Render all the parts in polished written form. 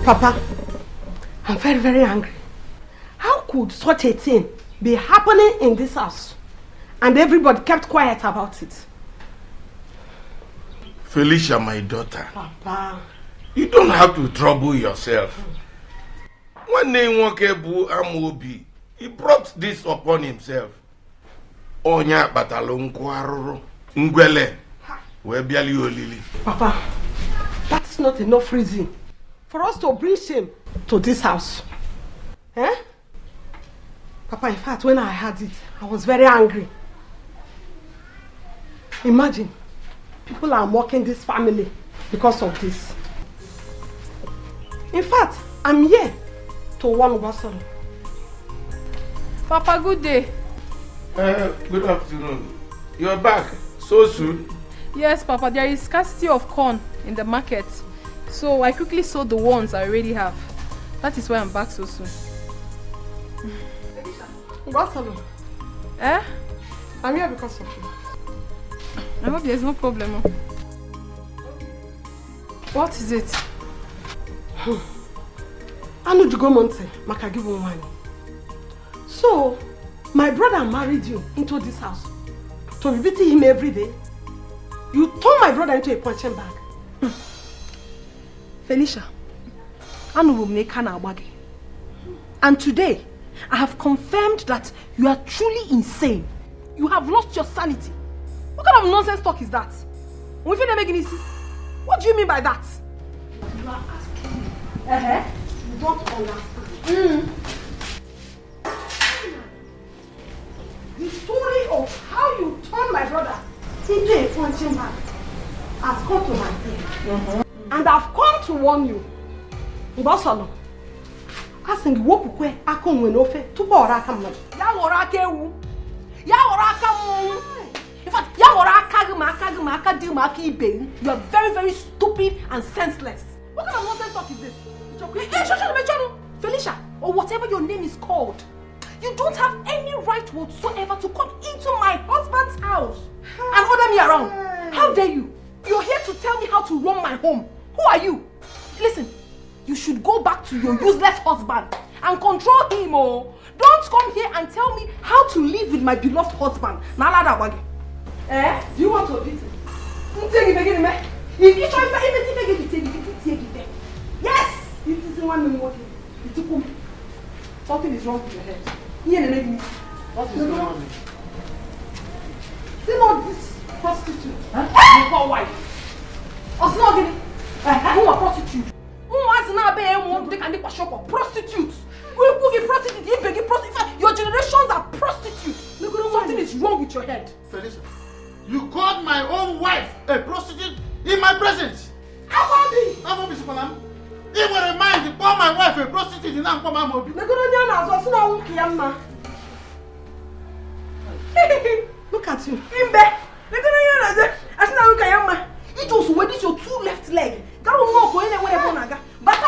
Papa, I'm very, very angry. How could such a thing be happening in this house? And everybody kept quiet about it. Felicia, my daughter. Papa. You don't have to trouble yourself. One day, Nwokebu Amobi, he brought this upon himself. Onya batalon kwaroro ngwele we biali olili. Papa, that's not enough reason for us to bring shame to this house. Eh? Papa, in fact, when I heard it, I was very angry. Imagine, people are mocking this family because of this. In fact, I'm here to warn Ugezu. Papa, good day. Good afternoon. You're back so soon? Yes, Papa, there is scarcity of corn in the market. So I quickly sold the ones I already have. That is why I'm back so soon. Ugezu. Eh? I'm here because of you. I hope there's no problem. What is it? I need to go Monte, maka give one. So, my brother married you into this house to be beating him every day. You turned my brother into a punching bag. Felicia, Anu will make an awagi. And today, I have confirmed that you are truly insane. You have lost your sanity. What kind of nonsense talk is that? What do you mean by that? You are asking me. You don't understand. The story of how you turned my brother into a punching bag has come to my ear. And I've come to warn you. Ugezu, asking wopukwe akon wenofe tupo oraka mmadụ. Ya woro aka ewu. Ya woro aka mmọnwụ. In fact, ya woro aka gị ma aka dị ma aka ibe. You are very, very stupid and senseless. What kind of nonsense talk is this? Felicia, or whatever your name is called, you don't have any right whatsoever to come into my husband's house and order me around. How dare you? You're here to tell me how to run my home. Who are you? Listen, you should go back to your useless husband and control him. Oh, don't come here and tell me how to live with my beloved husband. Do you want to beat him? Yes! It is one minute walking. Something is wrong with your head. What is wrong with me? See not this prostitute. Your poor wife. Who are prostitute? Who wants to be a prostitute? Your generations are prostitutes. Something is wrong with your head. Felicia, you called my own wife a prostitute in my presence. How He will remind to call my wife a prostitute in Ankoma. Look at you. It was where this your two left leg. But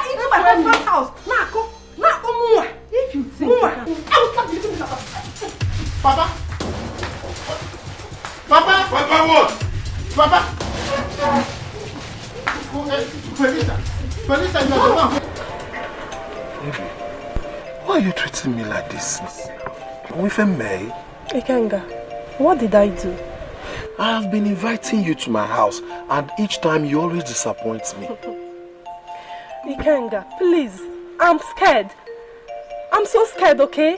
into my husband's house. If you think I will start deleting this. Papa? What? Papa? Felicia, you are the one. Why are you treating me like this? With a May? Ikenga, what did I do? I have been inviting you to my house, and each time you always disappoint me. Ikenga, please, I'm scared. I'm so scared, okay?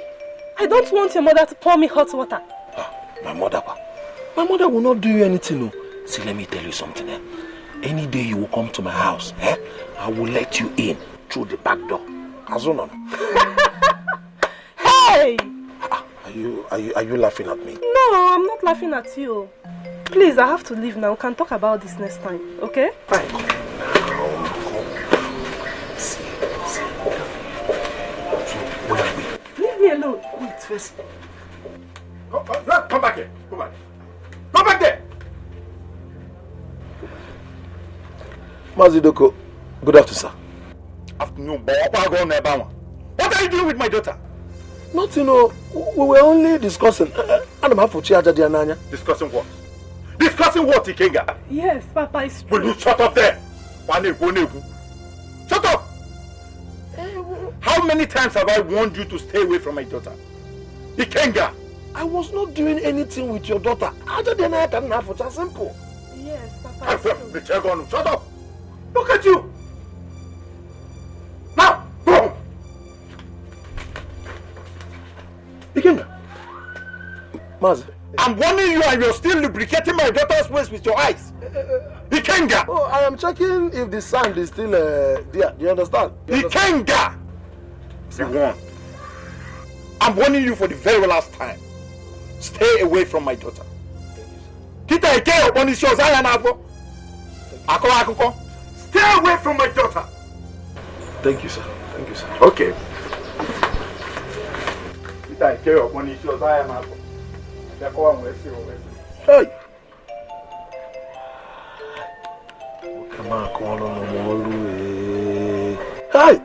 I don't want your mother to pour me hot water. My mother will not do you anything. No. See, let me tell you something. Any day you will come to my house, I will let you in through the back door. Hey! Are you laughing at me? No, I'm not laughing at you. Please, I have to leave now. We can talk about this next time, okay? Fine. Come. See. So, where are we? Leave me alone. Wait, first. Come back here. Come back there. Mazidoko, good afternoon, sir. Afternoon, what are you doing with my daughter? Nothing, we were only discussing. Discussing what? Discussing what, Ikenga? Yes, Papa, it's true. Will you shut up there? Shut up! How many times have I warned you to stay away from my daughter? Ikenga! I was not doing anything with your daughter other than I can have it. Simple. Yes, Papa. Shut up! Look at you! Now, go home! Ikenga! Maz, I'm warning you and you're still lubricating my daughter's waist with your eyes. Ikenga! Oh, I am checking if the sand is still there. Do you understand? Ikenga! See one. I'm warning you for the very last time. Stay away from my daughter. Kita Ike upon his shores, I am Ako. Stay away from my daughter. Thank you, sir. Thank you, sir. Okay. Kita Ike upon his shores, I am Hey! Come on, call on Molu. Hey!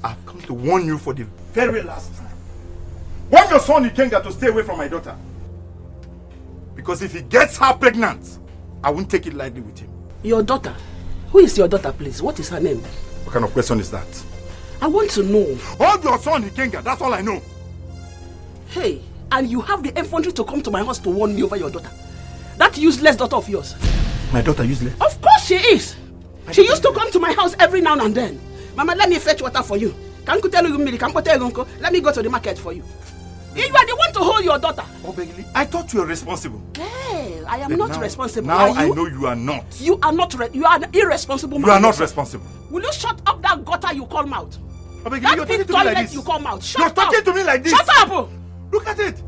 I've come to warn you for the very last time. Warn your son Ikenga to stay away from my daughter. Because if he gets her pregnant, I won't take it lightly with him. Your daughter? Who is your daughter, please? What is her name? What kind of question is that? I want to know. Hold your son Ikenga, that's all I know. Hey, and you have the infantry to come to my house to warn me over your daughter. That useless daughter of yours. My daughter useless? Of course she is. She used to come to my house every now and then. Mama, let me fetch water for you. Let me go to the market for you. You are the one to hold your daughter. I thought you were responsible. Hey, I am not responsible. Now I know you are not. You are not. You are an irresponsible man. You are not responsible. Will you shut up that gutter you call mouth? That big toilet you call mouth. Shut up. You're talking to me like this. Shut up. Look at it.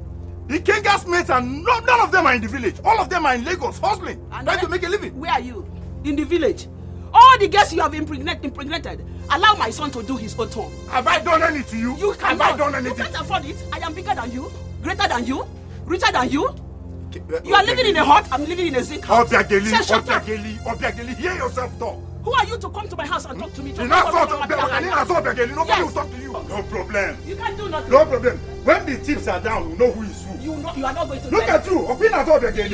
The Kenga's mates and none of them are in the village. All of them are in Lagos hustling, trying to make a living. Where are you? In the village. All the girls you have impregnated, allow my son to do his own turn. Have I done anything to you? You cannot. Have I done anything? You can't afford it. I am bigger than you, greater than you, richer than you. You are living in a hut, I'm living in a zinc house. Obiageli, hear yourself talk. Who are you to come to my house and talk to me? Nobody will talk to you. No problem. You can't do nothing. No problem. When the chips are down, we know who is who. You are not going to look at you. Look at you.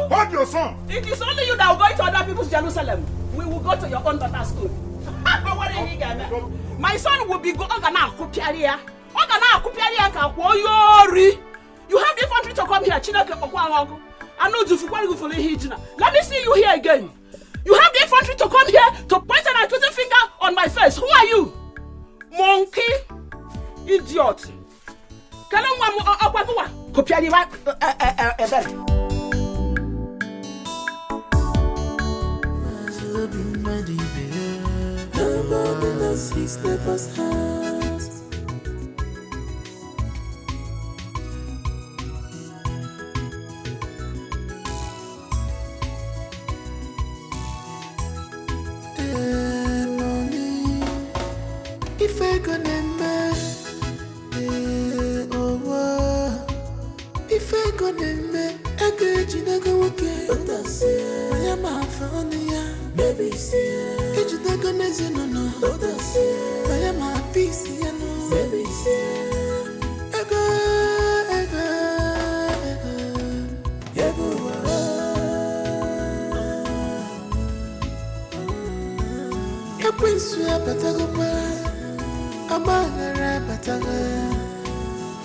Hold your son. It is only you that will go to other people's Jerusalem. We will go to your own daughter's school. My son will be going to Kupiaria. You have the infantry to come here. I know you. Let me see you here again. You have the infantry to come here to point an accusing finger on my face. Who are you? Monkey. Idiot. If I gonna if I gonna I could you not go okay. But I am a funny, baby. Could you not gonna say no? But I am a piece, baby.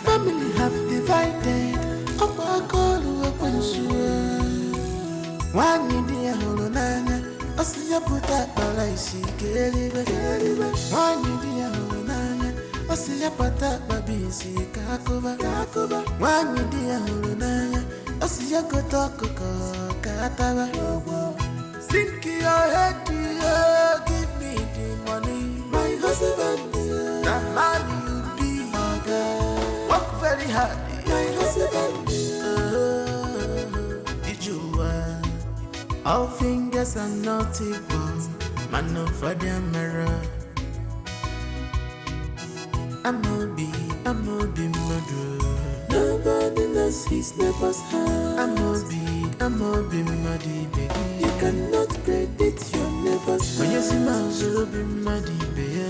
Family have divided. One idea holonanya, Osia put up Balaisi, one idea holonanya, Osia put up Babisi, Kakova, one idea holonanya, Osia go talk, Katava. Sink your head to you, give me the money, my husband, the man you be, work very hard, my husband. All fingers are not equal, man no for the mirror. I'm I'm a be murder. Nobody knows his neighbor's heart. I'm a be muddy baby. You cannot predict your neighbor's heart. When you see my be muddy baby.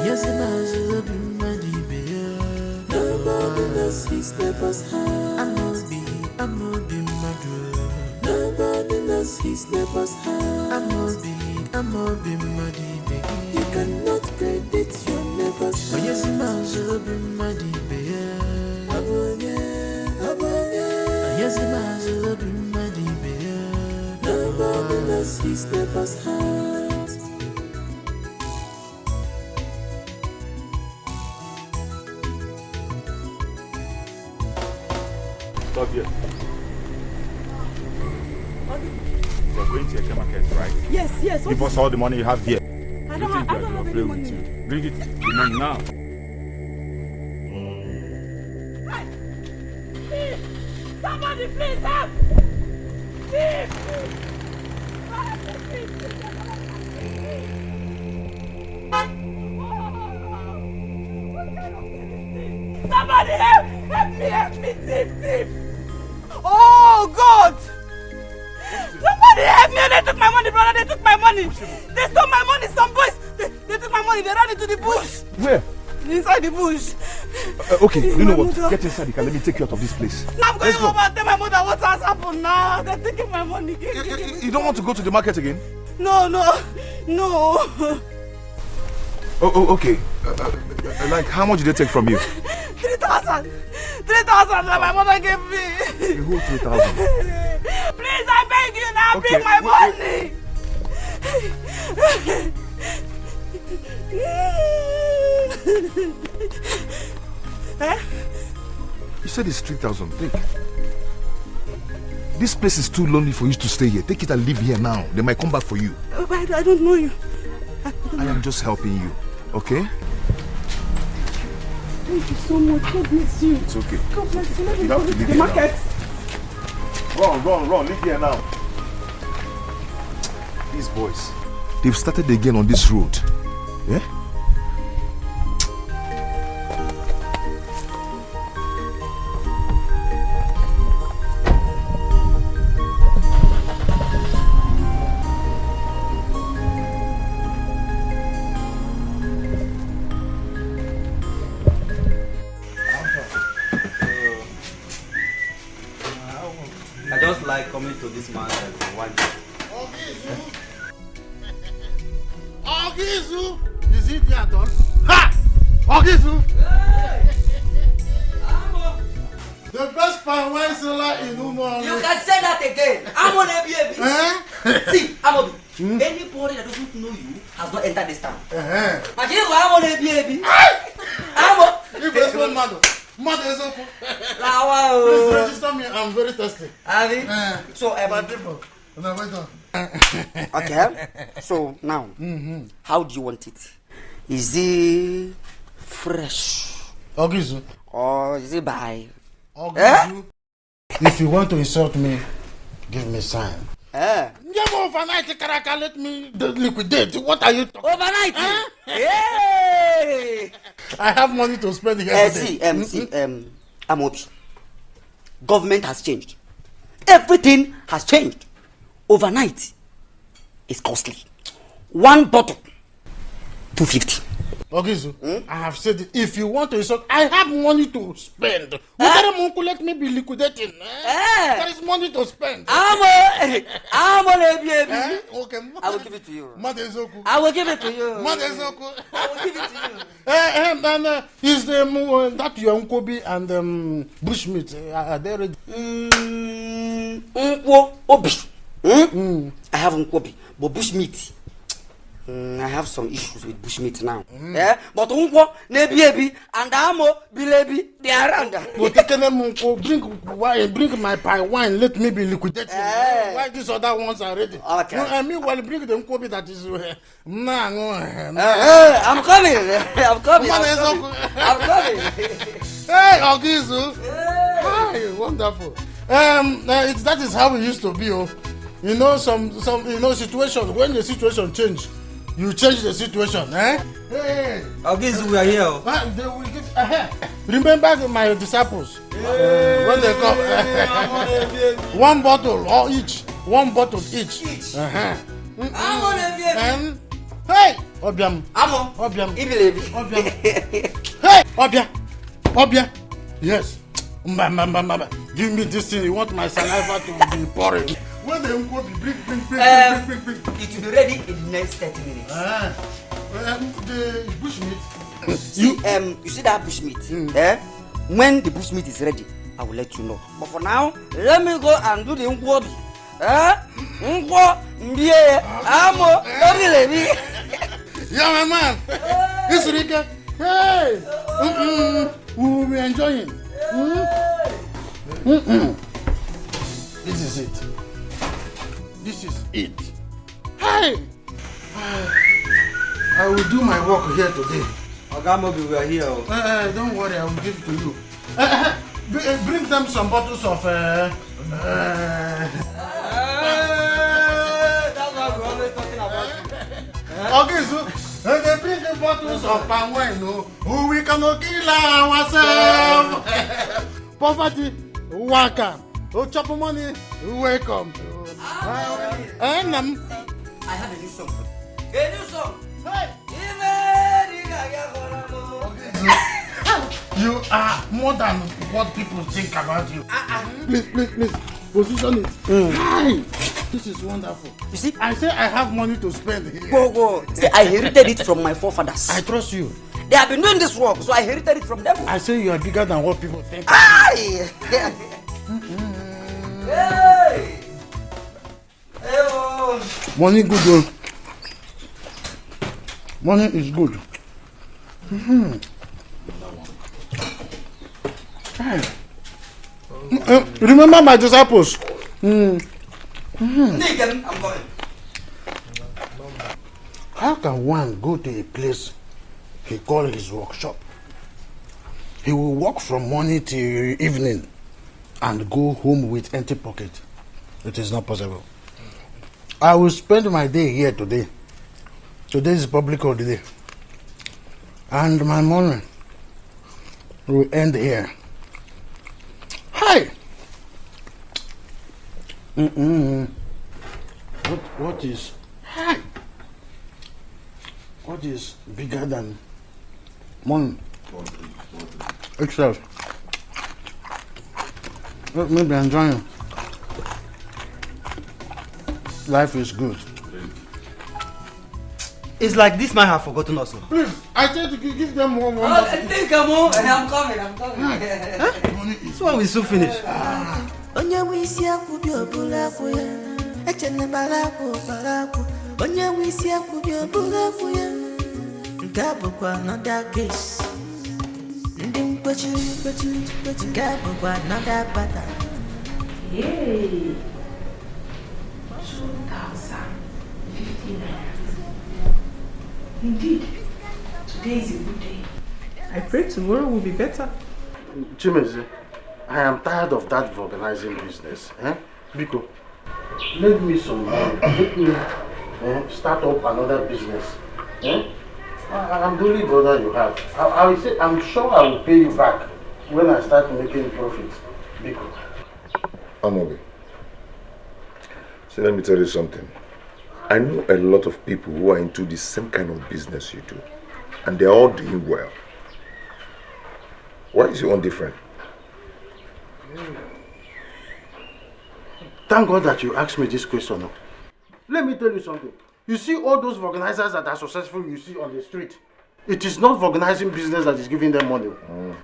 You see my be muddy baby. Nobody knows his neighbor's heart. I'm a be murder. Nobody knows his neighbor's heart. I'm a be muddy baby. You cannot predict your neighbor's heart. When you see my be muddy baby. You see my be muddy baby. Nobody knows his neighbor's heart. Stop here. You're going to a market, right? Yes. Give us all the money you have here. I don't have any money. Bring it, the money now. Thief! Somebody please help! Thief! Somebody help me, thief! Oh God! Somebody help me! They took my money, brother. They took my money. They stole my money. Some boys. They took my money. They ran into the bush. Where? Inside the bush. Okay, you know what? Get inside the car. Let me take you out of this place. Now I'm going home and tell my mother what has happened now. They're taking my money. You don't want to go to the market again? No. Oh, okay. Like, how much did they take from you? 3,000 that my mother gave me. The whole 3,000. Please, I beg you now, Okay, bring my money. You said it's 3,000. Take. This place is too lonely for you to stay here. Take it and leave here now. They might come back for you. I don't know you. I am just helping you. Okay? Thank you so much. God bless you. It's okay. God bless you. Let me You go have to to leave the here market. Run. Leave here now. These boys, they've started again on this road. Yeah? I just like coming to this mountain for one day. Ugezu! Is it there, Don? Ha! Ugezu! The best palm wine seller in Umo. You can say that again. I'm on a baby. See, I'm on anybody that doesn't know you has not entered this town. I can't go. I'm on a baby. I'm on. If there's one mother is open. Please register me. I'm very thirsty. So, my people. No, wait on. Okay. So now, how do you want it? Is it fresh? Ugezu. Or is it by? Ugezu. If you want to insult me, give me sign. Overnight, Karaka, let me liquidate. What are you talking? Overnight? Hey! I have money to spend every day. Amobi. Government has changed. Everything has changed. Overnight is costly. One bottle, 250. Ugezu, I have said it. If you want to insult, I have money to spend. Let me be liquidating. There is money to spend. I'm on a baby. Okay. I will give it to you. I will give it to you. I will give it to you. And is that your Unkobi and bushmeat? Are they ready? I have Unkobi, but bushmeat. I have some issues with bushmeat now. But Unko, Nebi, and Amo, Bilebi, they are around. But bring my pine wine, let me be liquidated. Why these other ones are ready? Okay. No, I mean, while bring the Unkobi that is. I'm coming. Hey, Ugezu. Hi, wonderful. That is how we used to be. You know, some situation, when the situation change, You change the situation, eh? Hey. Ugezu, we are here. They will give, remember my disciples. When they come. One bottle or each. One bottle each. Hey! Obiam. Amo. Obiam. Ibilebi. Obiam. Hey! Obia. Yes. Give me this thing. You want my saliva to be pouring. When they go be bring. It will be ready in the next 30 minutes. The bushmeat. See, you see that bushmeat? When the bushmeat is ready, I will let you know. But for now, let me go and do the nkwobi. Amo, yeah, my man. This Rika. Hey. We will be enjoying. This is it. This is it. Hey! I will do my work here today. Ogamobi, we are here. Don't worry, I will give it to you. Bring them some bottles of... That's what we're always talking about. Okay, so they bring the bottles of palm wine. No, we cannot kill ourselves. Poverty, waka. Oh, chop money, welcome. I have a new song. A new song. Hey. You are more than what people think about you. Please. Position it. Hi. This is wonderful. You see? I say I have money to spend here. Go. See, I inherited it from my forefathers. I trust you. They have been doing this work, so I inherited it from them. I say you are bigger than what people think. Hey! Money good though. Money is good. Remember my disciples. I'm going. How can one go to a place he calls his workshop? He will work from morning till evening and go home with empty pocket. It is not possible. I will spend my day here today. Today is public holiday. And my morning will end here. Hi! What is... Hi! What is bigger than morning? Itself. Let me be enjoying. Life is good. It's like this man have forgotten us. Please, I tell you to give them one. I'm coming. This one will soon finish. Onye wisi akubi obula kuya, echene balaku. Onye wisi akubi obula kuya, ngabo kwa another case. Ndim kwechiri, ngabo kwa another battle. Yay! 2,050 naira. Indeed, today is a good day. I pray tomorrow will be better. Chimeze, I am tired of that organizing business. Biko, lend me some money. Let me start up another business. I'm the only brother you have. I will say, I'm sure I will pay you back when I start making profits. Biko. Amobi. So let me tell you something. I know a lot of people who are into the same kind of business you do. And they're all doing well. Why is your one different? Thank God that you asked me this question. Let me tell you something. You see all those organizers that are successful you see on the street. It is not organizing business that is giving them money.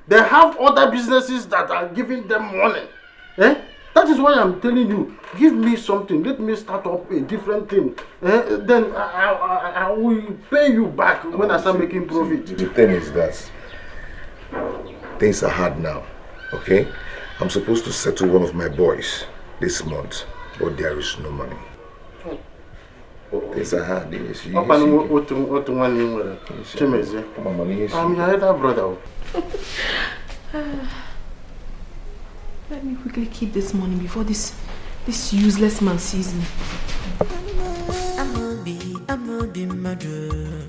They have other businesses that are giving them money. That is why I'm telling you, give me something. Let me start up a different thing. Then I will pay you back when I start making profit. The thing is that things are hard now, okay? I'm supposed to settle one of my boys this month, but there is no money. Things are hard. I'm your elder brother. Let me quickly keep this money before this useless man sees me. I'm Amobi Madu.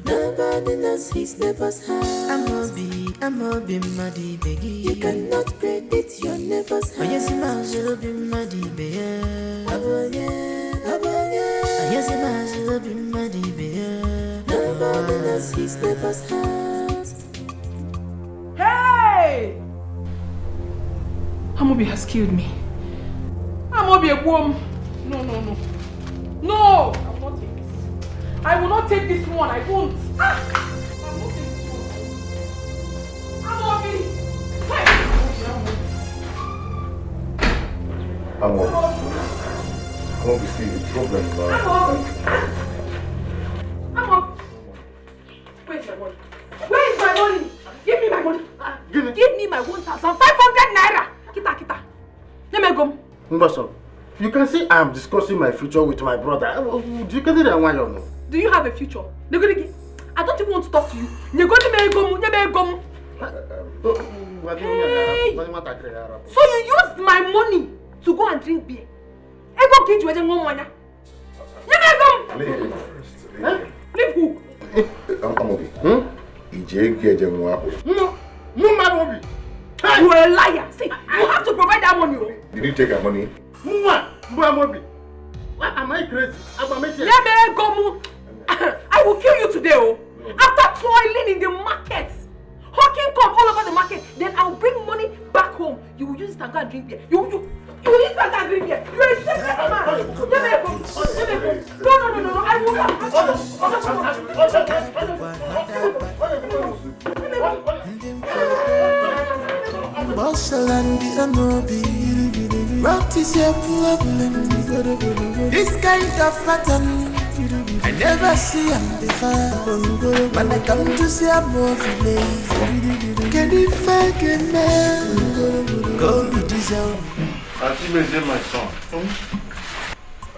Nobody knows his neighbor's heart. Amobi Madi Begi. You cannot predict your neighbor's heart. Yes, Mazubi Madi Begi. Yes, Mazubi Madi Begi. Nobody knows his neighbor's heart. Hey! Amobi has killed me. Amobi a worm. No. No! I will not take this. I will not take this one. I won't. I will not take this one. Amobi! Hey! Amobi, see the problem now. Amobi! Where's my money? Where is my money? Give me my money. Give me my 1,500 naira. Kita. Let me go. Mbaso, you can see I am discussing my future with my brother. Do you get it? Do you have a future? I don't even want to talk to you. Hey. So you used my money to go and drink beer. Leave who? Amobi. No, Amobi. You are a liar. See, you have to provide that money. Did you take our money? Amobi. Why am I crazy? I will kill you today. After toiling in the market, hawking come all over the market, then I'll bring money back home. You will use it and go and drink beer. You will use it and go and drink beer. You are a shit man. No. I will not. Bossalandi Amobi. What is your problem? This kind of pattern I never see him before. When I come to see Amobi, can you fake a man? Go with diesel. Accusations, my son.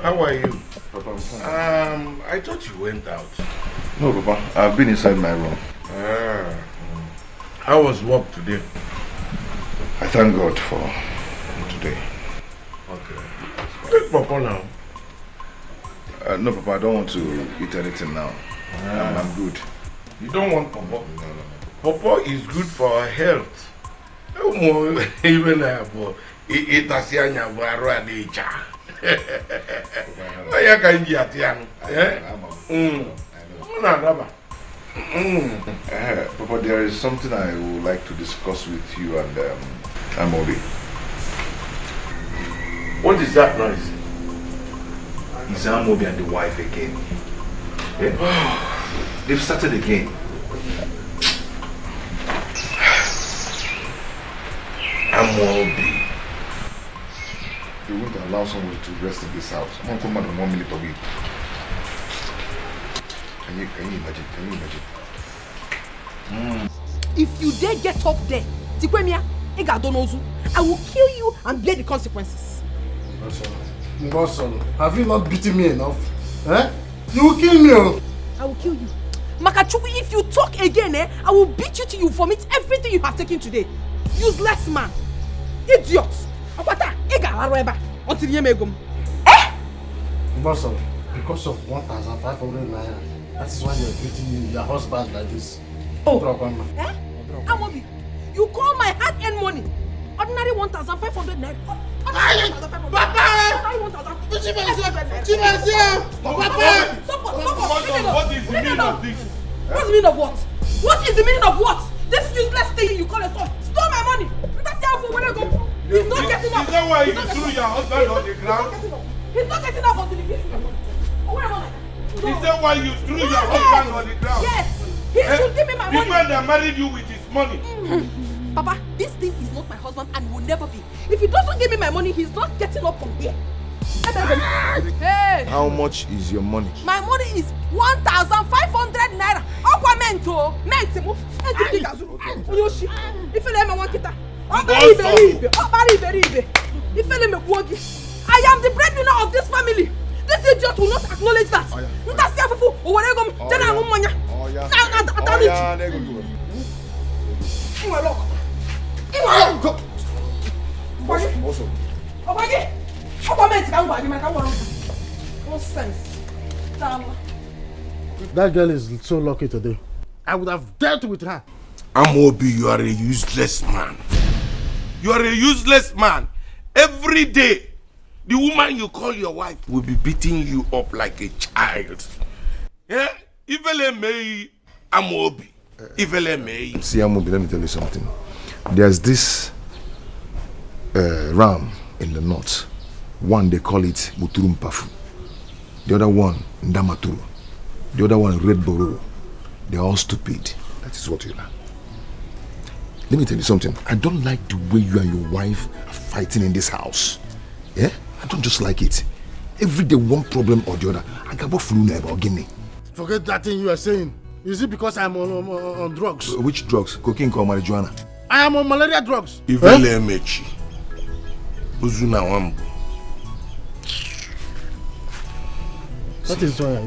How are you? Papa, I thought you went out. no, Papa, I've been inside my room. How was work today? I thank God for today. Okay. Take Papa now. No, Papa, I don't want to eat anything now. I'm good. You don't want Papa? No. Papa is good for our health. Even for it as young as Papa, there is something I would like to discuss with you and Amobi. What is that noise? Is Amobi and the wife again? Yeah? They've started again. Amobi. They won't allow someone to rest in this house. I'm going to come out in 1 minute a week. Can you imagine? If you dare get up there, I will kill you and bear the consequences. Mboso, have you not beaten me enough? You will kill me. I will kill you. Makachuku, if you talk again, I will beat you till you vomit everything you have taken today. Useless man. Idiot. Until you make them. Mboso, because of 1,500 naira, that is why you're treating your husband like this. Amobi, you call my hard-earned money ordinary 1,500 naira. Papa! What is the meaning of this? What's the meaning of what? What is the meaning of what? This useless thing you call a son stole my money. That's how for when I go. He's not getting up. Is that why you threw your husband on the ground? He's not getting up until he gives me money. Where am I? Is that why you threw your husband on the ground? Yes. He should give me my money. The man that married you with his money. Papa, this thing is not my husband and will never be. If he doesn't give me my money, he's not getting up from here. Hey! How much is your money? My money is 1,500 naira. Aquamento. Mentimo. If you let me one kita. I am the breadwinner of this family. This idiot will not acknowledge that. That girl is so lucky today. I would have dealt with her. Amobi, you are a useless man. You are a useless man. Every day, the woman you call your wife will be beating you up like a child. Yeah? Ivele mei Amobi. Ivele mei. See, Amobi, let me tell you something. There's this ram in the north. One, they call it Muturum Pafu. The other one, Ndamaturu. The other one, Red Bororo. They're all stupid. That is what you are. Let me tell you something. I don't like the way you and your wife are fighting in this house. Yeah? I don't just like it. Every day, one problem or the other. I got what flu about Guinea. Forget that thing you are saying. Is it because I'm on drugs? Which drugs? Cocaine or marijuana? I am on malaria drugs. Ivele mechi. Uzuna wambu. That is why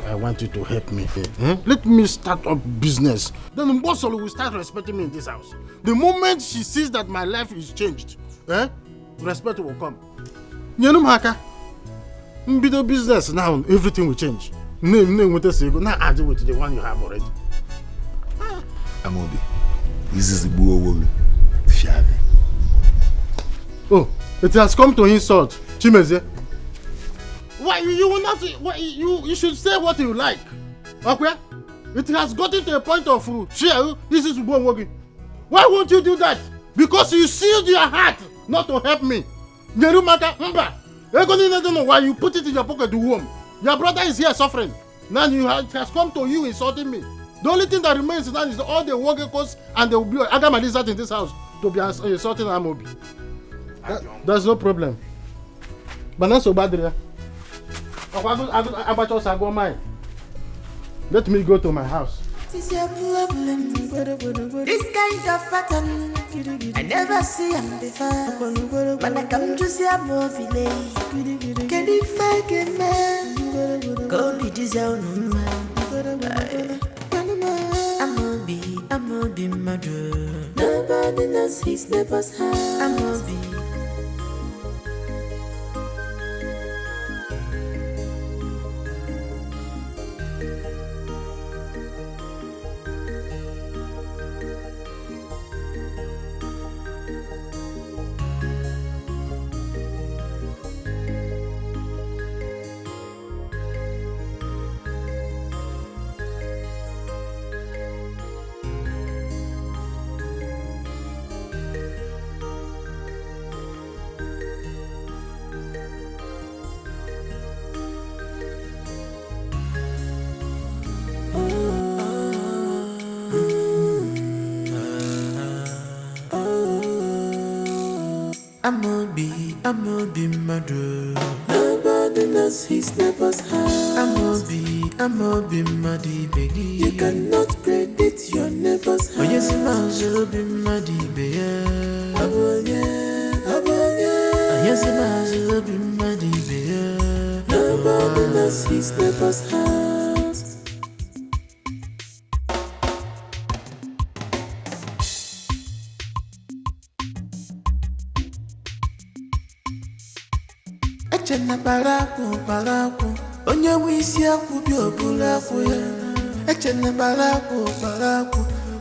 I want you to help me. Let me start up business. Then Mbosolo will start respecting me in this house. The moment she sees that my life is changed, respect will come. Nyenum haka. Mbido business now, everything will change. Now add it with the one you have already. Amobi, this is the Buo. Oh, it has come to insult. Chimeze. Why you will not? Why you should say what you like. Okay? It has gotten to a point of this is working. Why won't you do that? Because you sealed your heart not to help me. Nerumaka Mba. I don't know why you put it in your pocket to warm. Your brother is here suffering. Now it has come to you insulting me. The only thing that remains now is all the working costs and the Agamalizat in this house to be insulting Amobi. There's no problem. But not so bad. Let me go to my house. This kind of pattern I never see him before. When I come to see a movie, can you find a man? Go be this own man. I'm be murder. Nobody knows his neighbor's house. I'm be. I'ma be murder. Nobody knows his neighbor's house. I'ma be muddy, baby. You cannot predict your neighbor's house. Oh yes, I'll be muddy, baby. Oh yes, I'll be muddy, baby. Nobody knows his neighbor's house. Echena baraku onye wisi akwu bi obula akwu ya. Echena baraku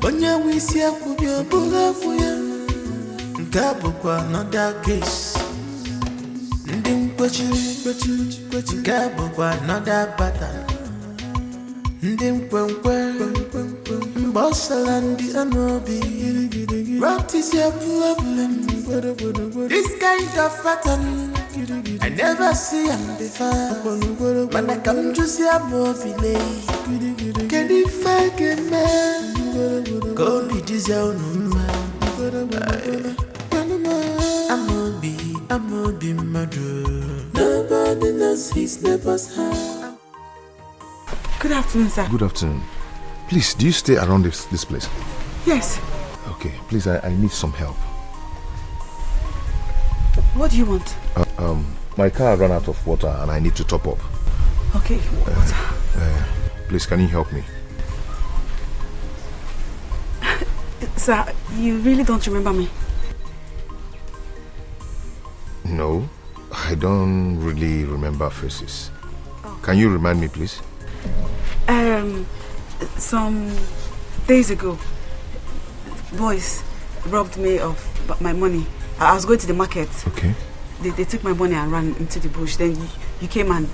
onye wisi akwu bi obula akwu ya. Nke bụkwa another case. Ndị mkpochiri nke bụkwa another pattern. Ndị mkwenkwe mbọsala ndị Amobi. What is your problem? This kind of pattern I never see him before. When I come to see a movie, can you find a man? Go be this own man. Amobi murder. Nobody knows his neighbor's house. Good afternoon, sir. Good afternoon. Please, do you stay around this place? Yes. Okay, please, I need some help. What do you want? My car ran out of water and I need to top up. Okay, water. Please, can you help me? Sir, you really don't remember me? No, I don't really remember faces. Oh. Can you remind me, please? Some days ago, boys robbed me of my money. I was going to the market. Okay. They took my money and ran into the bush. Then you came and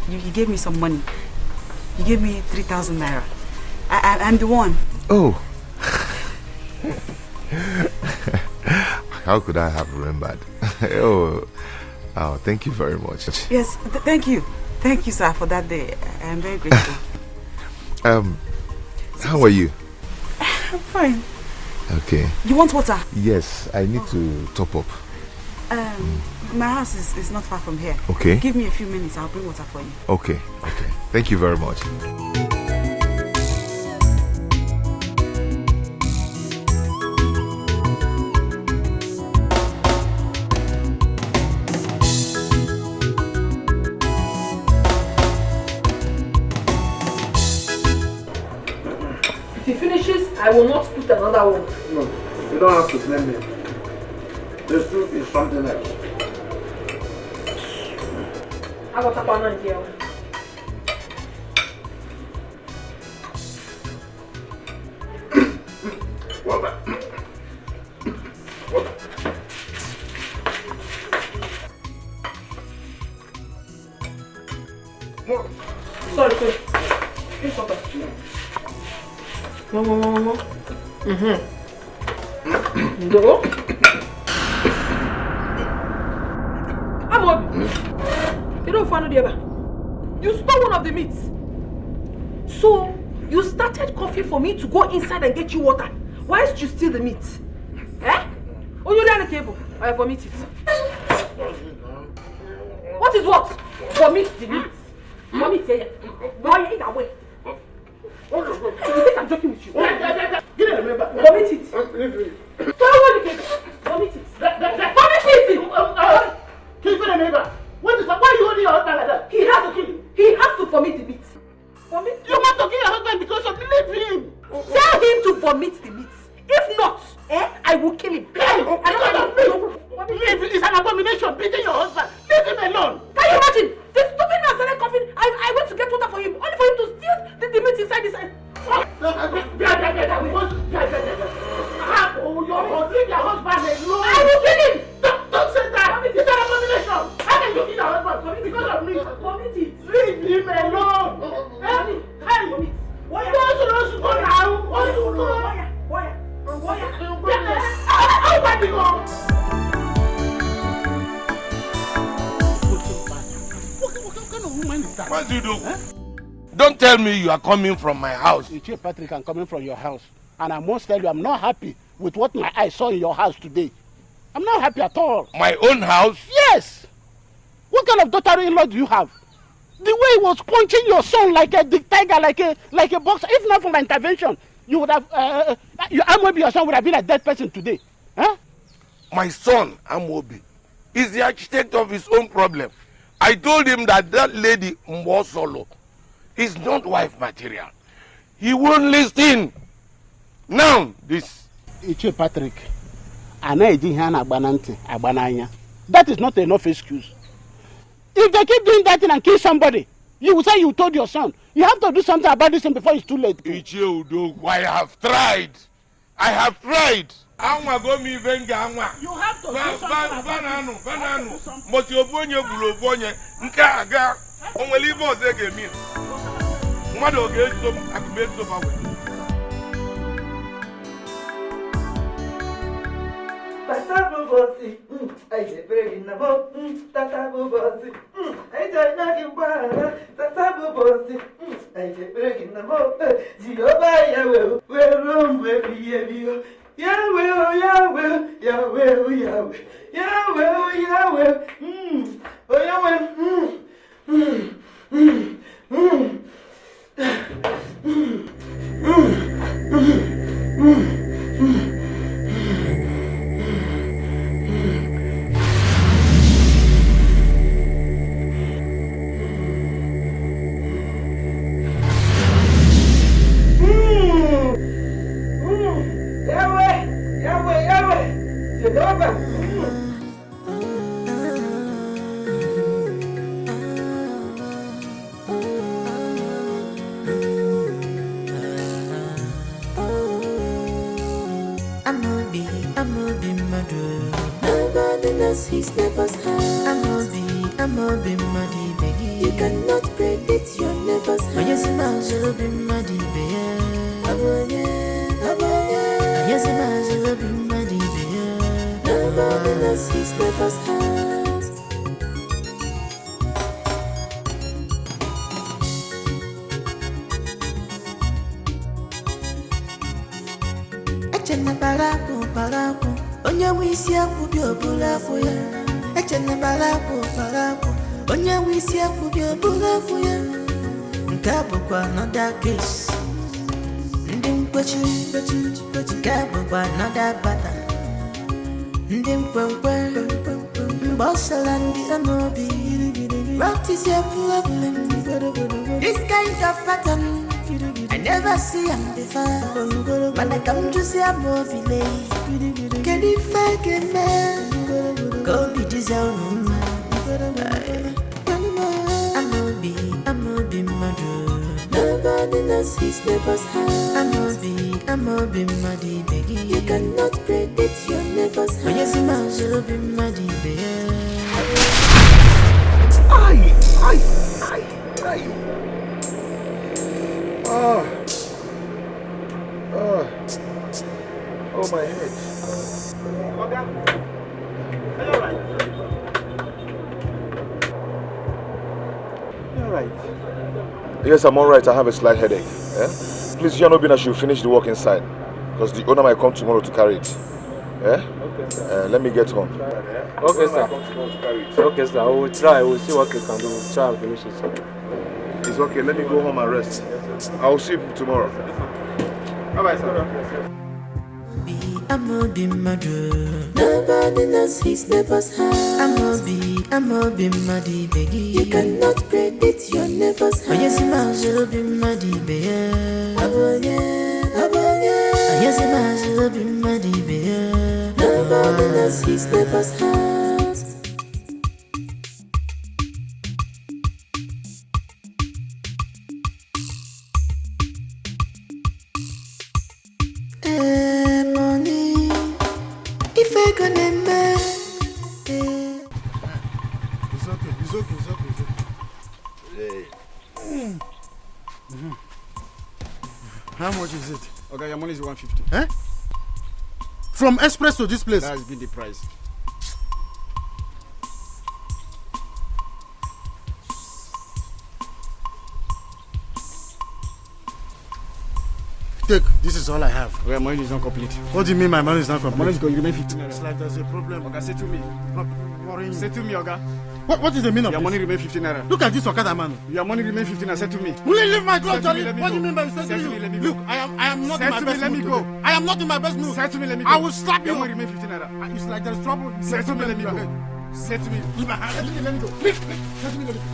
you gave me some money. You gave me 3,000 naira. I'm the one. Oh. How could I have remembered? Oh, thank you very much. Yes, thank you. Thank you, sir, for that day. I am very grateful. How are you? I'm fine. Okay. You want water? Yes, I need to top up. My house is not far from here. Okay. Give me a few minutes, I'll bring water for you. Okay. Thank you very much. If he finishes, I will not put another one. No, you don't have to blame me. This soup is something else. I got a banana here. Sorry. Drink water. No. Go. Amobi. You don't find the other. You stole one of the meats. So you started coffee for me to go inside and get you water. Why did you steal the meat? Eh? Oh, you're on the table. I vomit it. What is what? Vomit the meat. Vomit it. Why are you away? You think I'm joking with you? Give it a member. Vomit it. Throw away the cake. Vomit it. Vomit it! Give it a member. Why are you holding your husband like that? He has to kill him. He has to vomit the meat. Vomit? You want to kill your husband because you believe him. Tell him to vomit the meat. If not, I will kill him. It's an abomination beating your husband. Leave him alone. Can you imagine? This stupid man started coughing. I went to get water for him, only for him to steal the meat inside his hand. Leave your husband alone. I will kill him. Don't say that. It's an abomination. How can you kill your husband? Because of me. Vomit it. Leave him alone. Hey, why you don't go now? Why? What do you do? Huh? Don't tell me you are coming from my house. Chief Patrick, I'm coming from your house. And I must tell you, I'm not happy with what my eyes saw in your house today. I'm not happy at all. My own house? Yes! What kind of daughter-in-law do you have? The way he was punching your son like a tiger, like a boxer, if not for my intervention, you would have, Amobi, your son would have been a dead person today. Huh? My son, Amobi, is the architect of his own problem. I told him that lady Mbosolo is not wife material. He won't listen. Now, this. Ichie Patrick, that is not enough excuse. If they keep doing that thing and kill somebody, you will say you told your son. You have to do something about this thing before it's too late. Ichie Udo, I have tried. I have tried. You have to do something Yahweh, Yahweh, Yahweh, Yahweh, Yahweh, Yahweh, oh Yahweh, be mad. Nobody knows his neighbor's heart. I'm a be muddy, baby. You cannot predict your neighbor's heart. Yes, I'm a be muddy, baby. Yes, I'm a be muddy, baby. Nobody knows his neighbor's heart. Echene balaku, onye wisi akubi obula kuya. Echene balaku, onye wisi akubi obula kuya. Nkabo kwa another case. Ndi mkwechi, nkabo kwa another battle. Ndi mkwenkwe, mbosala ndi amobi. What is your problem? This kind of pattern I never see him before. When I come to see a movie late, can you fake it, man? Go be this own man. I'm a be mad. Nobody knows his neighbor's heart. I'm a be muddy, baby. You cannot predict your neighbor's heart. Yes, I'm a be muddy, baby. Aye. Oh, my head. Okay. Are you alright? You alright? Yes, I'm alright. I have a slight headache. Yeah? Please, Janobina should finish the work inside. Because the owner might come tomorrow to carry it. Yeah? Okay, sir. Let me get home. Okay, sir. Okay, sir. I will try. We will see what we can do. We'll try and finish it, sir. It's okay. Let me go home and rest. I will see you tomorrow. Bye-bye, sir. I'm a be mad. Nobody knows his neighbor's heart. I'm a be muddy, baby. You cannot predict your neighbor's heart. Yes, I'm a be muddy, baby. Yes, I'm a be muddy, baby. Nobody knows his neighbor's heart. Money, if I gonna make It's okay. How much is it? Okay, your money is 150. Eh? From Express to this place? That has been the price. Take, this is all I have. Okay, money is not complete. What do you mean my money is not complete? Money is going to remain 15 naira. It's like there's a problem. Okay, say to me. Say to me, Oga. What is the meaning of your this? money remain 15 naira. Look at this Okada man. Your money remain 15 naira. Say to me. Will you leave my clothes, Johnny? What do you mean by saying to me? Look, I am not in my best mood. Let me go. I am not in my best mood. Say to me, let me go. I will slap you. Your money remain 15 naira. It's like there's trouble. Say to me, let me go. Say to me. Leave my hand. Say to me, let me go. Please. Say to me, let me go.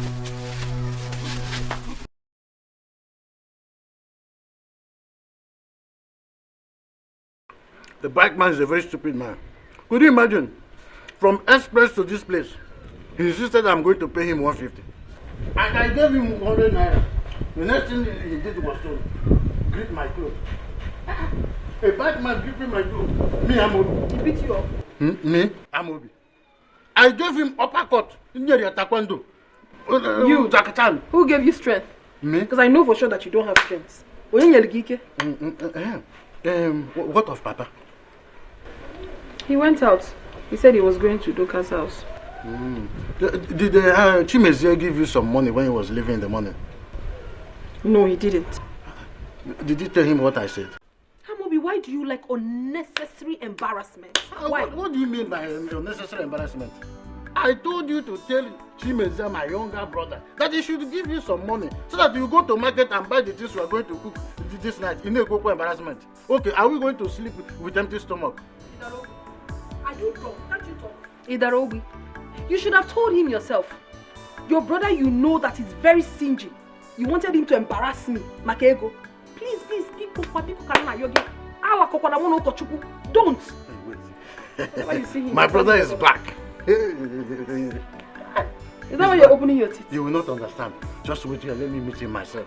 The bike man is a very stupid man. Could you imagine? From Express to this place, he insisted I'm going to pay him 150. And I gave him 100 naira. The next thing he did was to grip my clothes. A bike man gripping my clothes. Me, Amobi. He beat you up? Me, Amobi. I gave him uppercut. Taekwondo. You, Zakatan. Who gave you strength? Me? Because I know for sure that you don't have strength. What of Papa? He went out. He said he was going to Doka's house. Did Chimezie give you some money when he was leaving in the morning? No, he didn't. Did you tell him what I said? Amobi, why do you like unnecessary embarrassment? Why? What do you mean by unnecessary embarrassment? I told you to tell Chimezie, my younger brother, that he should give you some money so that you go to market and buy the things we are going to cook this night. You know, go for embarrassment. Okay, are we going to sleep with empty stomach? Are you drunk? Can't you talk? Idarobi, you should have told him yourself. Your brother, you know that is very stingy. You wanted him to embarrass me, Makego. Please, people can yogi. Don't. Why you see him? My brother is black. Is that why you're opening your teeth? You will not understand. Just wait here, let me meet him myself.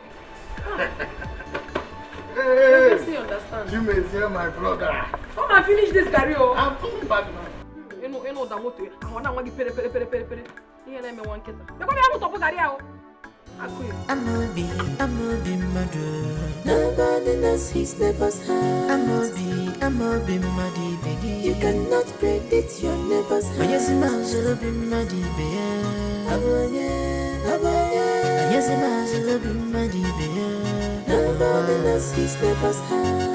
Hey, I understand. You may see my brother. Come and finish this garri, oh. I'm coming back now. You know that motor. I want to pere. Here let me one keta. You come here to put garri, oh. I'm a be mother. Nobody knows his neighbor's heart. I'm a be muddy baby. You cannot predict your neighbor's heart. Yes, I'm a be muddy baby. Yes, I'm a be muddy baby. Nobody knows his neighbor's heart.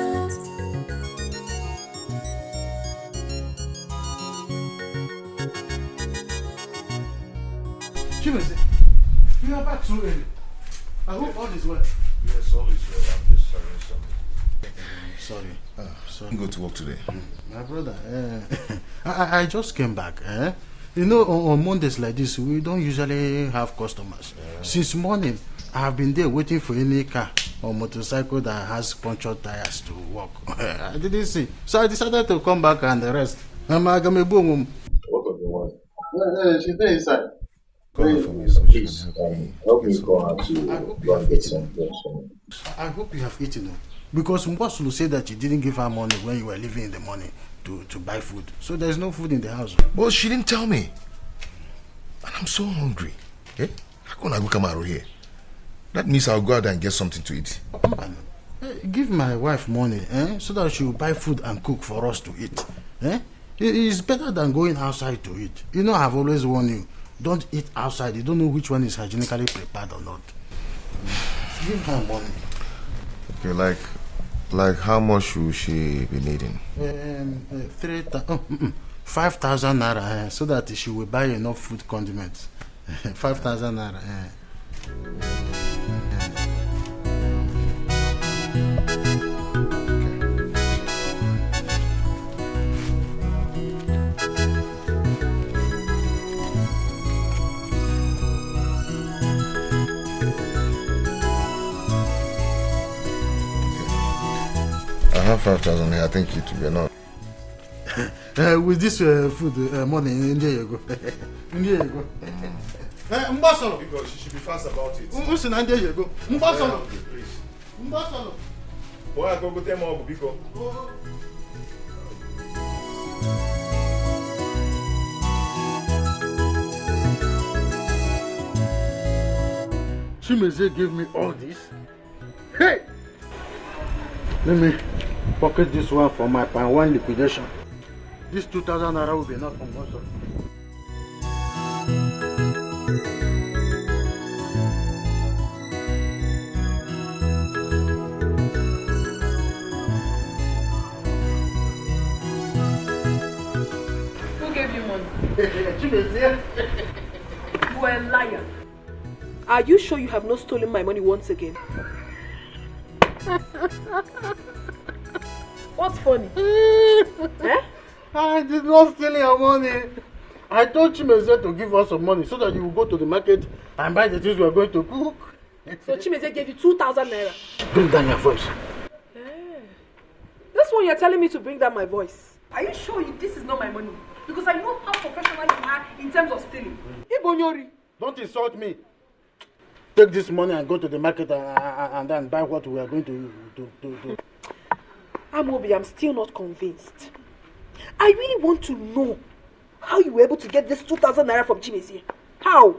Chimese, you are back so early. I hope all is well. Yes, all is well. I'm just sorry something. Sorry. Go to work today. My brother, I just came back. You know, on Mondays like this, we don't usually have customers. Since morning, I have been there waiting for any car or motorcycle that has punctured tires to work. I didn't see. So I decided to come back and rest. What of the one? She's there inside. Call for me so she Please, can help me go out to go and get some. I hope you have eaten. Because Mbosulu said that you didn't give her money when you were leaving in the morning to buy food. So there's no food in the house. Well, she didn't tell me. And I'm so hungry. Eh? How can I go come out here? That means I'll go out and get something to eat. Give my wife money, so that she will buy food and cook for us to eat. It's better than going outside to eat. You know, I've always warned you, don't eat outside. You don't know which one is hygienically prepared or not. Give her money. Okay, like how much will she be needing? 5,000 naira, so that she will buy enough food condiments. 5,000 naira. I have 5,000 here. I think it will be enough. With this food money, there you go. There you go. Mbasolo. Because she should be fast about it. Listen, there you go. Mbasolo. Please. Mbasolo. Boy, I go tell more Biko. Chimeze gave me all this. Hey! Let me pocket this one for my pan one liquidation. This 2,000 naira will be enough for most of it. Who gave you money? Chimeze. You are a liar. Are you sure you have not stolen my money once again? What's funny? I did not steal your money. I told Chimeze to give us some money so that you will go to the market and buy the things we are going to cook. So Chimeze gave you 2,000 naira. Bring down your voice. This one you're telling me to bring down my voice. Are you sure this is not my money? Because I know how professional you are in terms of stealing. Ibonyori. Don't insult me. Take this money and go to the market and then buy what we are going to do. Amobi, I'm still not convinced. I really want to know how you were able to get this 2,000 naira from Chimeze. How?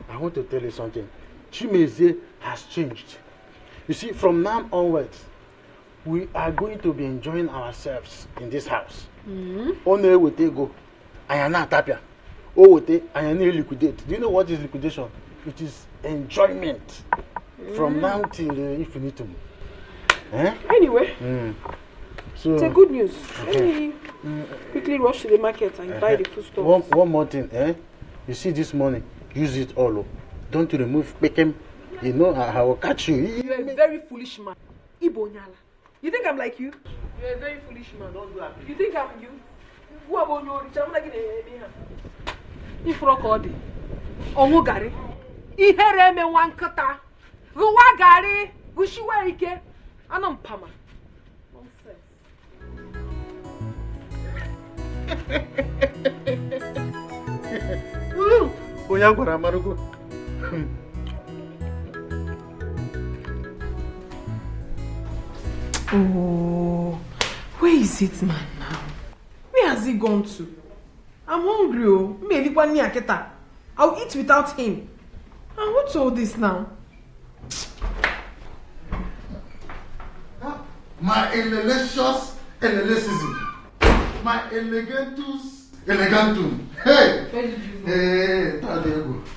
I want to tell you something. Chimeze has changed. You see, from now onwards, we are going to be enjoying ourselves in this house. One will go. I am not tapia. I am liquidate. Do you know what is liquidation? It is enjoyment from now till infinitum. Anyway, so it's a good news. Let me quickly rush to the market and buy the food stuff. One more thing, you see this money, use it all. Don't remove Beckham. You know I will catch you. You're a very foolish man. Ibonyala. You think I'm like you? You're a very foolish man. You think I'm you? Who about you? I'm like Ifrokodi. Ongo gari. Ihere me wankata. Ruwa gari. Gushiwa ike. Anam pama. Nonsense. Onyangwara marugo. Oh, Where is it, man, now? Where has he gone to? I'm hungry, oh. I'll eat without him. And what's all this now? My elelacious elelacism. My elegantum. Hey! Where did you go? Hey,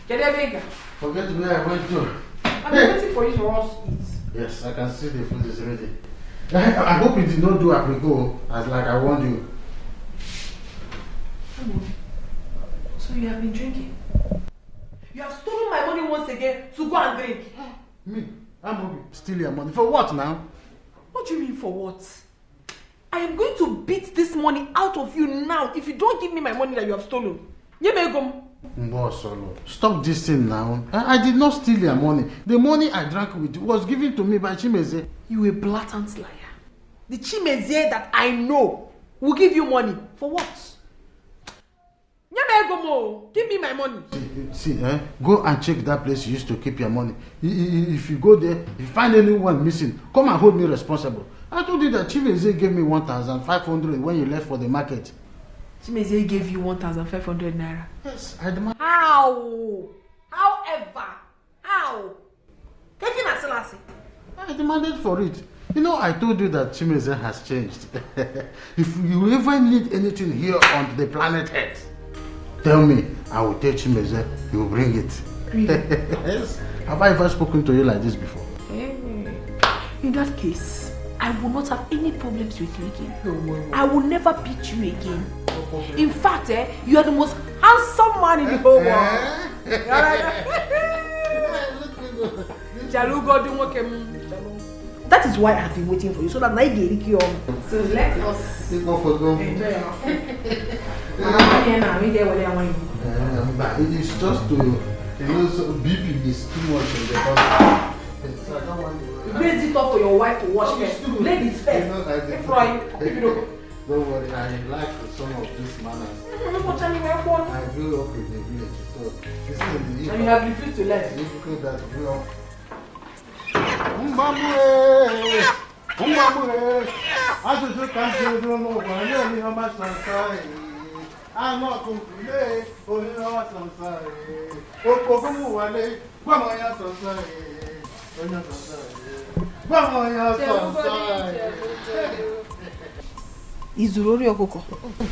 there you go. Forget where I went to. I'm waiting for you to us eat. Yes, I can see the food is ready. I hope you did not do aprico as like I warned you. So you have been drinking? You have stolen my money once again to go and drink. Me? I'm steal your money. For what now? What do you mean for what? I am going to beat this money out of you now if you don't give me my money that you have stolen. Stop this thing now. I did not steal your money. The money I drank with was given to me by Chimeze. You a blatant liar. The Chimeze that I know will give you money. For what? Give me my money. See, go and check that place you used to keep your money. If you go there, if you find anyone missing, come and hold me responsible. I told you that Chimeze gave me 1,500 when you left for the market. Chimeze gave you 1,500 naira? Yes, I demand. How? However? How? I demanded for it. You know, I told you that Chimeze has changed. If you ever need anything here on the planet Earth, tell me, I will tell Chimeze, you will bring it. Really? Yes. Have I ever spoken to you like this before? In that case, I will not have any problems with you again. I will never beat you again. In fact, you are the most handsome man in the whole world. That is why I have been waiting for you, so that I get you on. So let us enjoy our It's just to, so BP is too much in the house. So I don't want to. Raise it up for your wife to wash first. Ladies first. Don't worry, I like some of these manners. I grew up in the village, so this is in the and you have refused to learn. Difficult that grew up.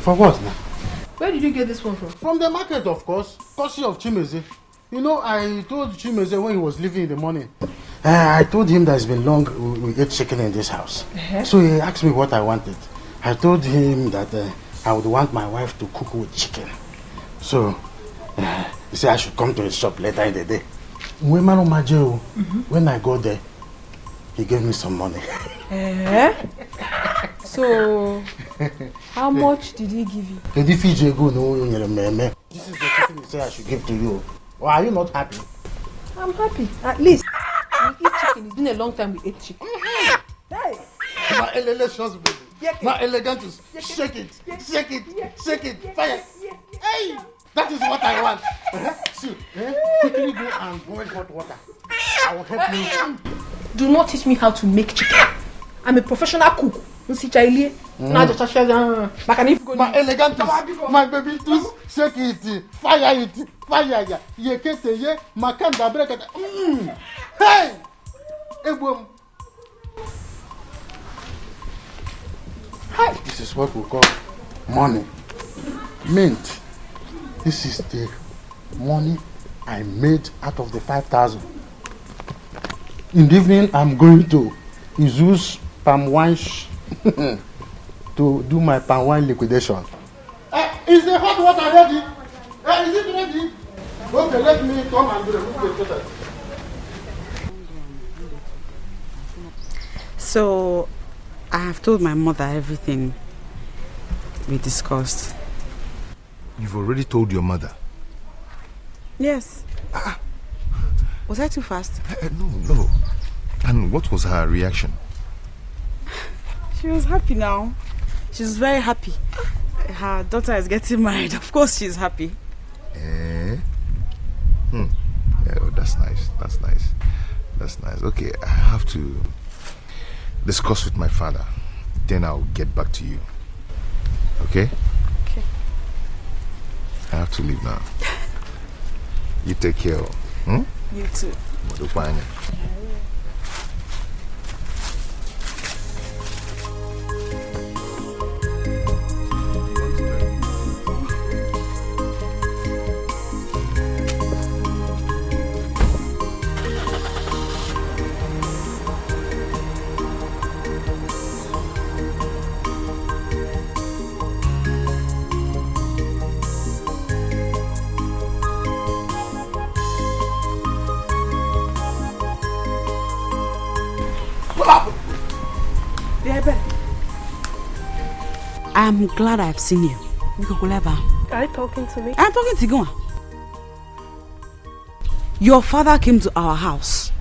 For what now? Where did you get this one from? From the market, of course. Courtesy of Chimeze. You know, I told Chimeze when he was leaving in the morning. I told him that it's been long we ate chicken in this house. So he asked me what I wanted. I told him that I would want my wife to cook with chicken. So he said I should come to his shop later in the day. When I go there, he gave me some money. So, how much did he give you? This is the chicken he said I should give to you. Well, are you not happy? I'm happy. At least we eat chicken. It's been a long time we ate chicken. Hey! My elections, baby. My elegantus. Shake it. Shake it. Shake it. Fire. Hey! That is what I want. See, quickly go and boil hot water. I will help you. Do not teach me how to make chicken. I'm a professional cook. My elegantus. My baby, too. Shake it. Fire it. Fire. Ye makanda break. Hey! Hey, hi. This is what we call money. Mint. This is the money I made out of the 5,000. In the evening, I'm going to Ugezu's palm wine to do my palm wine liquidation. Is the hot water ready? Is it ready? Okay, let me come and do the So, I have told my mother everything we discussed. You've already told your mother? Yes. Was I too fast? No. And what was her reaction? She was happy now. She's very happy. Her daughter is getting married. Of course she's happy. Yeah, that's nice. Okay, I have to discuss with my father. then I'll get back to you. Okay? Okay. I have to leave now. You take care. You too. I'm glad I've seen you. Are you talking to me? I'm talking to you. Your father came to our house,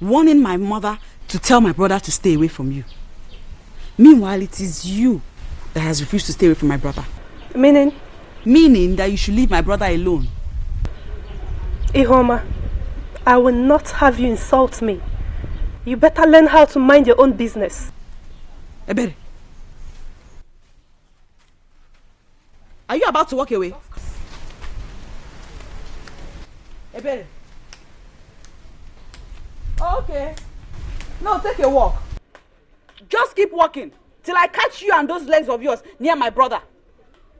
warning my mother to tell my brother to stay away from you. Meanwhile, it is you that has refused to stay away from my brother. Meaning? Meaning that you should leave my brother alone. Ihoma, I will not have you insult me. You better learn how to mind your own business. Ebere, are you about to walk away? Ebere. Okay. No, take a walk. Just keep walking till I catch you and those legs of yours near my brother.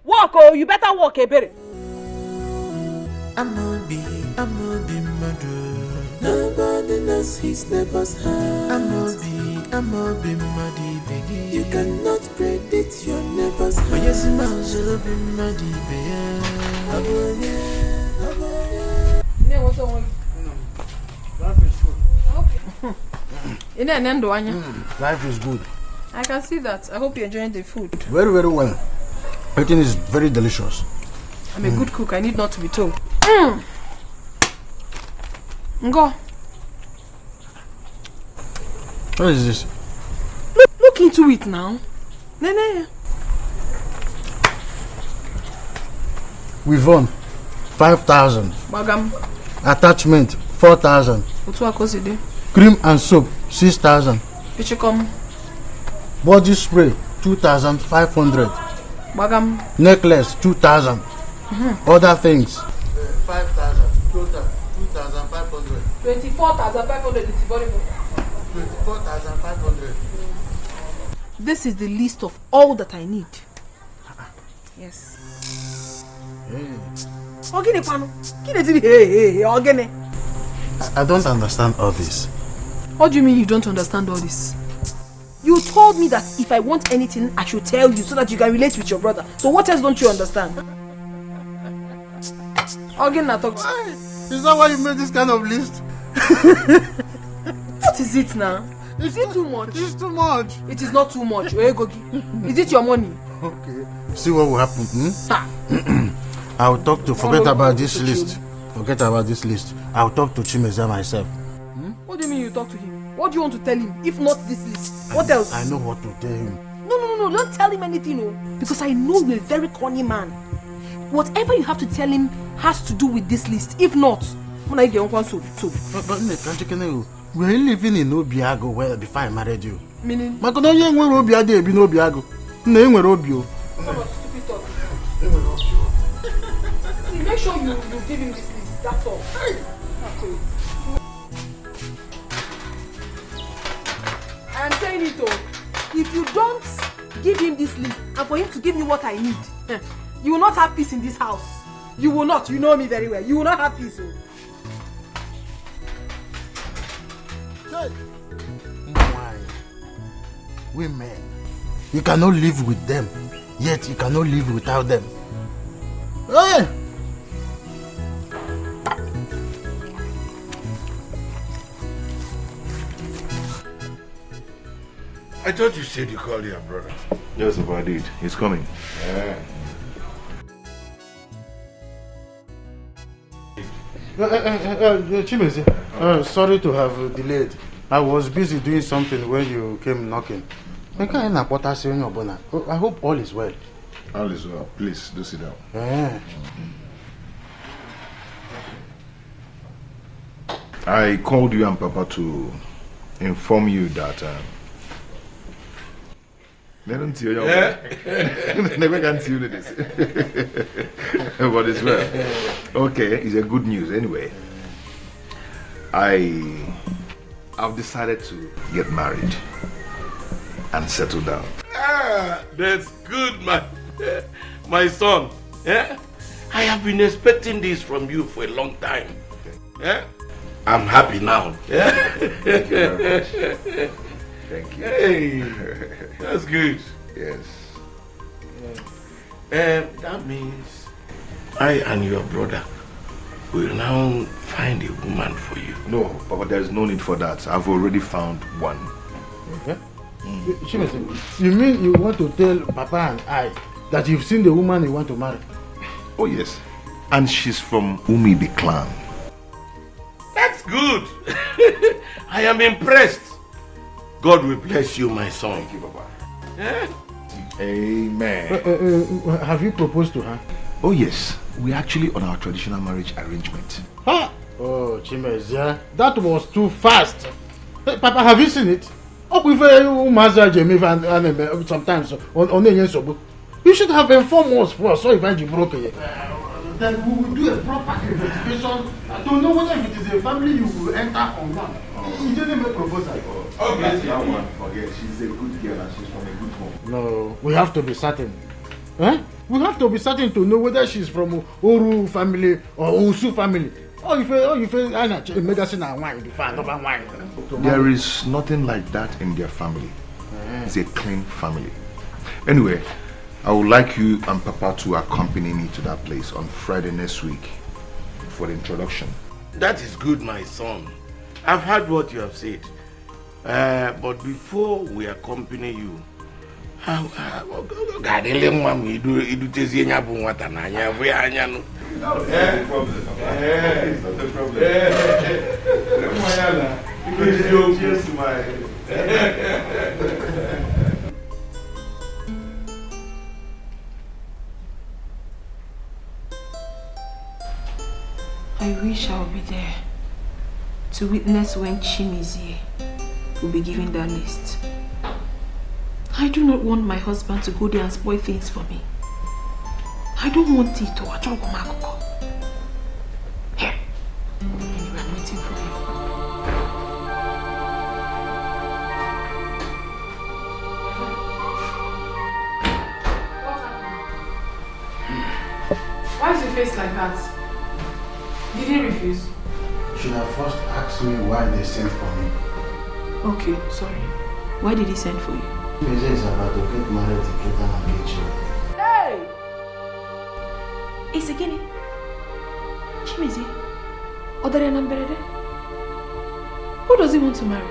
Walk, oh, you better walk, Ebere. I'm not be murder. Nobody knows his neighbor's heart. I'm not be muddy, baby. You cannot predict your neighbor's heart. But yes, I'm not be muddy, baby. What's wrong? Life is good. Okay. Life is good. I can see that. I hope you're enjoying the food. Very, very well. Everything is very delicious. I'm a good cook. I need not to be told. Ngo. What is this? Look into it now. Nene. We've won 5,000. Bagam. Attachment 4,000. Cream and soap 6,000. Pichikom. Body spray 2,500. Bagam. Necklace 2,000. Other things 5,000. Total 2,500. 24,500 is valuable. 24,500. This is the list of all that I need. Yes. I don't understand all this. What do you mean you don't understand all this? You told me that if I want anything, I should tell you so that you can relate with your brother. So what else don't you understand? Is that why you made this kind of list? What is it now? Is it too much? It's too much. It is not too much. Is it your money? Okay. See what will happen. I'll talk to forget about this list. Forget about this list. I'll talk to Chimeza myself. What do you mean you talk to him? What do you want to tell him? If not this list, what else? I know what to tell him. No, don't tell him anything, no. Because I know you're a very corny man. Whatever you have to tell him has to do with this list. If not, when I get on soup. But we're living in Obiago where before I married you. Meaning? See, make sure you give him this list. That's all. Okay. I am saying it though. If you don't give him this list and for him to give me what I need, you will not have peace in this house. You will not. You know me very well. You will not have peace. Why? Women. You cannot live with them, yet you cannot live without them. Hey! I thought you said you called your brother. Yes, if I did. He's coming. Yeah. Chimeze, sorry to have delayed. I was busy doing something when you came knocking. I hope all is well. All is well. Please, do sit down. Yeah. I called you and Papa to inform you that They don't see you. Never can see you this. But it's well. Okay, it's a good news anyway. I've decided to get married and settle down. Ah, that's good, my son. Yeah? I have been expecting this from you for a long time. Yeah? I'm happy now. Yeah? Thank you very much. Thank you. Hey, that's good. Yes. That means I and your brother will now find a woman for you. No, Papa, there's no need for that. I've already found one. Okay. You mean you want to tell Papa and I that you've seen the woman you want to marry? Oh, yes. And she's from Umibi clan. That's good. I am impressed. God will bless you, my son. Thank you, Papa. Eh? Amen. Have you proposed to her? Oh, yes. We're actually on our traditional marriage arrangement. Huh? Oh, Chimezia, that was too fast. Hey, Papa, have you seen it? Oh, we've sometimes on you should have informed us first, so if I broke it. Then we will do a proper investigation to know whether if it is a family you will enter or not. You didn't make proposal. Okay, that one, forget. She's a good girl and she's from a good home. No, we have to be certain. Eh? We have to be certain to know whether she's from Oru family or Usu family. There is nothing like that in their family. It's a clean family. Anyway, I would like you and Papa to accompany me to that place on Friday next week for the introduction. That is good, my son. I've heard what you have said. But before we accompany you, no I wish I would be there to witness when Chimizie will be giving that list. I do not want my husband to go there and spoil things for me. I don't want it to Achogomakoko. Here. Anyway, I'm waiting for you. Why is your face like that? Did he refuse? You should have first asked me why they sent for me. Okay, sorry. Why did he send for you? Chimeze is about to get married to Ketan and get children. Hey! It's again. Chimeze? Who does he want to marry?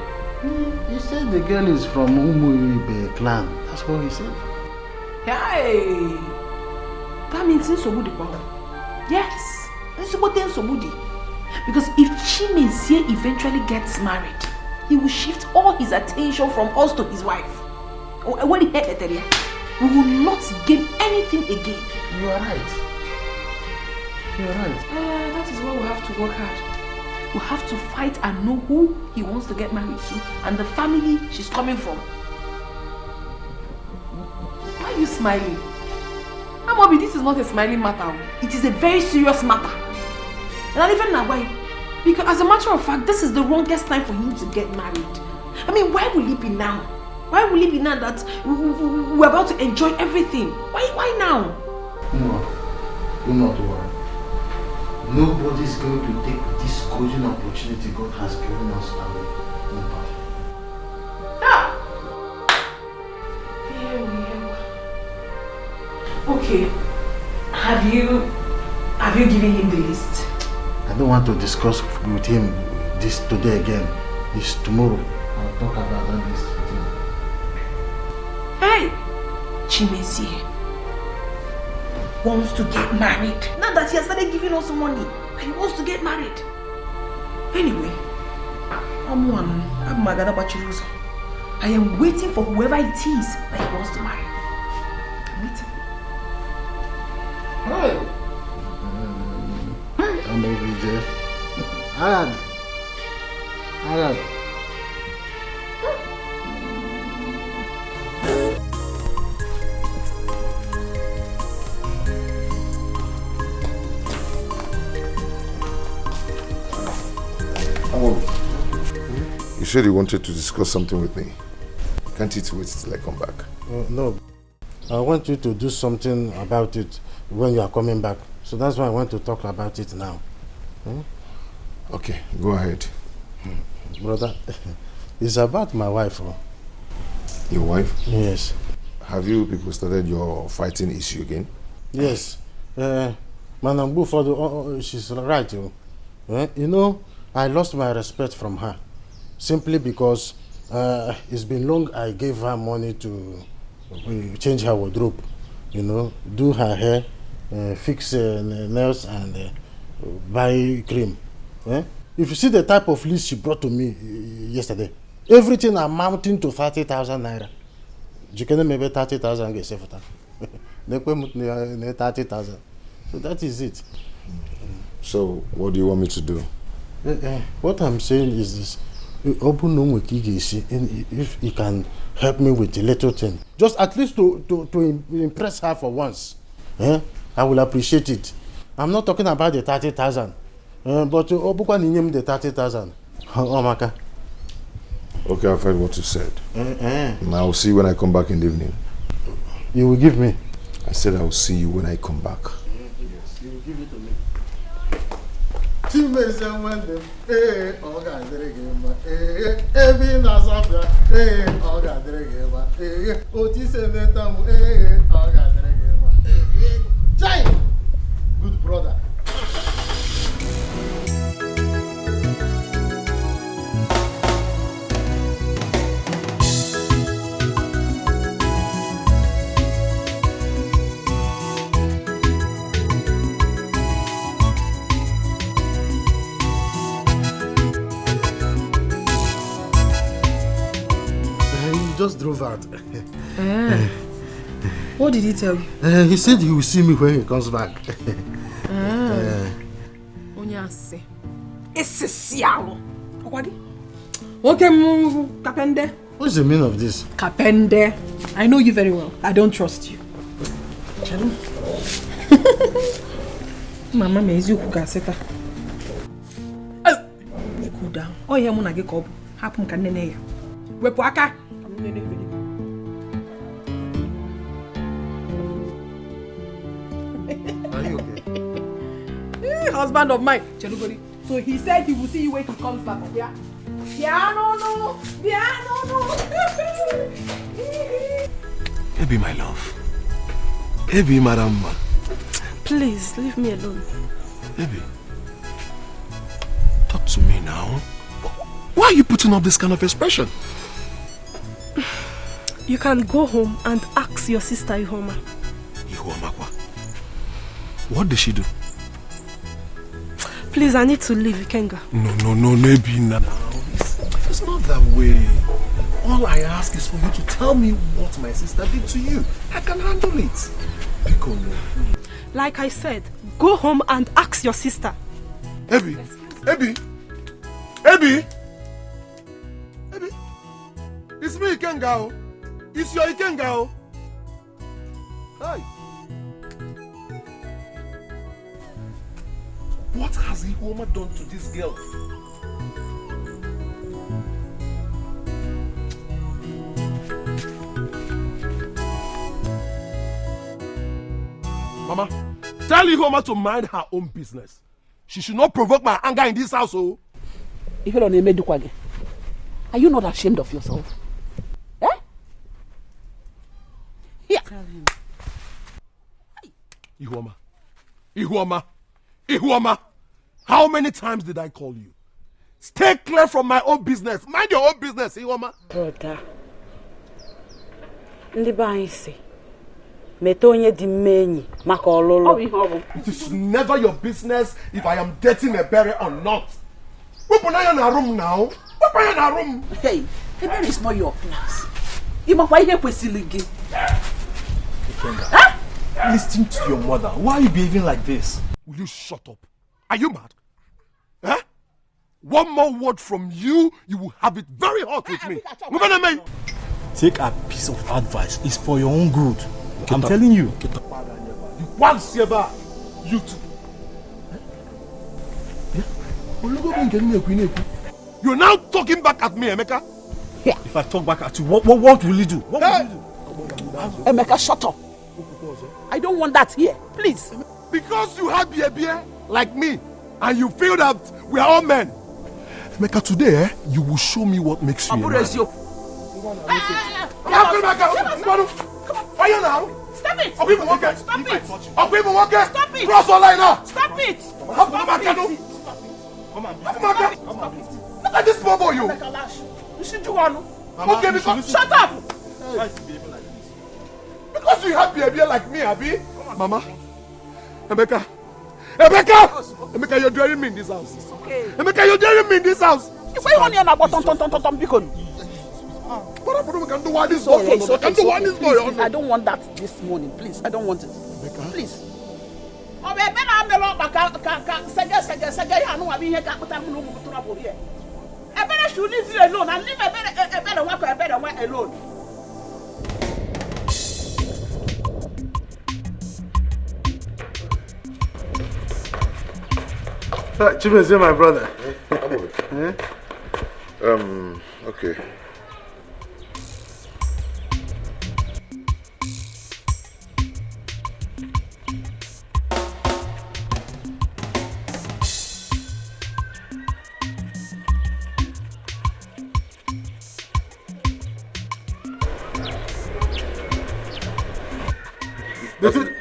He said the girl is from Umuibe clan. That's what he said. Hey! That means Nsobudi power. Yes! Nsobudi. Because if Chimeze eventually gets married, he will shift all his attention from us to his wife. When he heard Eteria, we will not gain anything again. You are right. You are right. That is why we have to work hard. We have to fight and know who he wants to get married to and the family she's coming from. Why are you smiling? Amobi, this is not a smiling matter. It is a very serious matter. And even now, why? Because as a matter of fact, this is the wrongest time for him to get married. I mean, why will it be now? Why will it be now that we're about to enjoy everything? Why now? No, do not worry. Nobody's going to take this golden opportunity God has given us away. Nobody. Okay. Have you given him the list? I don't want to discuss with him this today again. This tomorrow. I'll talk about that list with him. Hey! Chimeze wants to get married. Now that he has started giving us money, he wants to get married. Anyway, I am waiting for whoever it is that he wants to marry. I'm waiting. Hey! I'm over there. Arad. said you wanted to discuss something with me. Can't it wait till I come back? No. I want you to do something about it when you are coming back. So that's why I want to talk about it now. Okay, go ahead. Brother, it's about my wife. Your wife? Yes. Have you people started your fighting issue again? Yes. Madam Buford, she's right. You know, I lost my respect from her simply because it's been long I gave her money to change her wardrobe, you know, do her hair, fix nails and buy cream. If you see the type of list she brought to me yesterday, everything amounting to 30,000 naira. You can maybe 30,000 get safe for that. 30,000. So that is it. So what do you want me to do? What I'm saying is this. If he can help me with a little thing, just at least to impress her for once, I will appreciate it. I'm not talking about the 30,000, but the 30,000. Okay, I've heard what you said. I'll see you when I come back in the evening. You will give me? I said I will see you when I come back. Yes, you will give it to me. Good brother. Just drove out. What did he tell you? He said he will see me when he comes back. Onyase. Esesialo. Okay, Kapende. What's the meaning of this? Kapende. I know you very well. I don't trust you. Mama me izu kuga seta. Cool down. Oh yeah, muna ge kob. Happen kan nene ya. Wepu aka. Are you okay? Husband of mine. So he said he will see you when he comes back. Yeah. No. Baby, my love. Baby, madam. Please, leave me alone. Baby, talk to me now. Why are you putting up this kind of expression? You can go home and ask your sister Ihoma. Ihoma, what did she do? Please, I need to leave, Ikenga. No, maybe now. It's not that way. All I ask is for you to tell me what my sister did to you. I can handle it. Like I said, go home and ask your sister. Ebi! It's me, Ikenga. It's your Ikenga. Hi. What has Ihoma done to this girl? Mama, tell Ihoma to mind her own business. She should not provoke my anger in this house. Oh. Are you not ashamed of yourself? Eh? Here. Tell him. Ihoma, how many times did I call you? Stay clear from my own business. Mind your own business, Ihoma. Brother, it is never your business if I am dating a berry or not. Open your room now. Open your room. Hey, the berry is not your class. You must wait here for Siligi. Huh? Listen to your mother. Why are you behaving like this? Will you shut up? Are you mad? Huh? One more word from you, you will have it very hot with me. Take a piece of advice. It's for your own good. I'm telling you. You too. You're now talking back at me, Emeka. Yeah. If I talk back at you, what will you do? What will you do? Emeka, shut up. I don't want that here. Please. Because you have beer like me, and you feel that we are all men. Emeka, today, you will show me what makes you a man. Stop it! Stop it! Cross our line now! Stop it! Come on. Look at this small boy, you! Okay, because... Shut up! Why is he behaving like this? Because you have behavior like me, Abi. Mama. Emeka, you're daring me in this house. It's okay. Emeka, you're daring me in this house. Why you want to I don't want that this morning, please. I don't want it. Please. I better should leave you alone and leave a better one alone. Chimezie, my brother. Okay.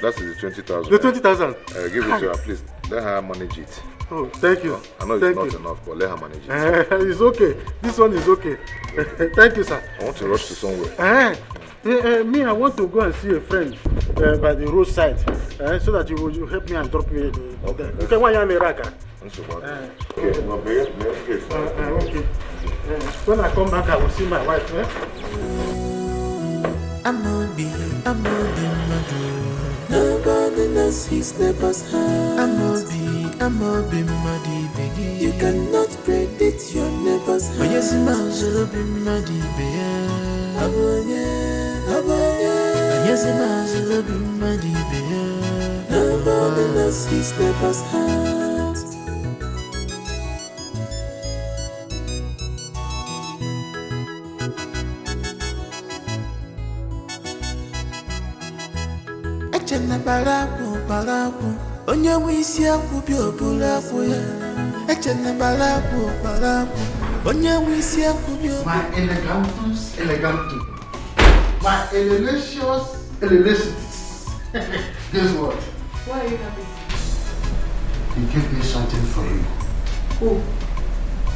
That is the 20,000. The 20,000. Give it to her, please. Let her manage it. Oh, thank you. I know it's not enough, but let her manage it. It's okay. This one is okay. Thank you, sir. I want to rush to somewhere. Me, I want to go and see a friend by the roadside, so that you will help me and drop me. Okay, why am I Raka? Okay. When I come back, I will see my wife. Nobody knows his neighbor's heart. I'm a big muddy begin. You cannot predict your neighbor's heart. Yes, I'm a big muddy begin. Yes, I'm a big muddy begin. Nobody knows his neighbor's heart. Echena balabu, onye wisi akubi obula kuya. Echena balabu, onye wisi akubi obula. My elegantus. My elelicious. Guess what? Why are you happy? He gave me something for you. Who?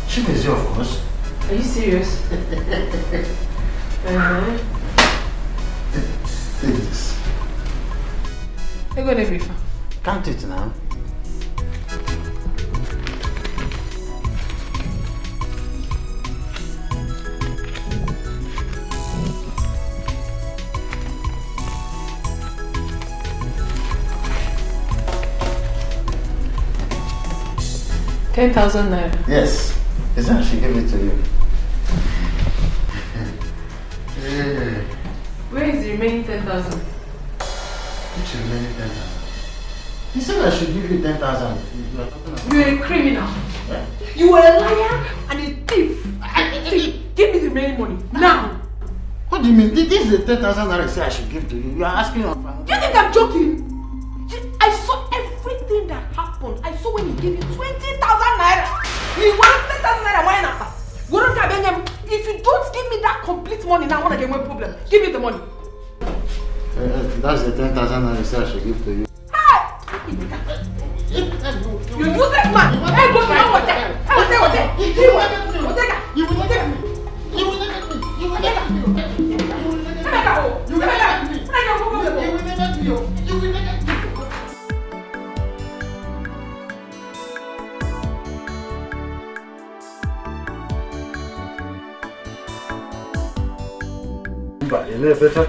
Chimezie, of course. Are you serious? Take this. You're going to be fine. Count it now. $10,000 naira. Yes. Is that she gave it to you? Where is the remaining 10,000? Which remaining 10,000? He said I should give you 10,000. You're a criminal. Yeah? You are a liar and a thief. See, give me the remaining money now. What do you mean? This is the 10,000 that I said I should give to you. You are asking on fire. Do you think I'm joking? I saw everything that happened. I saw when he gave you 20,000 naira. You want 10,000 naira? Why not? If you don't give me that complete money now, I want to get one problem. Give me the money. That's the 10,000 that I said I should give to you. You useless man! Hey, go to my hotel! You know better?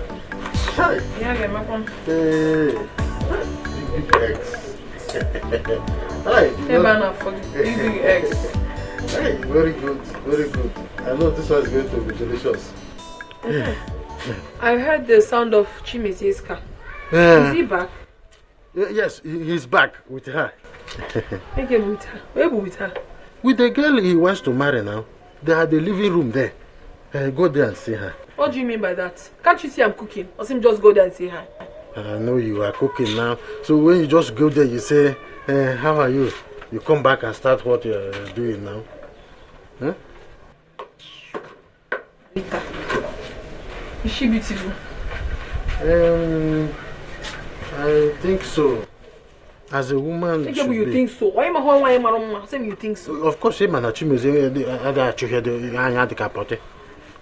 Yeah, get my phone. Hey, big eggs. Hi. Big eggs. Hey, very good. I know this one is going to be delicious. I heard the sound of Chimezie's car. Is he back? Yes, he's back with her. Again with her. Where with her? With the girl he wants to marry now. They are the living room there. Go there and see her. What do you mean by that? Can't you see I'm cooking? Or him just go there and say hi? I know you are cooking now. So when you just go there, you say, how are you? You come back and start what you're doing now. Huh? Rita, is she beautiful? I think so. As a woman, You think so? Why am I saying you think so? Of course,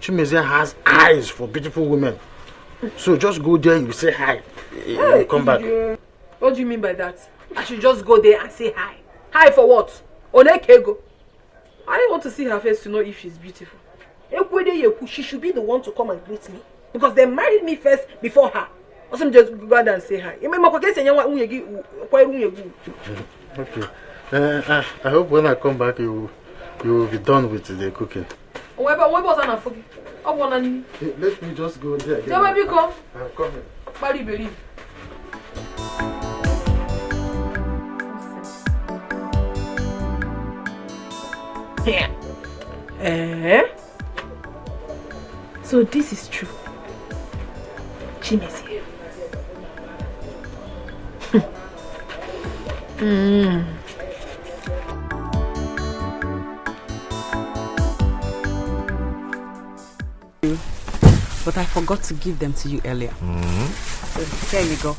Chimeze has eyes for beautiful women. So just go there, you say hi, you come back. What do you mean by that? I should just go there and say hi. Hi for what? Onekego. I don't want to see her face to know if she's beautiful. She should be the one to come and greet me. Because they married me first before her. Or some just go there and say hi. Okay. I hope when I come back you will be done with the cooking. Let me just go there again. Baby, come. I'm coming. Bari believe. So this is true. Chimezi. But I forgot to give them to you earlier. So here you go.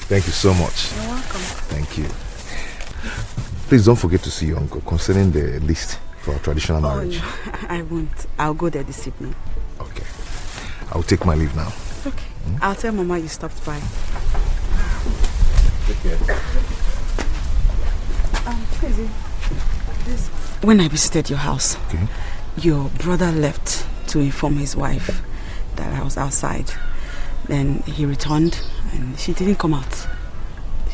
Thank you so much. You're welcome. Thank you. Please don't forget to see your uncle concerning the list for our traditional marriage. No, I won't. I'll go there this evening. Okay. I'll take my leave now. Okay. I'll tell Mama you stopped by. Take care. When I visited your house, okay, your brother left to inform his wife that I was outside. Then he returned and she didn't come out.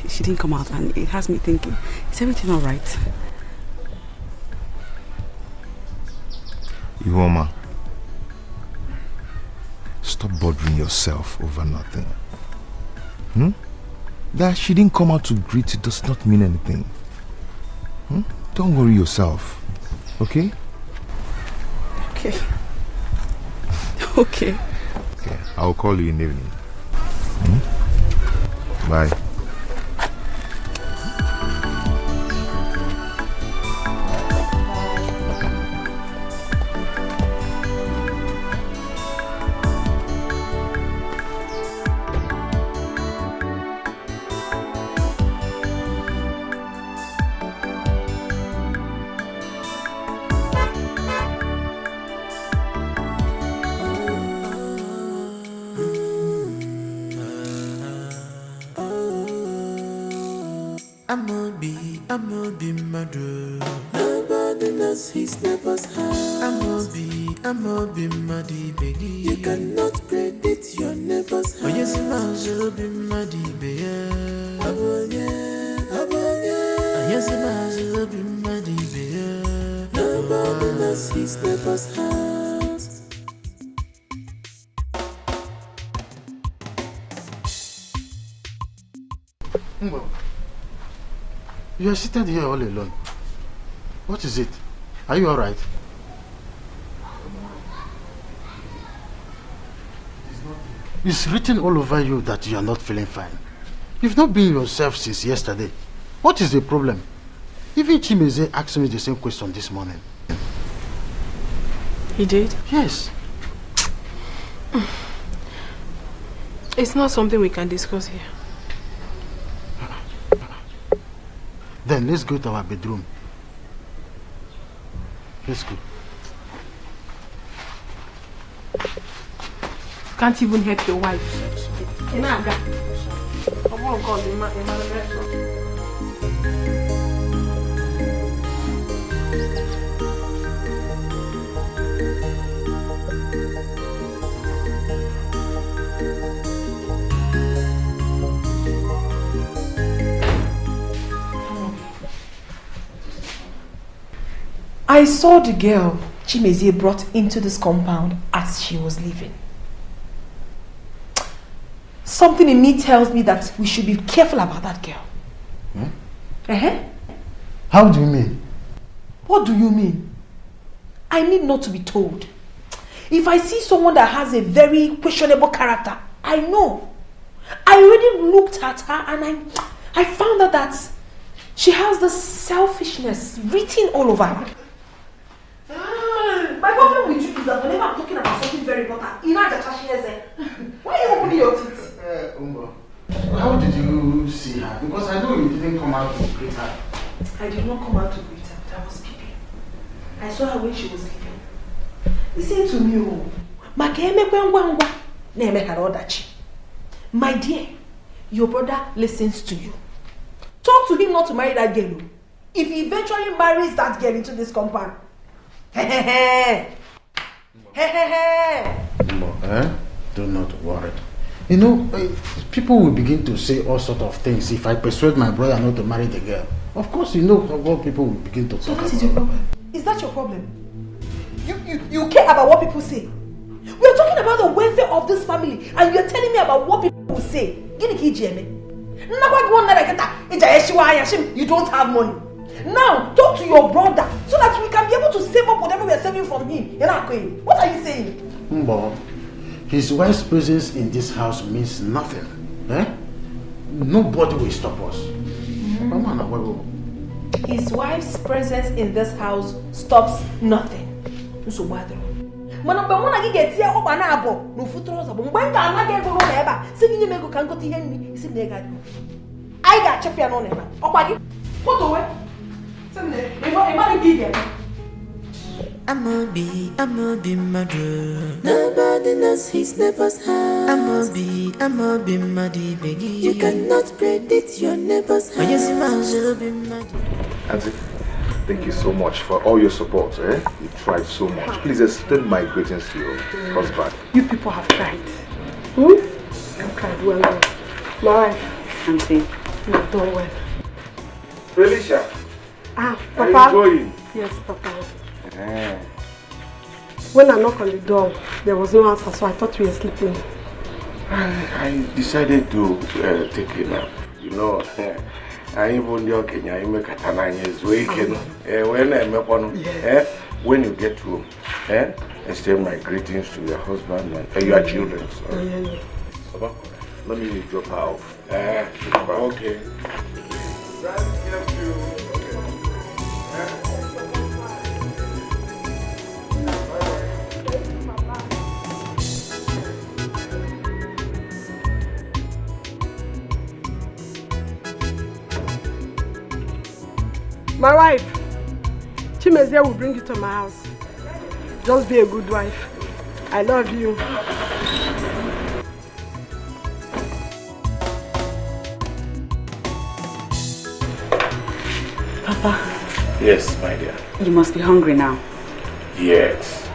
She didn't come out, and it has me thinking, is everything all right? Iwoma, stop bothering yourself over nothing. That she didn't come out to greet you does not mean anything. Don't worry yourself, okay? Okay. Okay. Okay, I'll call you in the evening. Bye. I'ma be murder. Nobody knows his neighbor's house. I'ma be muddy, baby. You cannot predict your neighbor's house. Oh yes, I'll be muddy, baby. Yes, I'll be muddy, baby. Nobody knows his neighbor's house. You are seated here all alone. What is it? Are you alright? It's written all over you that you are not feeling fine. You've not been yourself since yesterday. What is the problem? Even Chimeze asked me the same question this morning. He did? Yes. It's not something we can discuss here. Then let's go to our bedroom. Let's go. Can't even help your wife. I saw the girl Chimezie brought into this compound as she was leaving. Something in me tells me that we should be careful about that girl. How do you mean? What do you mean? I need not to be told. If I see someone that has a very questionable character, I know. I already looked at her and I found out that she has this selfishness written all over her. My problem with you is that whenever I'm talking about something very important, you know that she has why are you opening your teeth? How did you see her? Because I know you didn't come out to greet her. I did not come out to greet her, but I was peeping. I saw her when she was leaving. Listen to me, my dear, your brother listens to you. Talk to him not to marry that girl. If he eventually marries that girl into this compound, do not worry. You know, people will begin to say all sorts of things if I persuade my brother not to marry the girl. Of course, you know what people will begin to talk about. So what is your problem? Is that your problem? You care about what people say. We're talking about the welfare of this family and you're telling me about what people will say. You don't have money. Now, talk to your brother so that we can be able to save up whatever we are saving from him. What are you saying? Mbo, his wife's presence in this house means nothing. Nobody will stop us. His wife's presence in this house stops nothing. So what? I got Chefia on him. Put away. I'ma be murder. Nobody knows his neighbor's house. I'ma be muddy, baby. You cannot predict your neighbor's house. Auntie, thank you so much for all your support. You tried so much. Please extend my greetings to your husband. You people have tried. I've tried well done. My wife, Auntie, you've done well. Felicia. Papa. Are you going? Yes, Papa. When I knocked on the door, there was no answer, so I thought you were sleeping. I decided to take a nap. You know, I even joking. I make a tananyes waking. When you get home, extend my greetings to your husband and your children. Sorry. Let me drop her off. Okay. My wife, Chimezie will bring you to my house. Just be a good wife. I love you. Papa. Yes, my dear. You must be hungry now. Yes.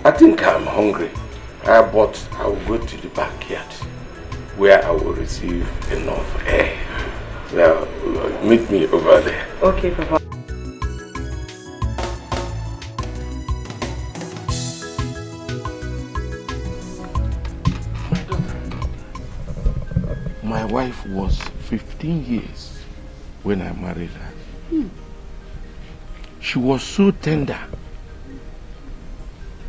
I think I'm hungry. But I will go to the backyard where I will receive enough air. Well, meet me over there. Okay, Papa. My wife was 15 years when I married her. She was so tender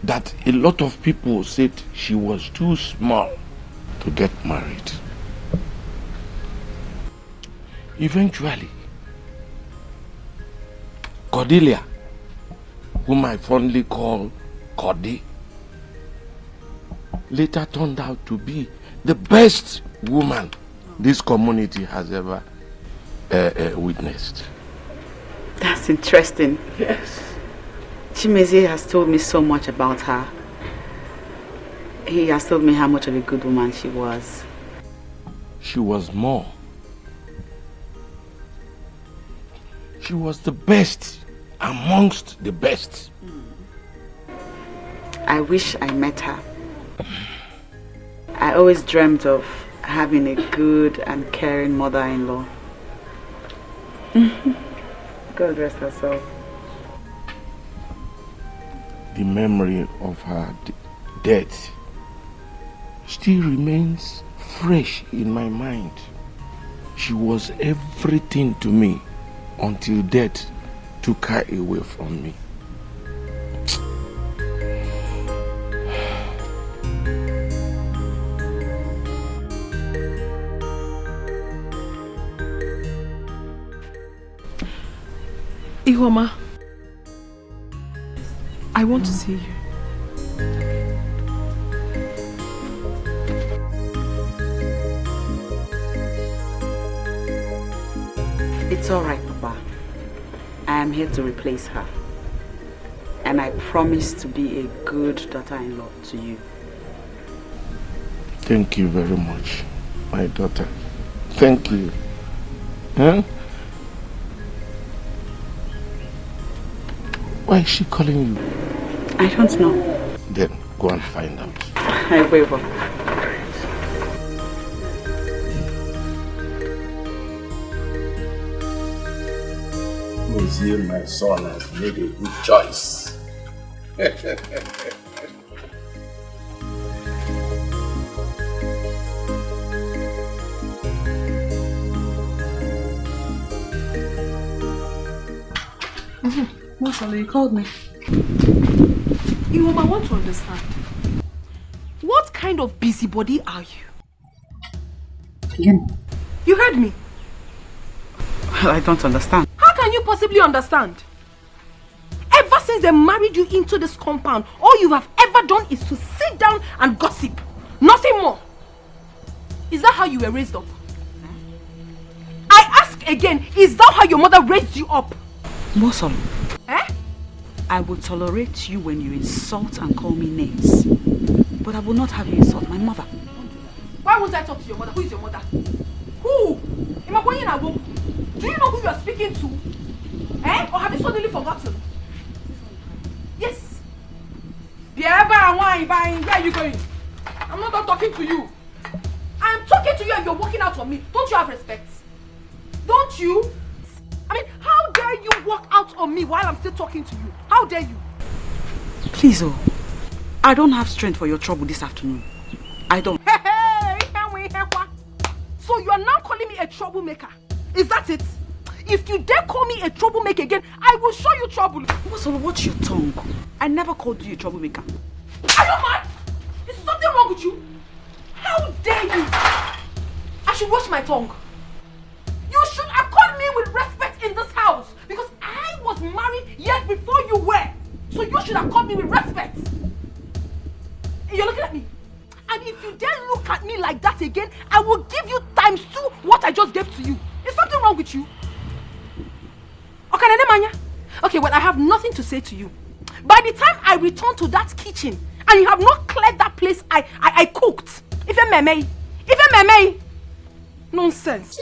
that a lot of people said she was too small to get married. Eventually, Cordelia, whom I fondly call Cordy, later turned out to be the best woman this community has ever witnessed. That's interesting. Yes. Chimezie has told me so much about her. He has told me how much of a good woman she was. She was more. She was the best amongst the best. I wish I met her. I always dreamt of having a good and caring mother-in-law. God rest her soul. The memory of her death still remains fresh in my mind. She was everything to me until death took her away from me. Ihoma, I want to see you. It's all right, Papa. I am here to replace her. And I promise to be a good daughter-in-law to you. Thank you very much, my daughter. Thank you. Huh? Why is she calling you? I don't know. Then go and find out. I will. Ugezu, my son, has made a good choice. Masala, you called me. Ihoma, I want to understand. What kind of busybody are you? Again? You heard me. Well, I don't understand. How can you possibly understand? Ever since they married you into this compound, all you have ever done is to sit down and gossip. Nothing more. Is that how you were raised up? I ask again, is that how your mother raised you up? Mosom, Eh? I will tolerate you when you insult and call me names. But I will not have you insult my mother. Why won't I talk to your mother? Who is your mother? Who? Do you know who you are speaking to? Eh? Or have you suddenly forgotten? Yes. Where are you going? I'm not done talking to you. I'm talking to you and you're walking out on me. Don't you have respect? Don't you? I mean, how dare you walk out on me while I'm still talking to you? How dare you? Please, oh. I don't have strength for your trouble this afternoon. I don't. So you are now calling me a troublemaker? Is that it? If you dare call me a troublemaker again, I will show you trouble. Masolo, watch your tongue. I never called you a troublemaker. Are you mad? Is something wrong with you? How dare you? I should watch my tongue. You should accord me with respect in this house because I was married years before you were. So you should accord me with respect. You're looking at me. And if you dare look at me like that again, I will give you times 2 what I just gave to you. Is something wrong with you? Okay, well, I have nothing to say to you. By the time I return to that kitchen and you have not cleared that place I cooked, nonsense.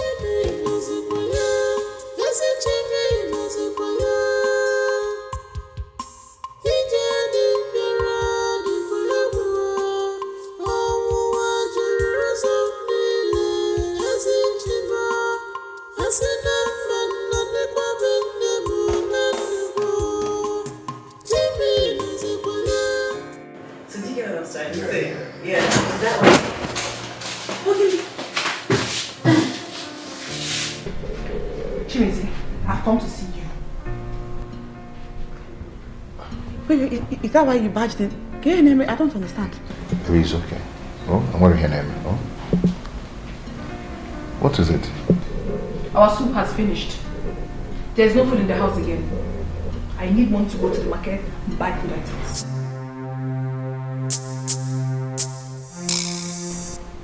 Yeah, that one. Chimizi, I've come to see you. Wait, is that why you barged in? Can you name it? I don't understand. Baby, it's okay. Oh, I'm going to hear name. Oh. What is it? Our soup has finished. There's no food in the house again. I need money to go to the market and buy food items.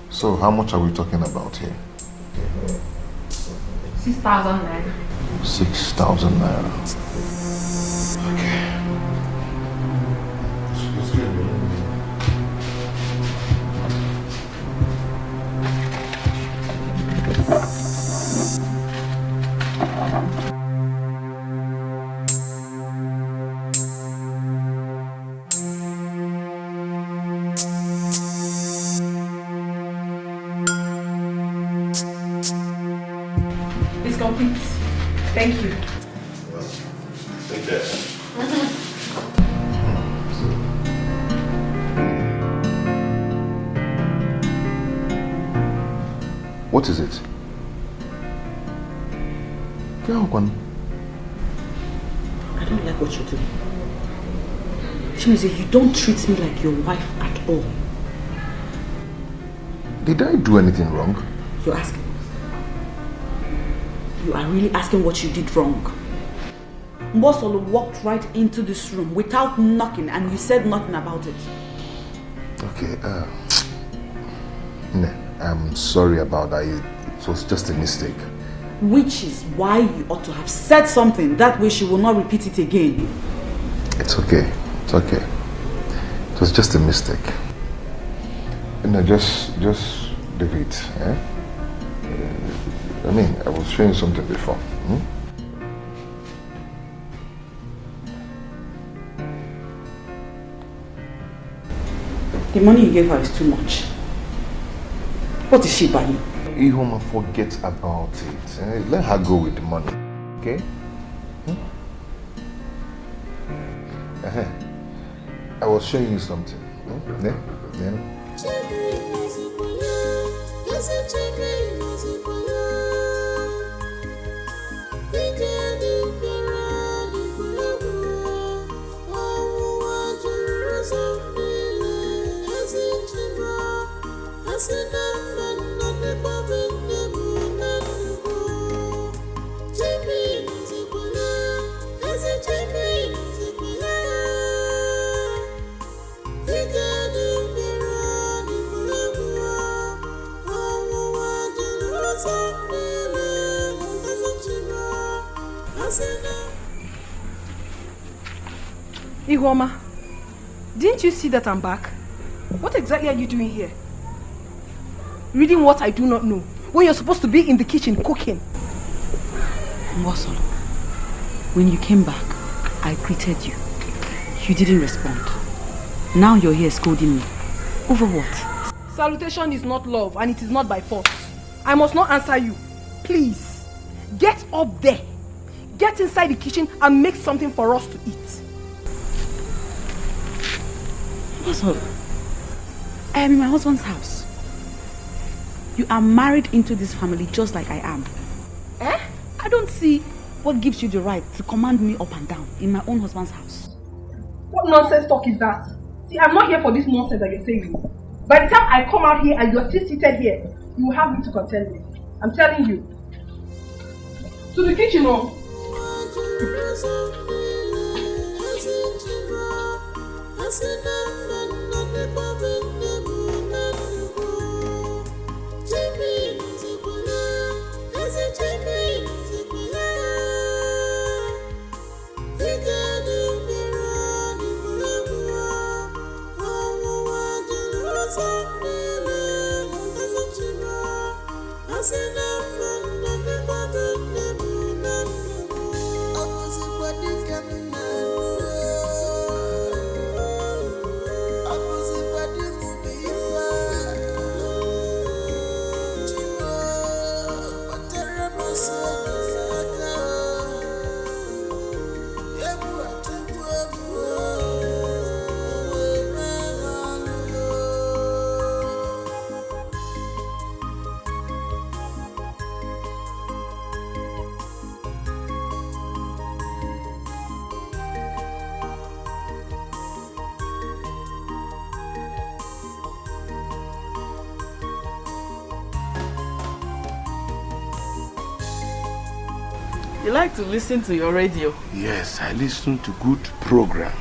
So, how much are we talking about here? 6,000 naira. 6,000 naira. Okay. It's complete. Thank you. Well, take care. What is it? what you're doing. Chimizi, you don't treat me like your wife at all. Did I do anything wrong? You're asking. You are really asking what you did wrong. Mbosolo walked right into this room without knocking and you said nothing about it. Okay, I'm sorry about that. It was just a mistake. Which is why you ought to have said something. That way she will not repeat it again. It's okay. It's okay. It was just a mistake. Just leave it. Eh? I mean, I was showing something before. The money you gave her is too much. What is she buying? Ihoma, forget about it. Eh? Let her go with the money. Okay? I was showing you something. Ihoma, didn't you see that I'm back? What exactly are you doing here? Reading what I do not know, when you're supposed to be in the kitchen cooking. Mbosolo, when you came back, I greeted you. You didn't respond. Now you're here scolding me. Over what? Salutation is not love and it is not by force. I must not answer you. Please, get up there. Get inside the kitchen and make something for us to eat. Mbosolo, I am in my husband's house. You are married into this family just like I am. I don't see what gives you the right to command me up and down in my own husband's house. What nonsense talk is that? See, I'm not here for this nonsense that you're saying. By the time I come out here and you're still seated here, you will have me to contend with. I'm telling you. To the kitchen, oh. You like to listen to your radio? Yes, I listen to good program.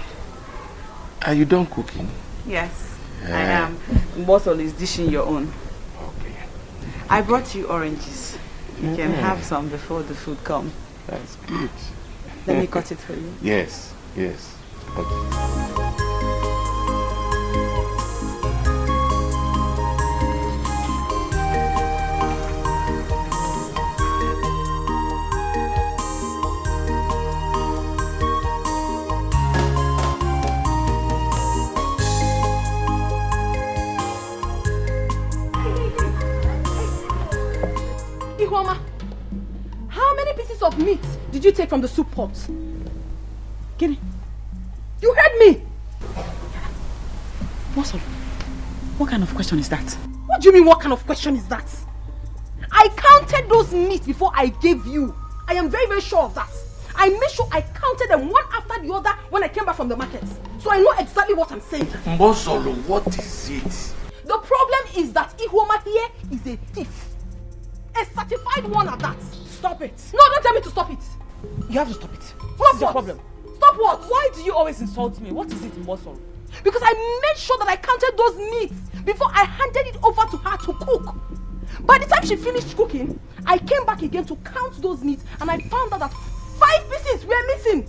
Are you done cooking? Yes, I am. Mbosolo is dishing your own. Okay. I brought you oranges. You can have some before the food comes. That's good. Let me cut it for you. Yes, yes. Okay. How many pieces of meat did you take from the soup pot? Kenny, you heard me! What kind of question is that? What do you mean, what kind of question is that? I counted those meat before I gave you. I am very, very sure of that. I made sure I counted them one after the other when I came back from the market. So I know exactly what I'm saying. Mbosolo, what is it? The problem is that Ihuoma here is a thief. A certified one at that. Stop it. No, don't tell me to stop it. You have to stop it. What's your problem? Stop what? Why do you always insult me? What is it in Mbosolo? Because I made sure that I counted those meats before I handed it over to her to cook. By the time she finished cooking, I came back again to count those meats and I found out that 5 pieces were missing.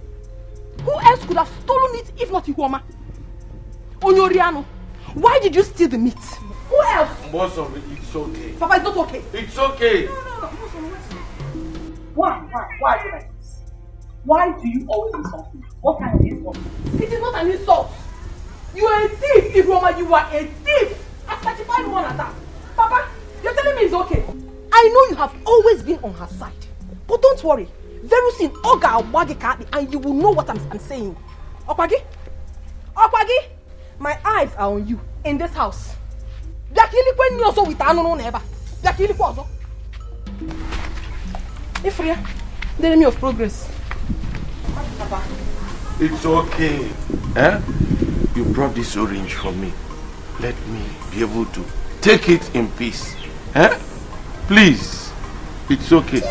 Who else could have stolen it if not Ihuoma? Onyoriano, why did you steal the meat? Who else? Mbosolo, it's okay. Papa, it's not okay. It's okay. No. Why are you like this? Why do you always insult me? What kind of insult? It is not an insult. You are a thief, Ihuoma. You are a thief. A certified one at that. Papa, you're telling me it's okay. I know you have always been on her side. But don't worry. Very soon, Oga Awagi Kati, and you will know what I'm saying. Okwagi? My eyes are on you in this house. Ifria, the enemy of progress. It's okay. Eh? You brought this orange for me. Let me be able to take it in peace. Eh? Please. It's okay.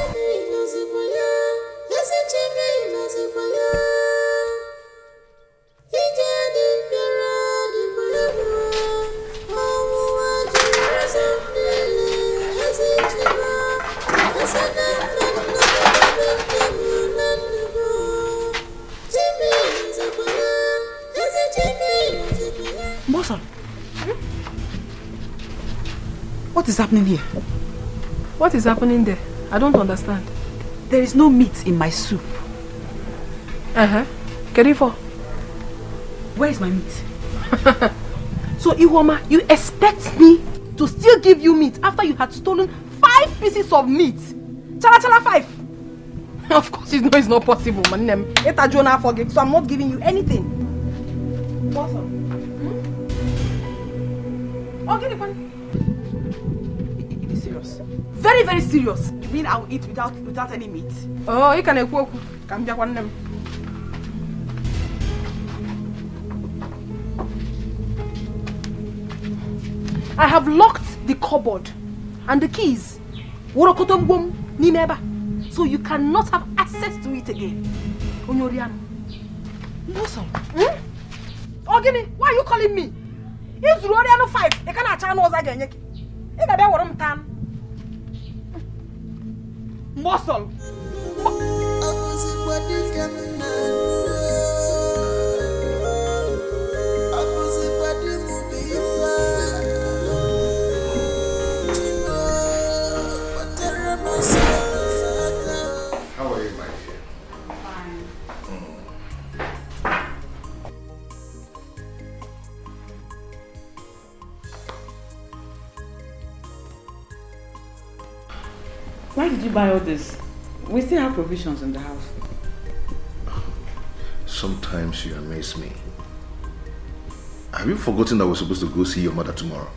What is happening here? What is happening there? I don't understand. There is no meat in my soup. Kerifo. Where is my meat? So Ihuoma, you expect me to still give you meat after you had stolen 5 pieces of meat? Chala 5. Of course, you know it's not possible, man. So I'm not giving you anything. Awesome. Oh, get it, man. It is serious. Very, very serious. You mean I'll eat without any meat? Oh, you can come one them. I have locked the cupboard and the keys. So you cannot have access to it again. Onyoriano. Awesome. Oh, give me. Why are you calling me? It's Roriano 5. They can't channel us again. You got what I'm tan. Muscle. How are you, my dear? Fine. Why did you buy all this? We still have provisions in the house. Sometimes you amaze me. Have you forgotten that we're supposed to go see your mother tomorrow?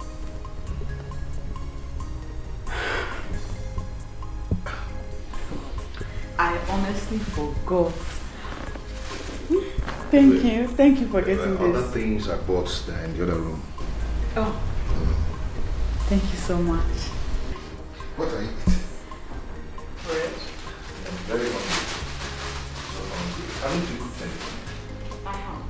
I honestly forgot. Thank you for getting Other this. things I bought there in the other room. Oh, thank you so much. What are you eating? Bread. I'm very hungry. So hungry. Haven't you cooked anything? I have.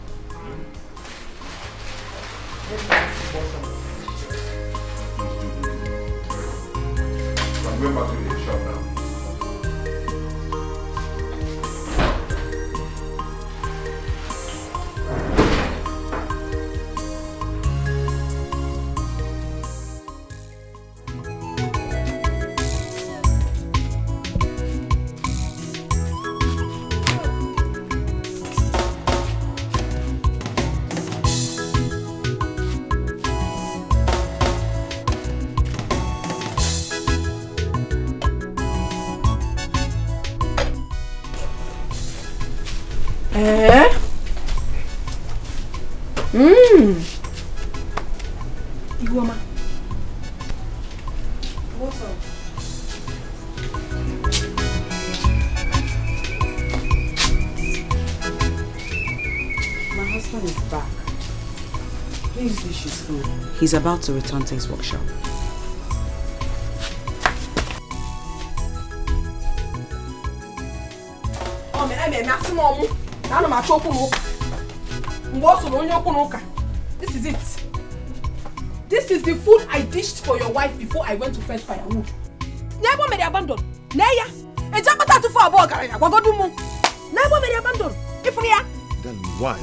So I'm going back to the shop now. Ihuoma. What's up? husband is back. Please dish his food. He's about to return to his workshop. This is it. This is the food I dished for your wife before I went to fetch firewood. Never made abandon. Neya. A jabata to for a boy. Never made abandon. If we are. Then why?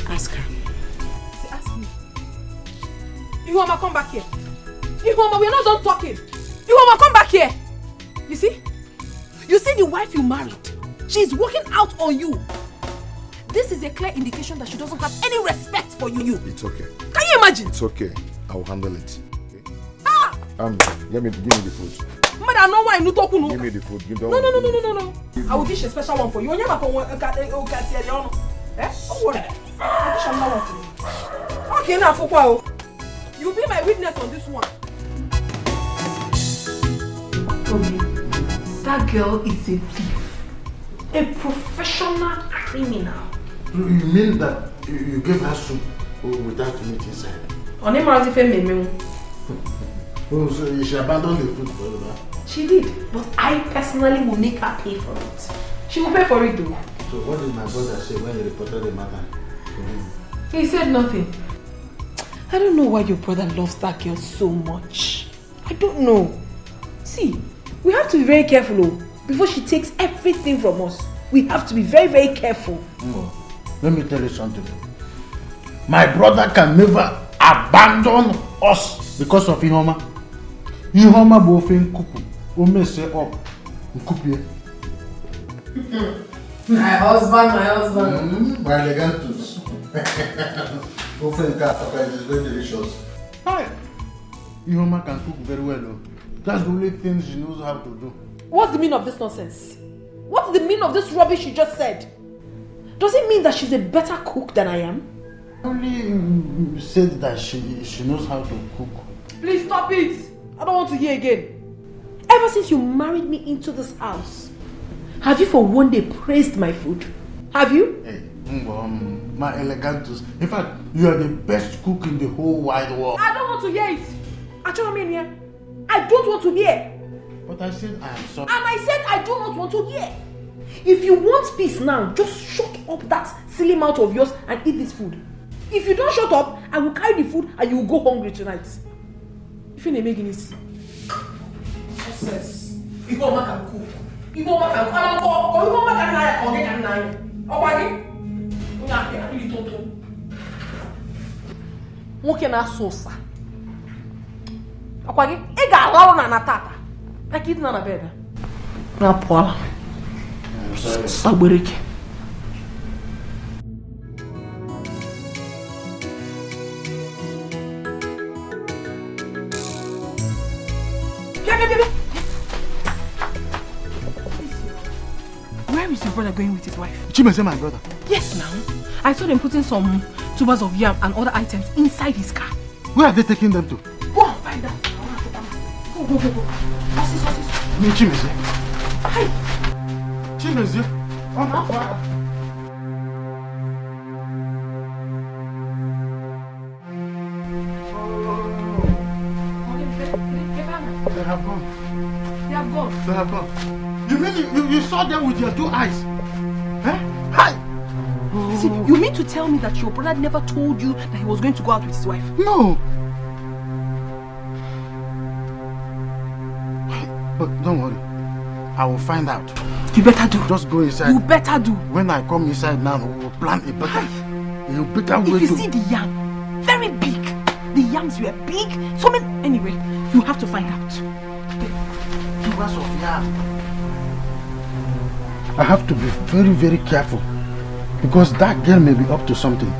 Ask her. See, ask me. You want to come back here? You want we are not done talking. You want to come back here? You see? You see the wife you married. She's working out on you. This is a clear indication that she doesn't have any respect for you. It's okay. Can you imagine? It's okay. I will handle it. Okay? Ah! Give me the food. But I know why you talk. Give me the food. You don't No. I will dish a special one for you. You never don't worry. I'll dish another one for you. Okay, now for what? You'll be my witness on this one. That girl is a thief. A professional criminal. You mean that you gave her soup without meat inside? On him, as if I Oh, so she abandoned the food for you, huh? She did, but I personally will make her pay for it. She will pay for it though. So what did my brother say when he reported the matter to him? He said nothing. I don't know why your brother loves that girl so much. I don't know. See, we have to be very careful before she takes everything from us. We have to be very, very careful. Let me tell you something. My brother can never abandon us because of Ihoma. Ihoma bofin kuku. O mess up. Nkupie. My husband. My elegantus. Bofin kafaka is very delicious. Hi. Ihoma can cook very well though. That's the only thing she knows how to do. What's the meaning of this nonsense? What's the meaning of this rubbish you just said? Does it mean that she's a better cook than I am? Only said that she knows how to cook. Please stop it! I don't want to hear again. Ever since you married me into this house, have you for one day praised my food? Have you? Hey, my elegantus. In fact, you are the best cook in the whole wide world. I don't want to hear it. I don't want to hear. But I said I am sorry. And I said I do not want to hear. If you want peace now, just shut up that silly mouth of yours and eat this food. If you don't shut up, I will carry the food and you will go hungry tonight. If you're not making it. Yes. You go back and cook. You go back and cook. You go back and nwoke na-asụ ụsa akwa gị ị ga-ala ọrụ na tata aka ịdị na bed na pụọla sagbere gị Where is your brother going with his wife? Chimeze, my brother. Yes, now. I saw them putting some tubers of yam and other items inside his car. Where are they taking them to? Go and find them. Go. I mean, Chimeze. Hi. Chimeze. They have gone. You mean you saw them with your 2 eyes? Eh? Hi! See, you mean to tell me that your brother never told you that he was going to go out with his wife? No! But don't worry. I will find out. You better do. Just go inside. You better do. When I come inside now, we will plan a better way to... If you see the yam, very big. The yams were big. So many... Anyway, you have to find out. Tubers of yam. I have to be very, very careful. Because that girl may be up to something.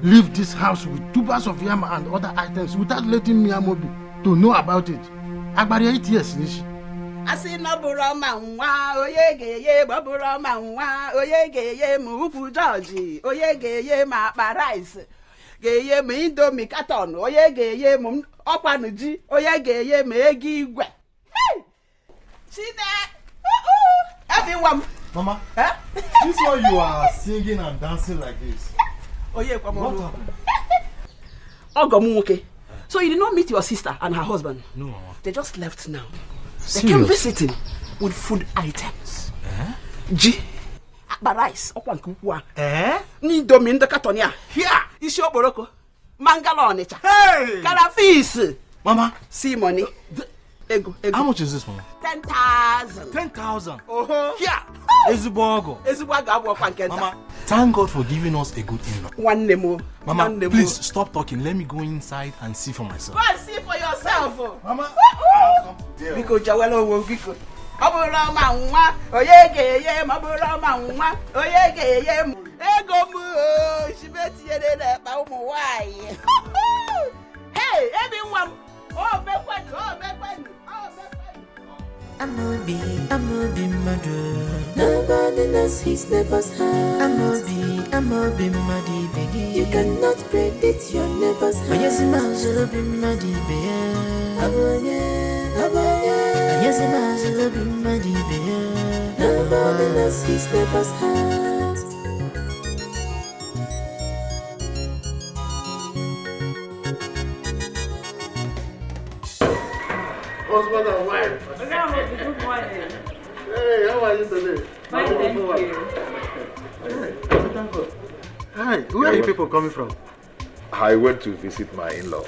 Leave this house with tubers of yam and other items without letting me Amobi to know about it. Agbari 8 years, Nishi. Asi no buro manwa oyegeye baburo manwa oyegeye mu upu George oyegeye ma rice geye mu indomie carton oyegeye mu opanu ji oyegeye mu egi igwe. Everyone. Mama, this is why you are singing and dancing like this. What happened? Ogomuke. So you did not meet your sister and her husband? No, Mama. They just left now. Serious? They came visiting with food items. G. Rice. Indomie in the carton. Here. Is your boroko. Mangala on it. Hey! Calafis. Mama. See money. Ego. How much is this, Mama? 10,000. 10,000. Here. Ezubogo. Mama, thank God for giving us a good in-law. One nemo. Mama, please stop talking. Let me go inside and see for myself. Go and see for yourself. Mama. Because Jawelo will be good. Abura manwa oyegeye mabura manwa oyegeye ego mu shibeti yede pa umu wai. Hey, everyone. Oh, me I'm a be murder. Nobody knows his neighbor's heart. I'm a be muddy begin. You cannot predict your neighbor's heart. Yes, I'm be muddy Yes, I'm be muddy Nobody knows his neighbor's heart. Husband and wife. Good morning. Hey, how are you today? Fine, thank you. Thank God. Hi, where are you people coming from? I went to visit my in-law.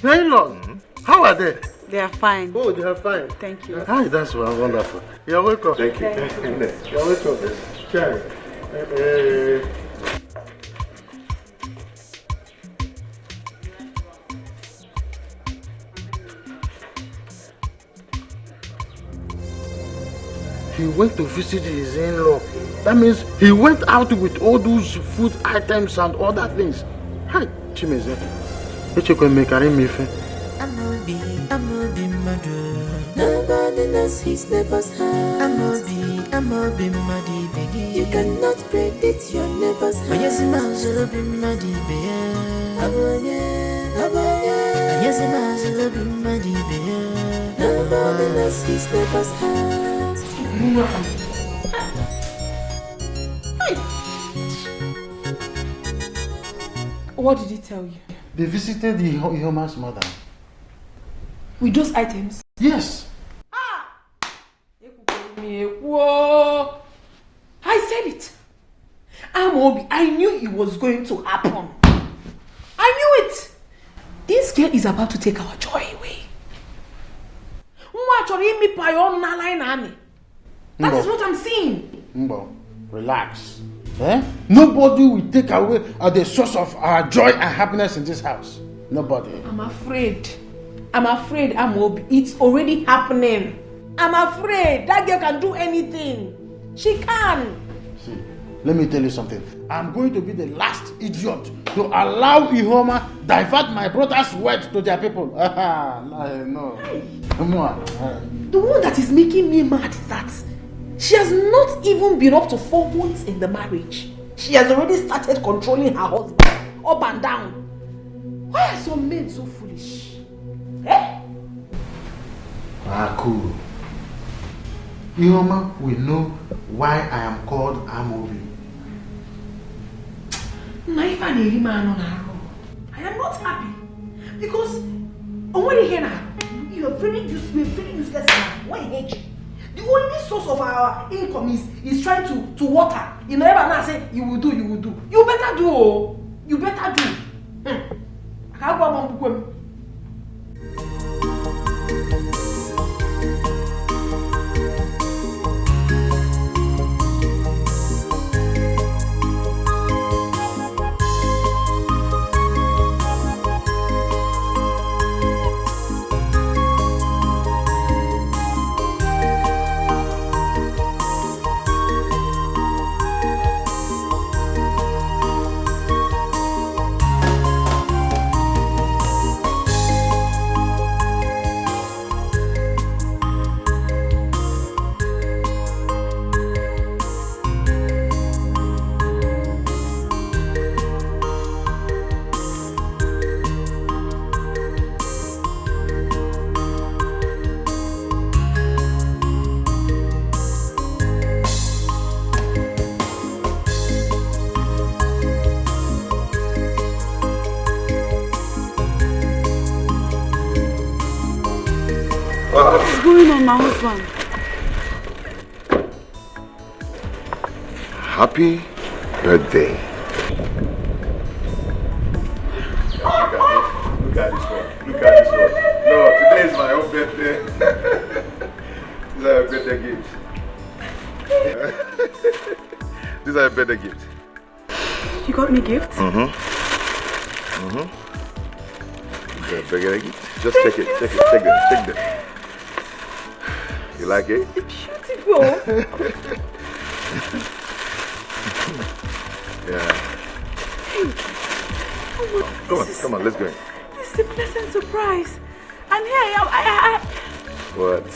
Your in-laws? How are they? They are fine. Oh, they are fine. Thank you. Hi, that's wonderful. You're welcome. Thank you. You're welcome. Chai. He went to visit his in-law. That means he went out with all those food items and other things. Hi, Chimeze. I'm a be murder. Nobody knows his neighbor's heart. I'm a be muddy begin. You cannot predict your neighbor's heart. Yes, I'm be muddy Yes, I'm be muddy Nobody knows his neighbor's heart. What did he tell you? They visited the Ihoma's mother. With those items? Yes. Whoa! I said it. Amobi, I knew it was going to happen. I knew it. This girl is about to take our joy away. That is what I'm seeing. Mbo, relax. Nobody will take away the source of our joy and happiness in this house. Nobody. I'm afraid, Amobi. It's already happening. I'm afraid that girl can do anything. She can. See, let me tell you something. I'm going to be the last idiot to allow Ihoma divert my brother's words to their people. No. Come on. The one that is making me mad is that she has not even been up to 4 months in the marriage. She has already started controlling her husband up and down. Why are some men so foolish? Cool. Ihoma will know why I am called Amobi. I am not happy because you are very useless man. Why hate you? The only source of our income is trying to water. You never now say you will do. You better do. You better do. What is going on, my husband? Happy birthday. Look at this one. Look at this one. No, today is my own birthday. These are a birthday gift. These are a birthday gift. You got me gifts? These are a birthday gift. Just check it. Check them. You like it? Beautiful. Yeah. Come on, let's go in. This is a pleasant surprise. And here I am. What?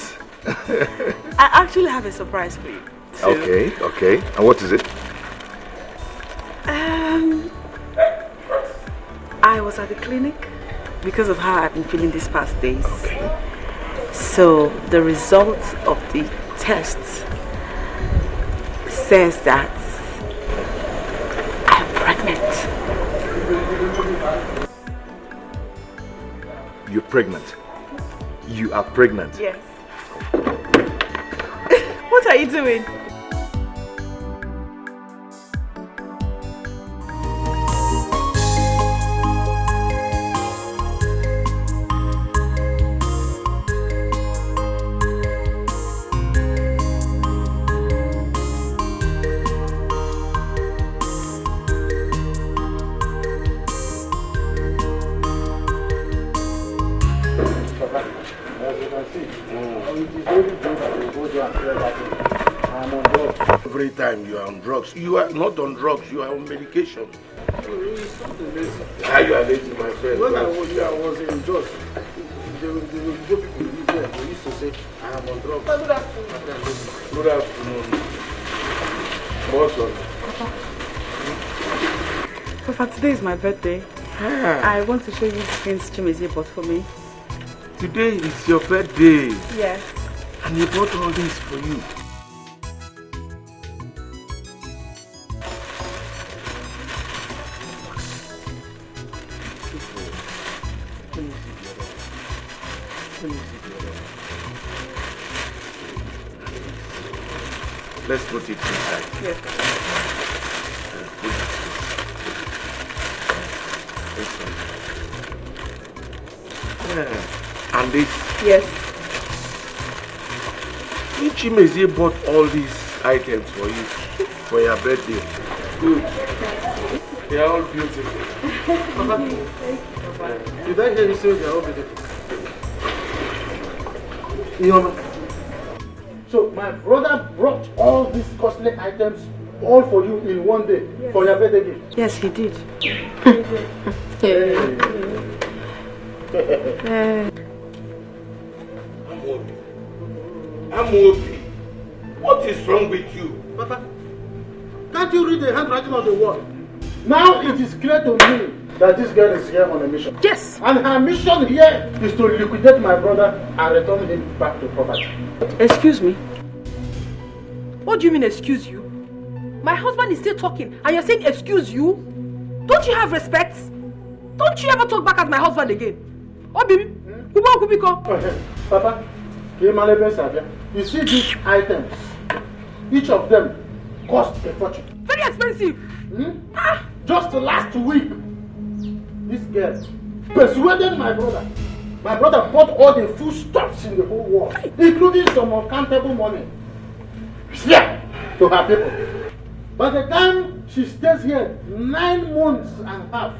I actually have a surprise for you. Okay. And what is it? I was at the clinic because of how I've been feeling these past days. Okay. So the result of the test says that I'm pregnant. You're pregnant. You are pregnant. Yes. What are you doing? Every time you are on drugs, you are not on drugs, you are on medication. How you are lazy, my friend? When I was in Jos, the people there, they used to say, I am on drugs. Good afternoon. What's on? Papa, today is my birthday. I want to show you the things Chimezie bought for me. Today is your birthday. Yes. And he bought all this for you. Let's put it inside. Yes. Yeah. And this? Yes. Chimezie bought all these items for you for your birthday. Good. They are all beautiful. Papa, did I hear you say they are all beautiful? So my brother brought all these costly items all for you in one day for your birthday gift? Yes, he did. Amobi, what is wrong with you? Papa, can't you read the handwriting on the wall? Now it is clear to me that this girl is here on a mission. Yes. And her mission here is to liquidate my brother and return him back to property. Excuse me? What do you mean, excuse you? My husband is still talking and you're saying excuse you? Don't you have respect? Don't you ever talk back at my husband again? Obim, Papa, you see these items, each of them cost a fortune. Very expensive. Just last week, this girl persuaded my brother. My brother bought all the foodstuffs in the whole world, including some uncountable money. Yeah, to her people. By the time she stays here 9 months and a half,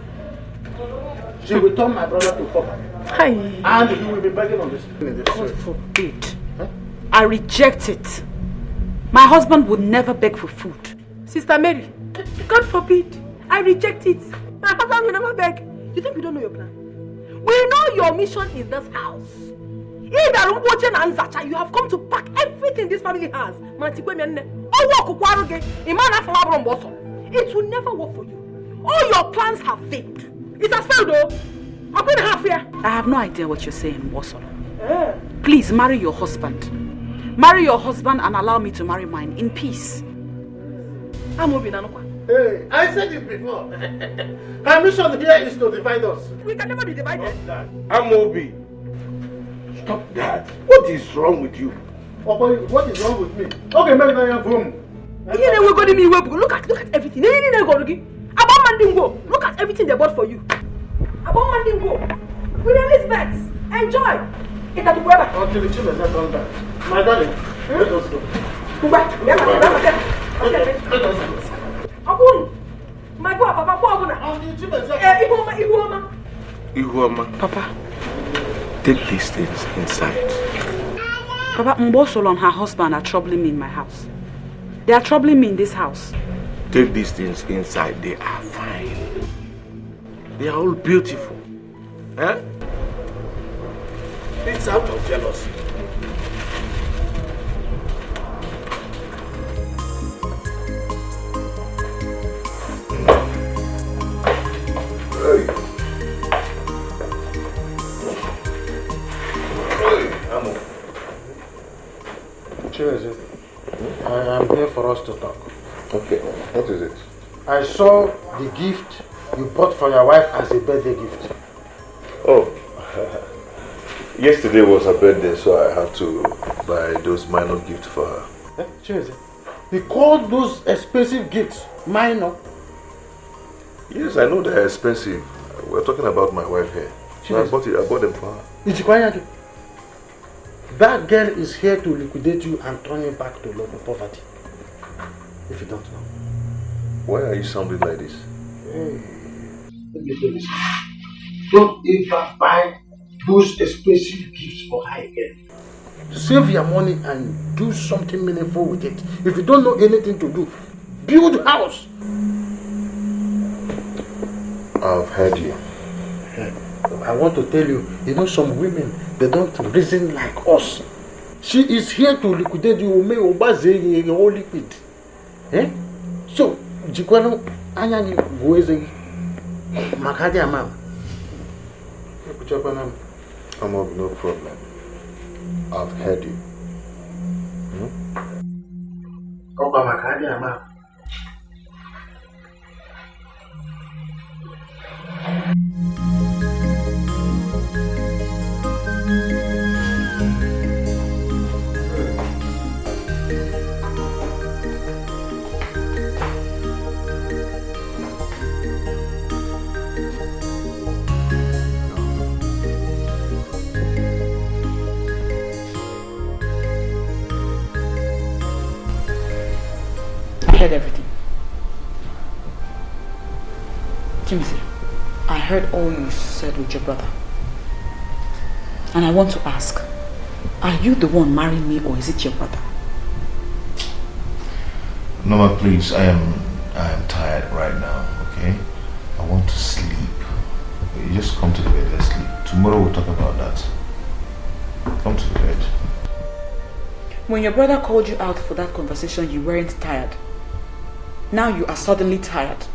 she will turn my brother to pauper. And he will be begging on this. God forbid. I reject it. My husband would never beg for food. Sister Mary, God forbid. I reject it. My husband will never beg. You think we don't know your plan? We know your mission in this house. You have come to pack everything this family has. It will never work for you. All your plans have failed. It has failed though. I'm going to have here. I have no idea what you're saying, Wasolo. Please marry your husband. Marry your husband and allow me to marry mine in peace. Hey, I said it before. Her mission here is to divide us. We can never be divided. Amobi, stop that. What is wrong with you? Papa, what is wrong with me? Okay, maybe I am home. Look at everything. Look at everything they bought for you. With Elizabeth, enjoy. Until the children are done that. My darling, let us go. Papa, take these things inside. Papa, Mbosolo and her husband are troubling me in my house. They are troubling me in this house. Take these things inside. They are fine. They are all beautiful. Eh? It's out of jealousy. Cheers. I am here for us to talk. Okay, what is it? I saw the gift you bought for your wife as a birthday gift. Oh, yesterday was her birthday, so I had to buy those minor gifts for her. Cheers. You call those expensive gifts minor? Yes, I know they're expensive. We're talking about my wife here. So I bought them for her. That girl is here to liquidate you and turn you back to local poverty. If you don't know. Why are you sounding like this? Hey, let me tell you something. Don't ever buy those expensive gifts for her again. Save your money and do something meaningful with it. If you don't know anything to do, build a house. I've heard you. I want to tell you, some women, they don't reason like us. She is here to liquidate you, may obaze all liquid. So, Jikwano, Anyani, Goeze, Makadi Amam. No problem. I've heard you. Oba Makadi Amam. I heard everything. Timothy, I heard all you said with your brother. And I want to ask, are you the one marrying me or is it your brother? Norma, please, I am tired right now, okay? I want to sleep. You just come to the bed, let's sleep. Tomorrow we'll talk about that. Come to the bed. When your brother called you out for that conversation, you weren't tired. Now you are suddenly tired.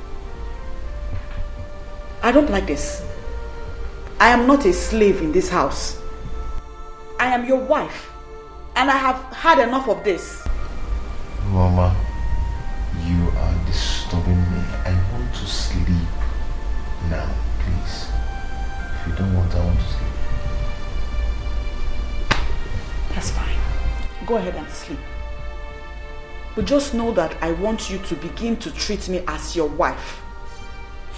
I don't like this. I am not a slave in this house. I am your wife. And I have had enough of this. Mama, you are disturbing me. I want to sleep now, please. If you don't want, I want to sleep. That's fine. Go ahead and sleep. But just know that I want you to begin to treat me as your wife.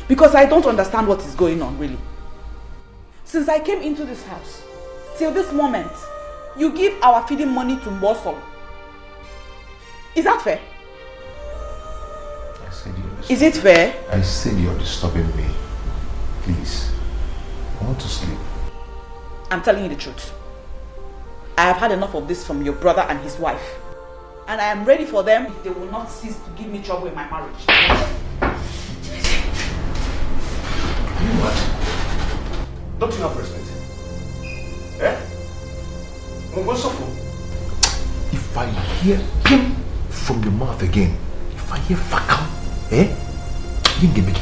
Because I don't understand what is going on, really. Since I came into this house, till this moment, you give our feeding money to Mbosolo. Is that fair? I said you're disturbing. Is it fair? I said you're disturbing me. Please. I want to sleep. I'm telling you the truth. I have had enough of this from your brother and his wife. And I am ready for them if they will not cease to give me trouble in my marriage. What? Don't you have respect? Eh? If I hear him from your mouth again, if I hear Fakam, you give me.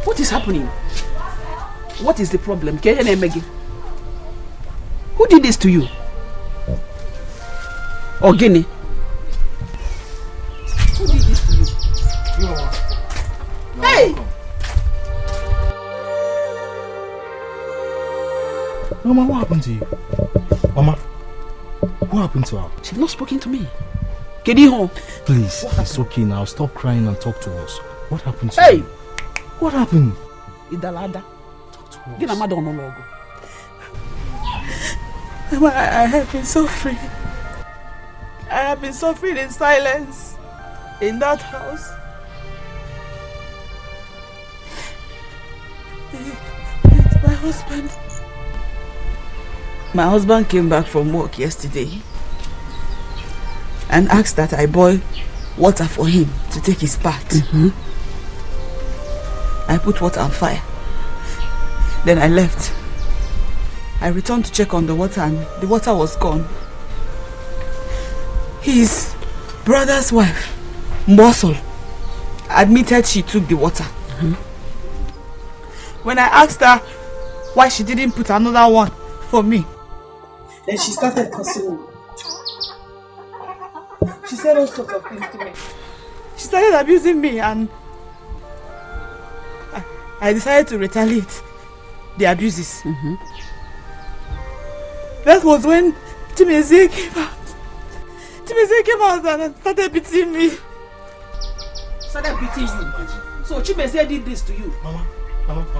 What is happening? What is the problem? Who did this to you? Ogini? Who did this to you? Hey! Mama, what happened to you? Mama, what happened to her? She's not spoken to me. Kediho. Please, it's okay now. Stop crying and talk to us. What happened to you? What happened? Idalada. Talk to us. Mama, I have been suffering. I have been suffering in silence in that house. It's my husband. My husband came back from work yesterday and asked that I boil water for him to take his bath. I put water on fire. Then I left. I returned to check on the water and the water was gone. His brother's wife, Mbosol, admitted she took the water. When I asked her why she didn't put another one for me, then she started cursing me. She said all sorts of things to me. She started abusing me and I decided to retaliate the abuses. That was when Chimezie came out. Chimezie came out and started beating me. Started beating you? So Chimezie did this to you? Mama,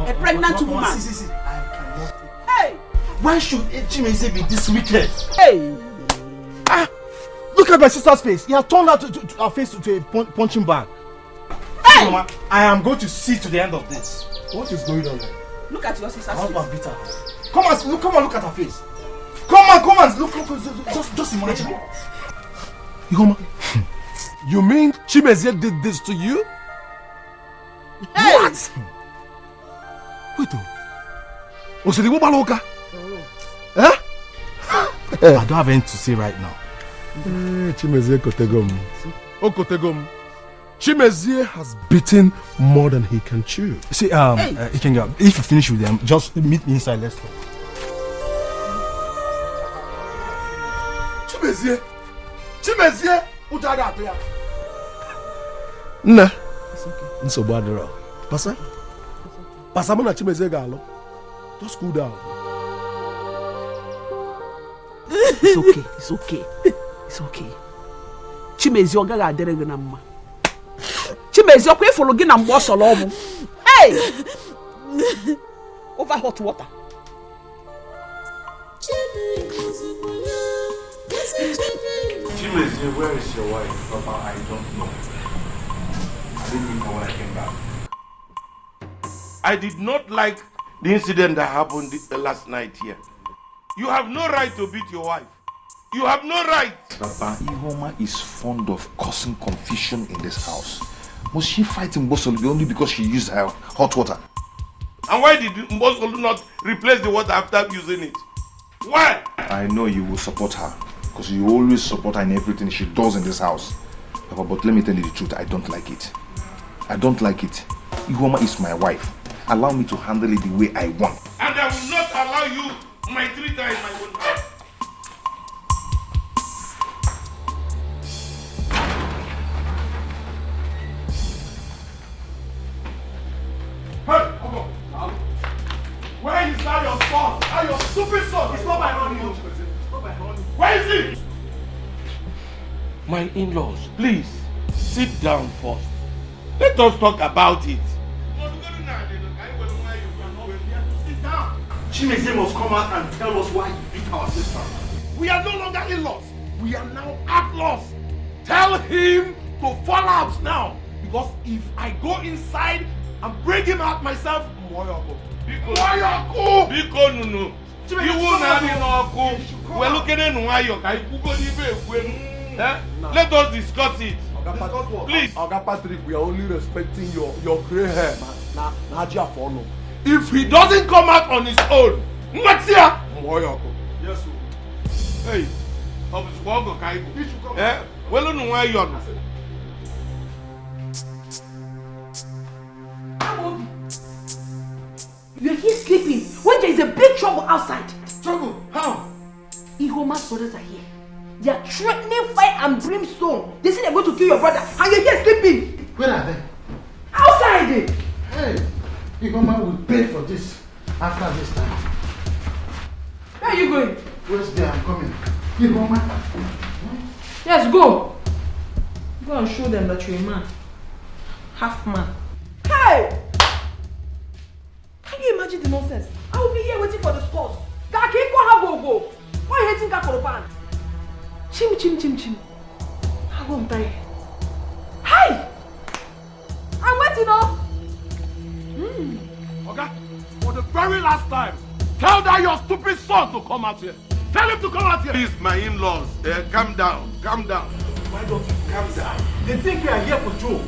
a pregnant woman? See, I cannot. Hey! Why should Chimezie be this wicked? Hey! Look at my sister's face. He has turned her face to a punching bag. Hey! Mama, I am going to see to the end of this. What is going on there? Look at your sister's face. Husband beat her. Come and look at her face. Come on, look, just imagine. You mean Chimezie did this to you? Hey! What? Wait, was it the Wobaloka? Huh? I don't have anything to say right now. Chimezie Kotegom. Oh, Kotegom. Chimezie has beaten more than he can chew. See, Ikenga, if you finish with them, just meet me inside, let's talk. Chimezie, Utada Atoya. Nah, it's okay. Badra. Pasa mona Chimezie galo. Just cool down. It's okay. Chimezie ogaga aderege na mma. Chimezie okwe follow gi na mbo solo omu. Hey! Over hot water. Chimezie, where is your wife? Papa, I don't know. I didn't meet her when I came back. I did not like the incident that happened last night here. You have no right to beat your wife. You have no right. Papa, Ihoma is fond of causing confusion in this house. Must she fight Mbosolu only because she used her hot water? And why did Mbosolu not replace the water after using it? Why? I know you will support her because you always support her in everything she does in this house. Papa, but let me tell you the truth, I don't like it. Ihoma is my wife. Allow me to handle it the way I want. And I will not allow you my treater in my own house. Hey, where is that your son? That your stupid son? It's not my honey. Where is he? My in-laws, please sit down first. Let us talk about it. Sit down. Chimezie must come out and tell us why he beat our sister. We are no longer in-laws. We are now outlaws. Tell him to fallouts now. Because if I go inside and bring him out myself, Moyoko. Biko nunu. Iwu na ni n'ọkụ. We're looking at Nwayo ka ikwugo n'ibe ekwenu. Let us discuss it. Please. Oga Patrick, we are only respecting your grey hair. If he doesn't come out on his own, what's here? Moyoko. Yes, sir. Hey, Obiswogo Kaibu. Well, Nwayo. You're here sleeping when there is a big trouble outside. Trouble? How? Ihoma's brothers are here. They are threatening fire and brimstone. They say they're going to kill your brother and you're here sleeping. Where are they? Outside! Hey, Ihoma will pay for this after this time. Where are you going? Where's there? I'm coming. Ihoma. Yes, go. Go and show them that you're a man. Half man. Hey! Can you imagine the nonsense? I will be here waiting for the scores. Why are you hating Kakoropan? Chim. How am I? Hi! I'm waiting up. Okay, for the very last time, tell that your stupid son to come out here. Tell him to come out here. Please, my in-laws, calm down. Why don't you calm down? They think we are here for Joe.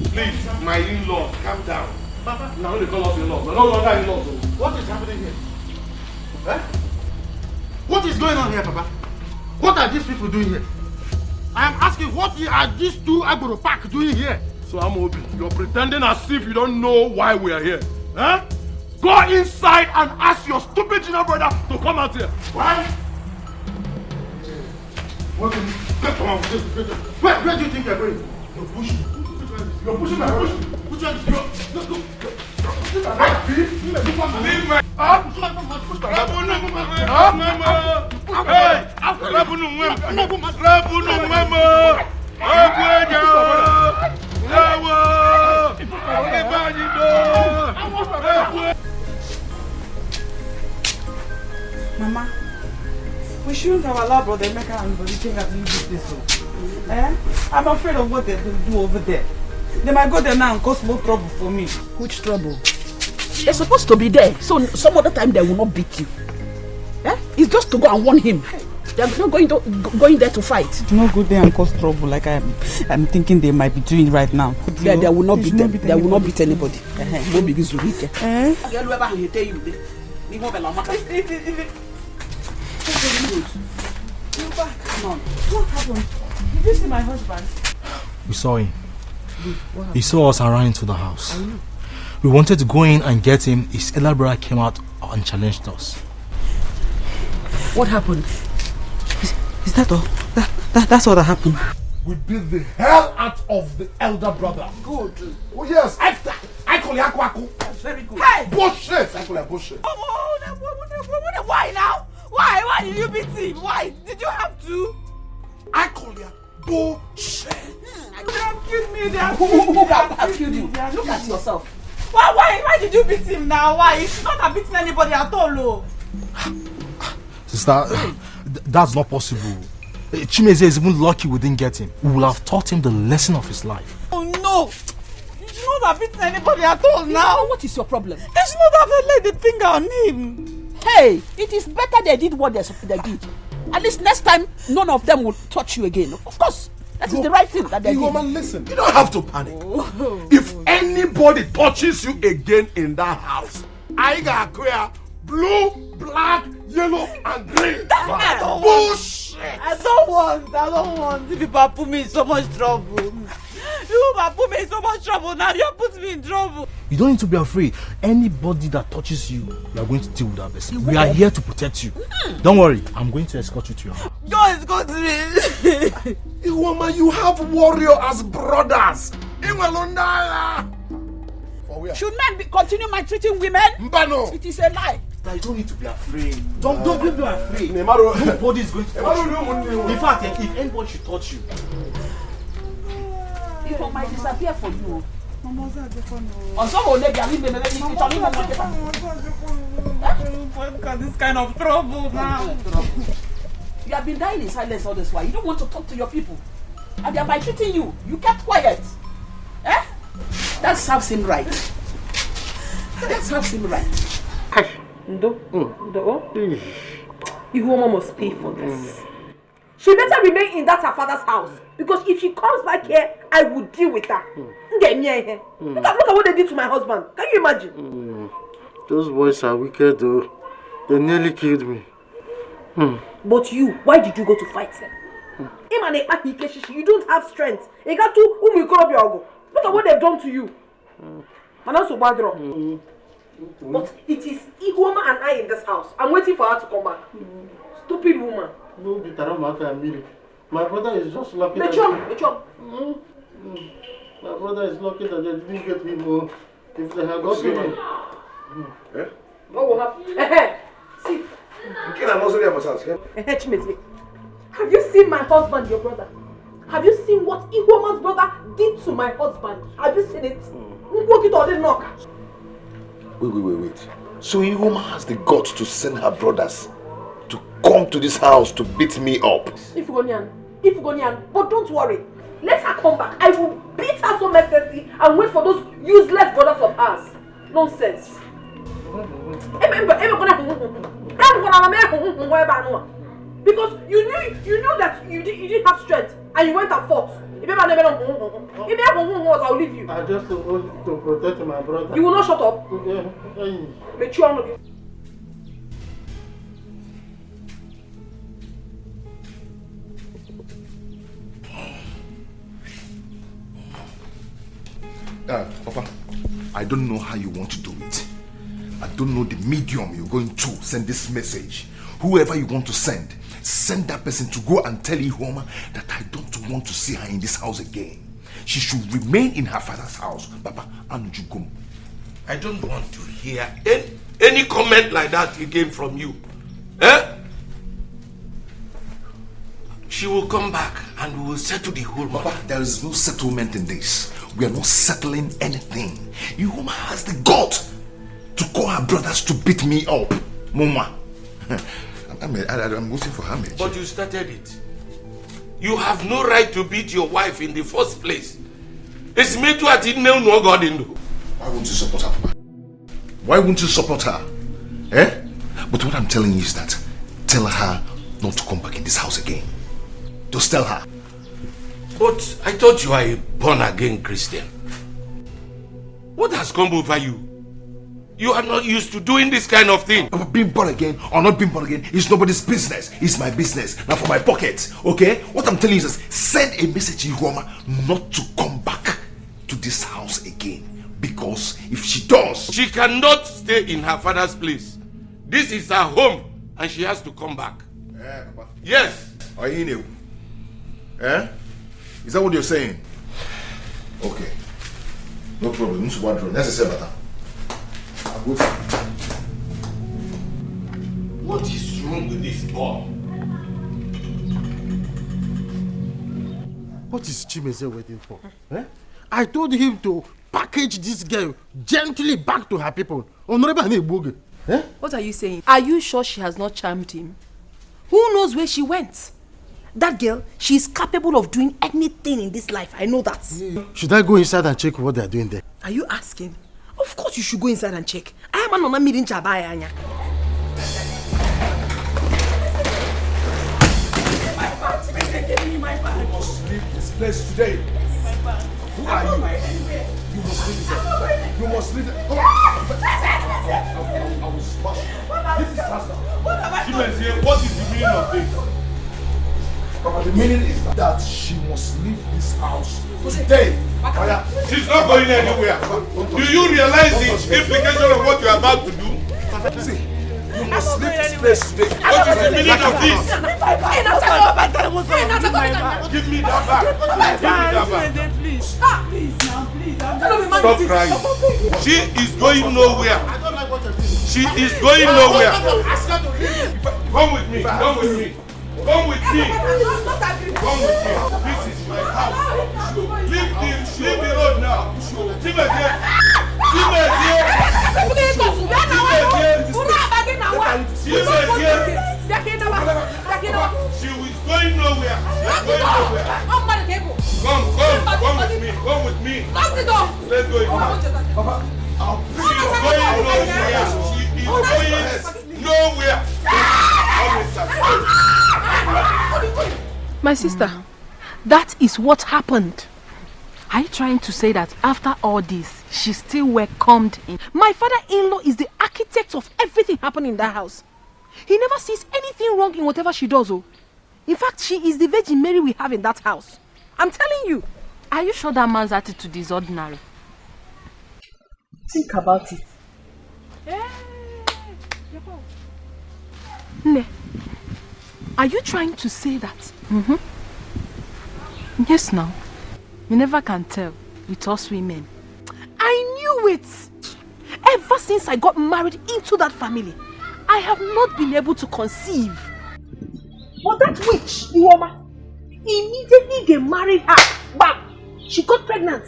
Please, my in-laws, calm down. Papa, now they call us in-laws. We're no longer in-laws. What is happening here? Eh? What is going on here, Papa? What are these people doing here? I am asking, what are these two Agboro Park doing here? So Amobi, you're pretending as if you don't know why we are here. Eh? Go inside and ask your stupid junior brother to come out here. Why? What? Where do you think you're going? You're pushing. You're pushing my push. Which one is yours? Let's go. Leave my... Mama, we shouldn't have allowed Brother Emeka and Brother Chinga to use this so. I'm afraid of what they will do over there. They might go there now and cause more trouble for me. Which trouble? They're supposed to be there, so some other time they will not beat you. It's just to go and warn him. They're not going there to fight. Do not go there and cause trouble like I'm thinking they might be doing right now. They will not beat them. They will not beat anybody. No big issue. What happened? Did you see my husband? We saw him. He saw us and ran into the house. We wanted to go in and get him. His elder brother came out and challenged us. What happened? Is that all? That's all that happened. We beat the hell out of the elder brother. Good. Oh yes, after I call you Akwaku. That's very good. Hey! Bullshit! I call you bullshit. Why now? Why did you beat him? Why? Did you have to? I call you bullshit. They have killed me. They have Who have killed you? Look at yourself. Why did you beat him now? Why? You should not have beaten anybody at all. Sister, that's not possible. Chimeze is even lucky we didn't get him. We will have taught him the lesson of his life. Oh no! You should not have beaten anybody at all now. What is your problem? They should not have laid the finger on him. Hey, it is better they did what they did. At least next time, none of them will touch you again. Of course, that is the right thing that they did. Woman, listen, you don't have to panic. If anybody touches you again in that house, I got clear blue, black, yellow, and green. That's bullshit. I don't want. You people put me in so much trouble. You put me in so much trouble. Now you put me in trouble. You don't need to be afraid. Anybody that touches you, we are going to deal with that person. We are here to protect you. Don't worry, I'm going to escort you to your house. God is good to me. Iwama, you have warrior as brothers. Should men continue maltreating women? Mbano. It is a lie. Now you don't need to be afraid. Don't be afraid. Nobody is going to touch you. In fact, if anybody should touch you, it might disappear for you. Look at this kind of trouble now. You have been dying in silence all this while. You don't want to talk to your people. And they are maltreating you. You kept quiet. Eh? That serves him right. That serves him right. Ndo. Ihuoma must pay for this. She better remain in that her father's house. Because if she comes back here, I will deal with her. Look at what they did to my husband. Can you imagine? Those boys are wicked though. They nearly killed me. But you, why did you go to fight them? You don't have strength. Look at what they've done to you. But it is Ihuoma and I in this house. I'm waiting for her to come back. Stupid woman. My brother is just lucky. My brother is lucky that they didn't get me more. If they had got me. What will happen? See. Have you seen my husband, your brother? Have you seen what Ihuoma's brother did to my husband? Have you seen it? Wait. So Ihuoma has the guts to send her brothers to come to this house to beat me up. Ifugonian, but don't worry. Let her come back. I will beat her so mercilessly and wait for those useless brothers of ours. Nonsense. Because you knew that you didn't have strength and you went and fought. I'll leave you. I just want to protect my brother. You will not shut up. Mature. Papa, I don't know how you want to do it. I don't know the medium you're going to send this message. Whoever you want to send that person to go and tell Ihuoma that I don't want to see her in this house again. She should remain in her father's house, Papa, and Jugum. I don't want to hear any comment like that again from you. Eh? She will come back and we will settle the whole matter. Papa, there is no settlement in this. We are not settling anything. Ihuoma has the guts to call her brothers to beat me up. Mama. I'm waiting for her. But you started it. You have no right to beat your wife in the first place. It's me to attend no God in. Why won't you support her, Papa? Why won't you support her? Eh? But what I'm telling you is that tell her not to come back in this house again. Just tell her. But I thought you are a born-again Christian. What has come over you? You are not used to doing this kind of thing. Being born again or not being born again is nobody's business. It's my business. Now for my pocket, okay? What I'm telling you is send a message to Ihuoma not to come back to this house again. Because if she does... She cannot stay in her father's place. This is her home and she has to come back. Yeah, Papa. Yes. Are you new? Eh? Is that what you're saying? Okay. No problem. What is wrong with this boy? What is Chimeze waiting for? Eh? I told him to package this girl gently back to her people. Eh? What are you saying? Are you sure she has not charmed him? Who knows where she went? That girl, she is capable of doing anything in this life. I know that. Should I go inside and check what they are doing there? Are you asking? Of course you should go inside and check. I am not meeting Chabaya. You must leave this place today. Who are you? You must leave it. You must leave it. I will smash you. Leave this house now. What is the meaning of this? Papa, the meaning is that she must leave this house today. She's not going anywhere. Do you realize the implication of what you are about to do? See, you must leave this place today. What is the meaning of this? Give me that back. Please. Stop. Please now, please. Stop crying. She is going nowhere. She is going nowhere. Come with me. Come with me. Come with me. Come with me. This is my house. Leave the road now. She is going nowhere. let's go. Papa, I'll bring you going nowhere. My sister, that is what happened. Are you trying to say that after all this, she still welcomed in? My father-in-law is the architect of everything happening in that house. He never sees anything wrong in whatever she does. Oh. In fact, she is the Virgin Mary we have in that house. I'm telling you. Are you sure that man's attitude is ordinary? Think about it. Ne, are you trying to say that? Yes, now. You never can tell with us women. I knew it. Ever since I got married into that family, I have not been able to conceive. But that witch, Iwoma, immediately they married her. Bam! She got pregnant.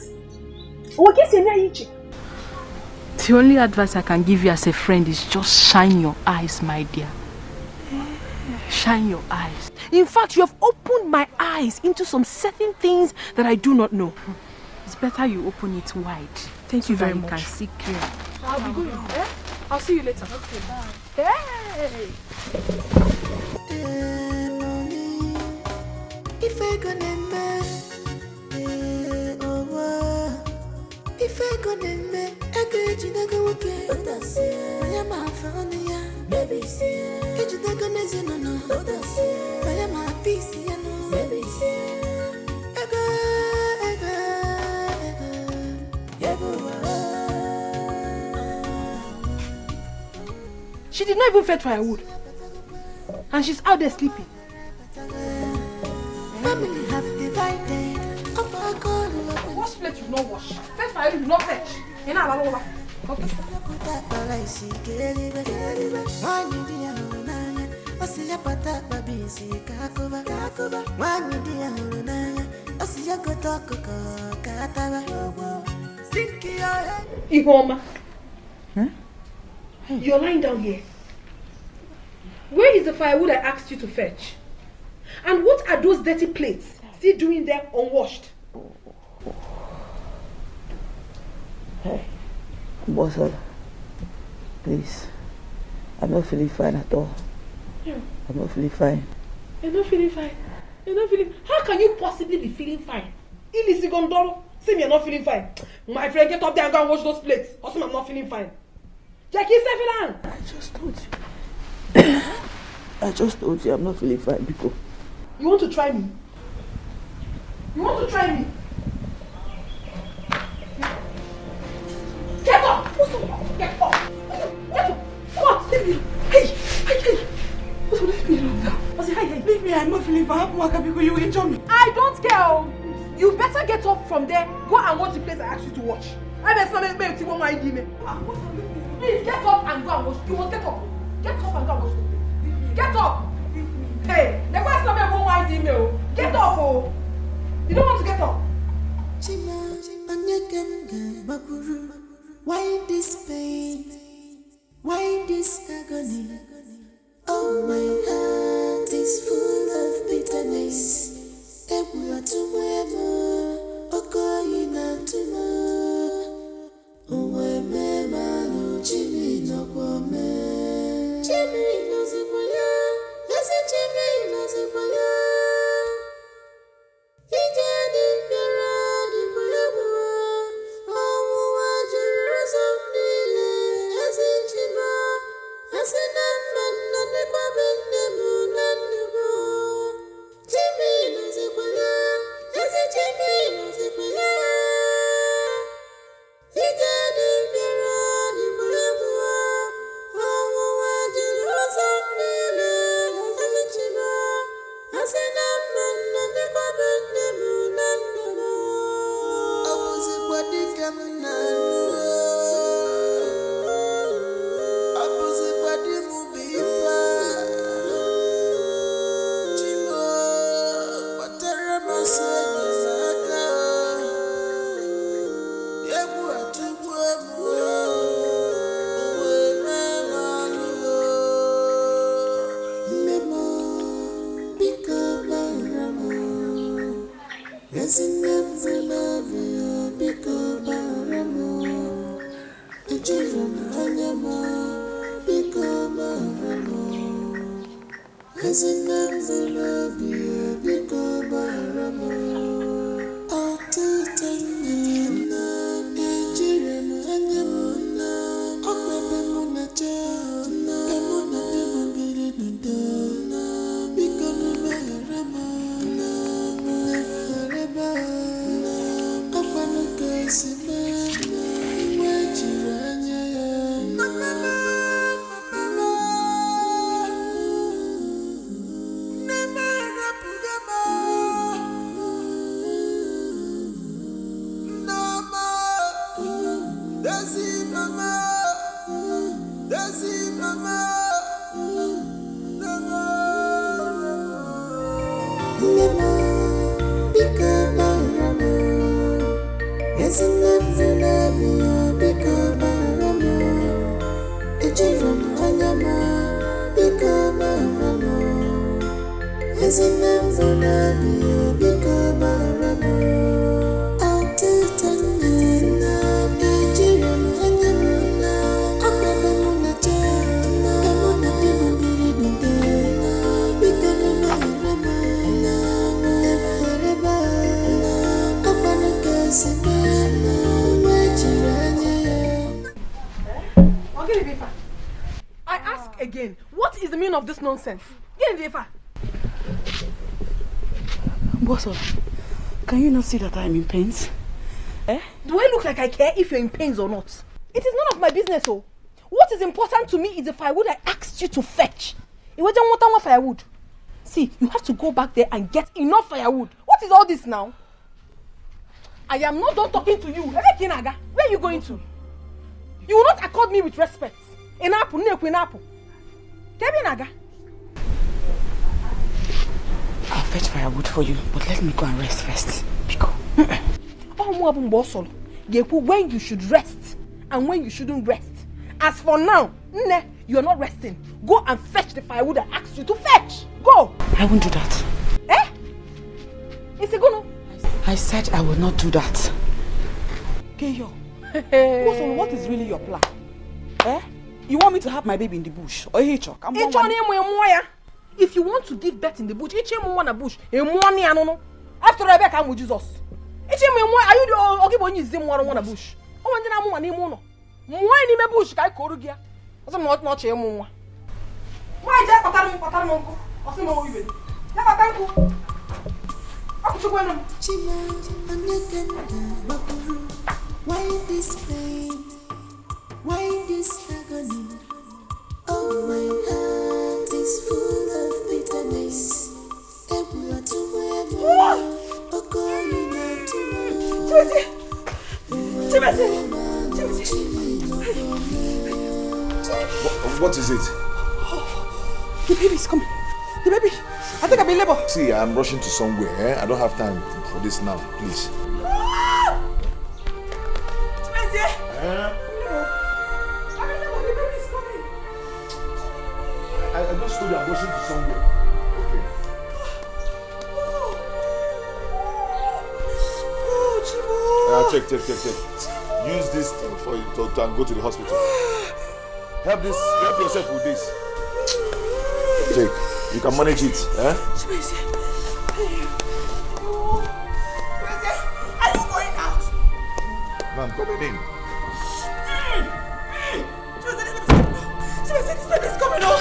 The only advice I can give you as a friend is just shine your eyes, my dear. Shine your eyes. In fact, you have opened my eyes into some certain things that I do not know. It's better you open it wide. Thank you very much. Can see clear. I'll be going. I'll see you later. Okay, bye. Hey! If I gonna if I gonna I get you go okay. I am a fan, baby. It's the gonna no. I am a piece, baby. She did not even fetch firewood. And she's out there sleeping. Family have divided. Wash plate you not wash. Fetch firewood you not fetch. You know about okay. Ihoma. Huh? Hey. You're lying down here. Where is the firewood I asked you to fetch? And what are those dirty plates still doing there unwashed? Hey, Bossel, please. I'm not feeling fine at all. Yeah. I'm not feeling fine. You're not feeling fine. You're not feeling. How can you possibly be feeling fine? Ilisi Gondoro, say me you're not feeling fine. My friend, get up there and go and wash those plates. Also, I'm not feeling fine. Jackie, Sefilan! I just told you. I just told you I'm not feeling fine, because. You want to try me? You want to try me? Get up! What's up? Get up! Get up! What? Leave me! Hey! Hey! What's up? Leave me alone now. I say, hey! Leave me, I'm not feeling fine. Because you injure me. I don't care. You better get up from there. Go and watch the place I asked you to watch. I bet somebody may see what my idea. Please get up and go and watch. You must get up. Get up and go and watch the place. Get up! Hey! Never ask somebody about my email. Get up, oh! You don't want to get up. Why this pain? Why this agony? Oh, my heart is full of bitterness. I ask again, what is the meaning of this nonsense? Get in the Bosso, can you not see that I'm in pains? Eh? Do I look like I care if you're in pains or not? It is none of my business, oh. What is important to me is the firewood I asked you to fetch. It wasn't what firewood. See, you have to go back there and get enough firewood. What is all this now? I am not done talking to you. Where are you going to? You will not accord me with respect. I'll fetch firewood for you, but let me go and rest first. When you should rest and when you shouldn't rest. As for now, you are not resting. Go and fetch the firewood I asked you to fetch. Go! I won't do that. Eh? Is it gonna? I said I will not do that. Keyo, what is really your plan? Eh? You want me to have my baby in the bush? Or If you want to give birth in the bush, after Rebecca, I'm with Jesus. Are you the bush? Bush, I call you. I'm not much a more. Why, Jack? Why this pain? Why this agony? Oh, my heart is full of bitterness. What is it? The baby's coming. The baby. I think I'm in labor. See, I'm rushing to somewhere. Eh? I don't have time for this now. Please. I just told you I'm rushing to somewhere. Okay. Check. Use this for you to go to the hospital. Help yourself with this. Take. You can manage it. Eh? Are you going out? No, I'm coming in. This baby's coming out.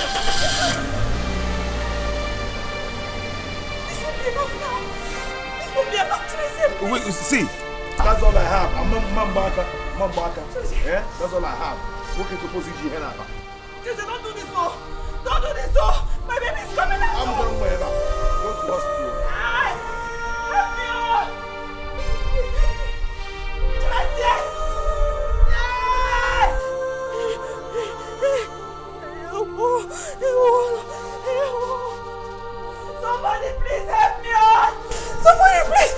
This won't be enough now. This won't be enough. Wait, see, that's all I have. I'm Mambaka. Yeah, that's all I have. Working to position here now. Don't do this, oh. Don't do this, oh. My baby's coming out. I'm going to go to hospital. Help me, oh. Somebody please help me out! Somebody please!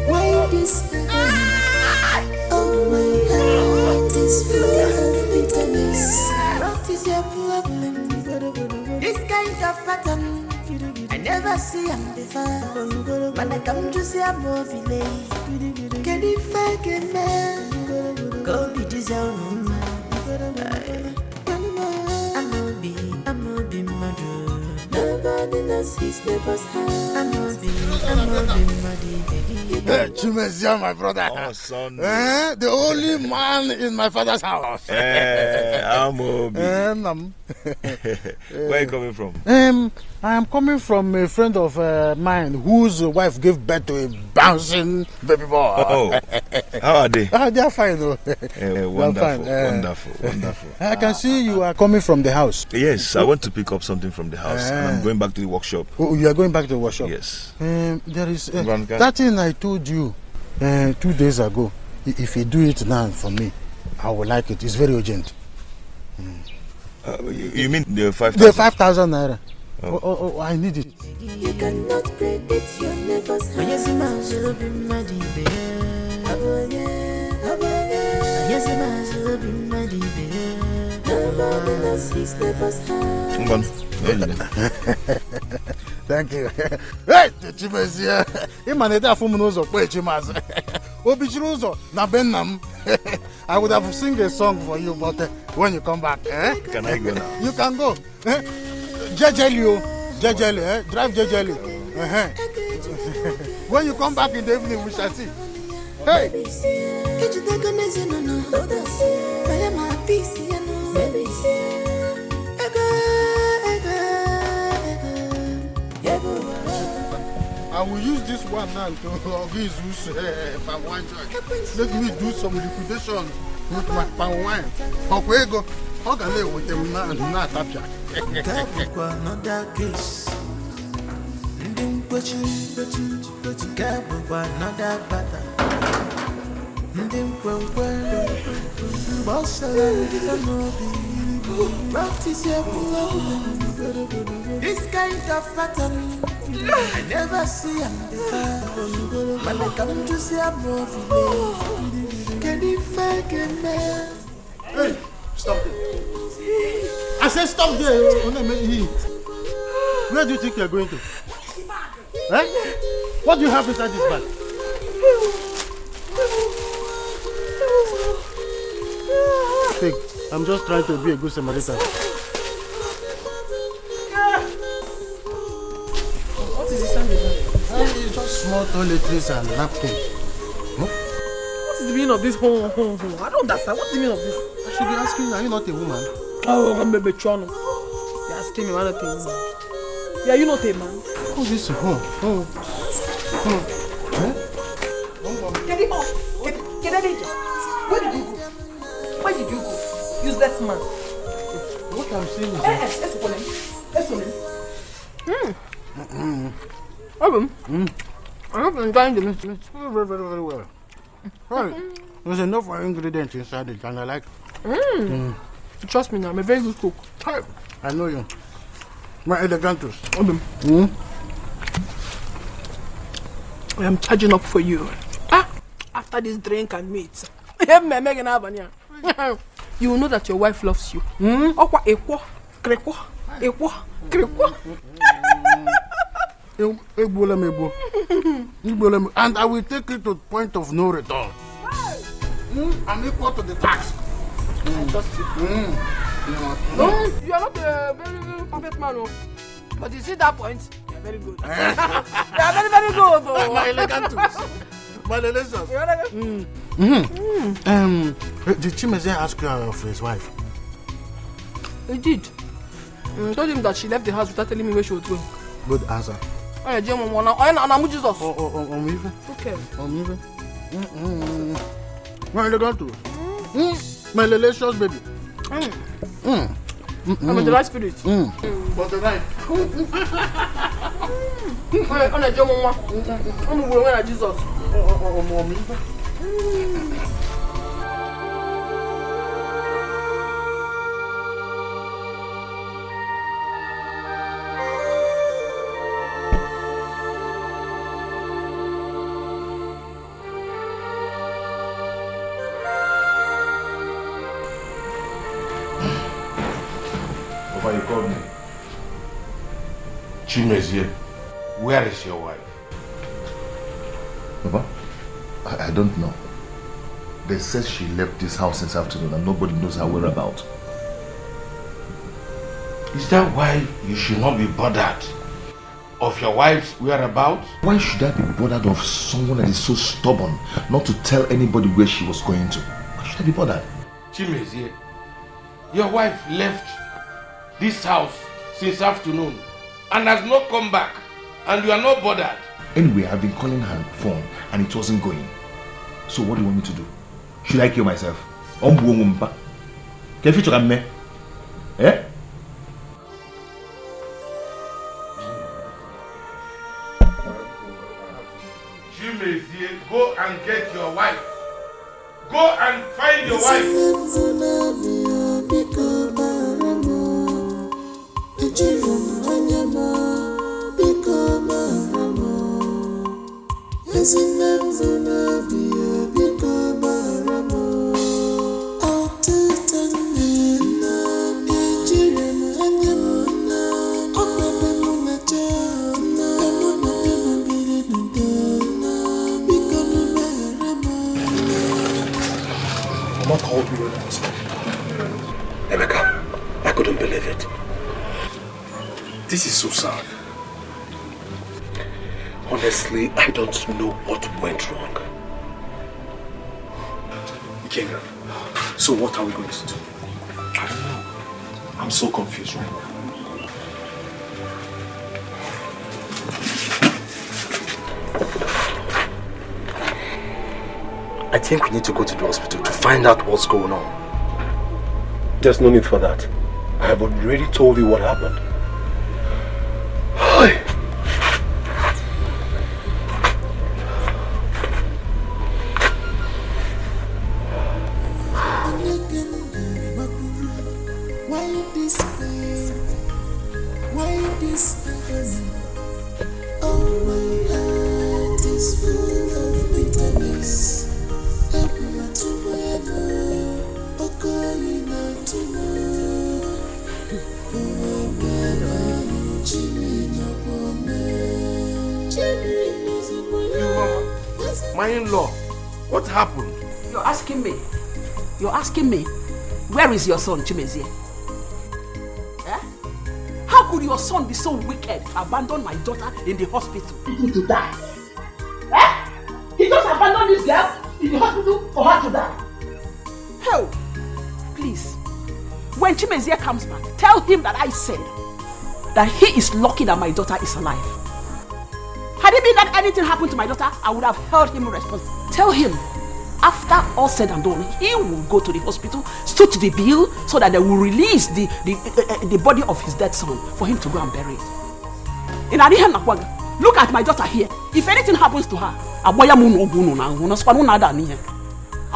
Why this? Oh, my heart is full of bitterness. What is your problem? This kind of pattern, I never see I'm before. When I come to see a movie, can you fake it, man? Go be this own man. I'm a be mother. Nobody knows his neighbor's house. I'm a be muddy, baby. Chimezia, my brother. Oh, son. The only man in my father's house. I'm Obi. Where are you coming from? I am coming from a friend of mine whose wife gave birth to a bouncing baby boy. Oh, how are they? They are fine. Wonderful, wonderful. I can see you are coming from the house. Yes, I want to pick up something from the house and I'm going back to the workshop. Oh, you are going back to the workshop? Yes. There is that thing I told you 2 days ago. If you do it now for me, I will like it. It's very urgent. You mean the 5,000? The 5,000 naira. Oh, I need it. You cannot predict your neighbor's house. Yes, man, you'll be muddy, baby. Yes, man, you'll be muddy, baby. Nobody knows his neighbor's house. Thank you. Hey, Chimezia. Imaneta Fumunozo, Chimas. Obichuzo, Nabenam. I would have sing a song for you, but when you come back, Can I go now? You can go. Jejeli, drive Jejeli. When you come back in the evening, we shall see. Hey. I will use this one now to Ugezu's palm wine joint. Let me do some liquidation with my palm wine. Okwego, how can I with them now? Not tapia. Another case. Another battle. Practice your this kind of pattern. I never see him before. When I come to see a movie, can you fake it, man? Hey, stop there. I said stop there. Where do you think you're going to? What do you have inside this bag? Take. I'm just trying to be a good Samaritan. What is this under there? It's just small toiletries and napkins. What is the meaning of this? I don't understand. What's the meaning of this? I should be asking, are you not a woman? Oh, I'm a betrayal. You're asking me one of things. Yeah, you not a man. Who's this? Get him off. Get him. Where did you go? Where did you go? Useless man. What I'm saying is I hope you're enjoying the meat. Very, very, very well. Right. There's enough ingredients inside it and I like it. Trust me now, I'm a very good cook. I know you. My elegantus. I am charging up for you. After this drink and meat. You will know that your wife loves you. And I will take it to the point of no return. I'm equal to the tax. I trust you. No, you are not a very, very perfect man. But you see that point? You are very good. You are very, very good. My elegantus. My relations. Did Chimezia ask you of his wife? He did. I told him that she left the house without telling me where she was going. Good answer. I'm Jesus. Okay. My elegantus. My relations, baby. I'm in the right spirit. But the right. I'm going to Jesus. You called me. Chimezia. Where is your wife? Papa, I don't know. They said she left this house this afternoon and nobody knows her whereabouts. Is that why you should not be bothered of your wife's whereabouts? Why should I be bothered of someone that is so stubborn not to tell anybody where she was going to? Why should I be bothered? Chimezie, your wife left this house since afternoon and has not come back, and you are not bothered. Anyway, I've been calling her phone and it wasn't going. So what do you want me to do? Should I kill myself? Can you feature me? Eh? Chimezie, go and get your wife. Go and find your wife. Mama called me when I was home. Emeka, I couldn't believe it. This is so sad. Honestly, I don't know what went wrong. Ikenga, so what are we going to do? I don't know. I'm so confused right now. I think we need to go to the hospital to find out what's going on. There's no need for that. I have already told you what happened. Hi. My in-law, what happened? You're asking me? Where is your son, Chimezie? Eh? How could your son be so wicked to abandon my daughter in the hospital? To die? Eh? He just abandoned this girl in the hospital for her to die? Hell, please, when Chimezie comes back, tell him that I said that he is lucky that my daughter is alive. Had it been that anything happened to my daughter, I would have held him responsible. Tell him, after all said and done, he will go to the hospital, stood the bill so that they will release the body of his dead son for him to go and bury it. Look at my daughter here. If anything happens to her, I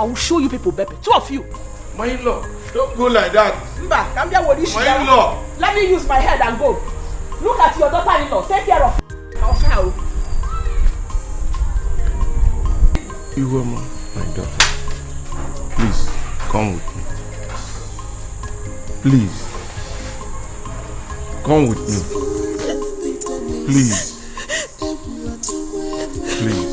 will show you people, Beppe. Two of you. My in-law, don't go like that. My in-law. Let me use my head and go. Look at your daughter-in-law. Take care of her. Iwoma, my daughter, please come with me. Please, come with me. Please, please.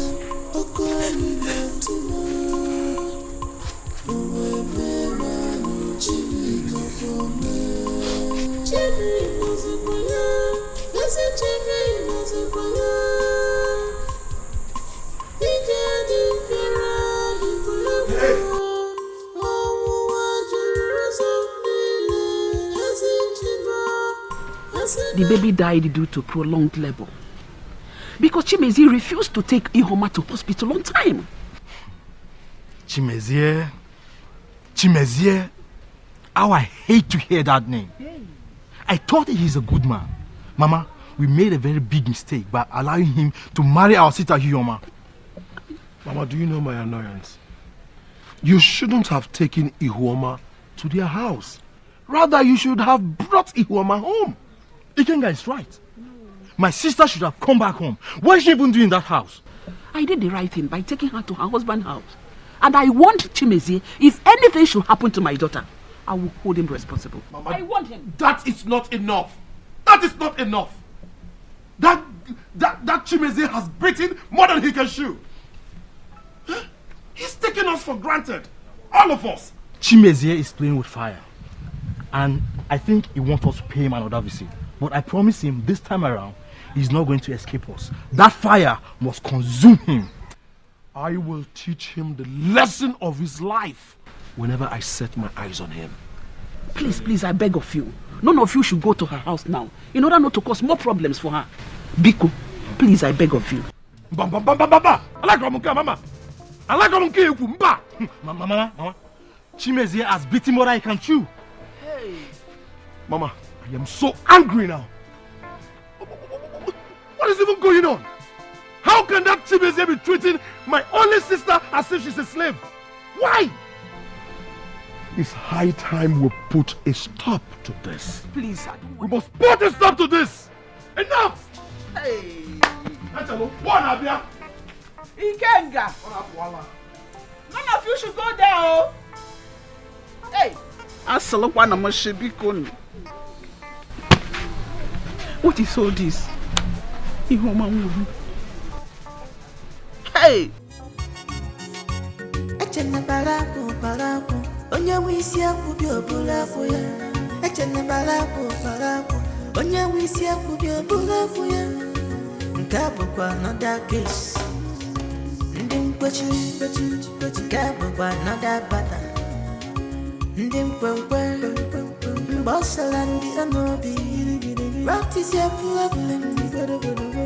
The baby died due to prolonged labor because Chimezie refused to take Ihoma to hospital on time. Chimezie, how I hate to hear that name. I thought he's a good man. Mama, we made a very big mistake by allowing him to marry our sister Ihoma. Mama, do you know my annoyance? You shouldn't have taken Ihoma to their house. Rather, you should have brought Ihoma home. Ikenga is right. My sister should have come back home. What is she even doing in that house? I did the right thing by taking her to her husband's house. And I warned Chimezie, if anything should happen to my daughter, I will hold him responsible. Mama, I warned him. That is not enough. That is not enough. That that Chimeze has beaten more than he can chew. He's taking us for granted. All of us. Chimeze is playing with fire. And I think he wants us to pay him another visit. But I promise him this time around, he's not going to escape us. That fire must consume him. I will teach him the lesson of his life whenever I set my eyes on him. Please, I beg of you. None of you should go to her house now, in order not to cause more problems for her. Biko, please, I beg of you. Mama. Chimeze has beaten more than I can chew. Hey. Mama, I am so angry now. What is even going on? How can that Chimeze be treating my only sister as if she's a slave? Why? It's high time we put a stop to this. Please, we must put a stop to this. Enough! Hey! Ikenga! None of you should go there, oh! Hey! What is all this? Hey! Onye wisi akwubi obula akwuya. Echene balapu. Onye wisi akwubi obula akwuya. Nka bukwa another case. Ndi mkwechi. Nka bukwa another pattern. Ndi mkwenkwe. Mbosala ndi amobi. What is your problem?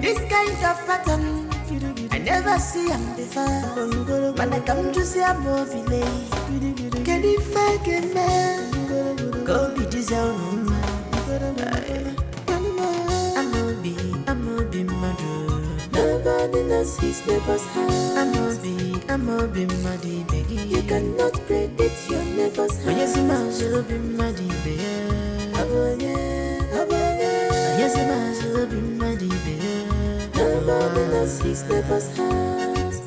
This kind of pattern I never see am before. When I come to see a movie, can you fucking man? Go be this own man. I'm be mad. Nobody knows his neighbor's house. I'm be mad, baby. You cannot predict your neighbor's house. Yes, I'm be mad, baby. Yes, I'm be mad, baby. Nobody knows his neighbor's house.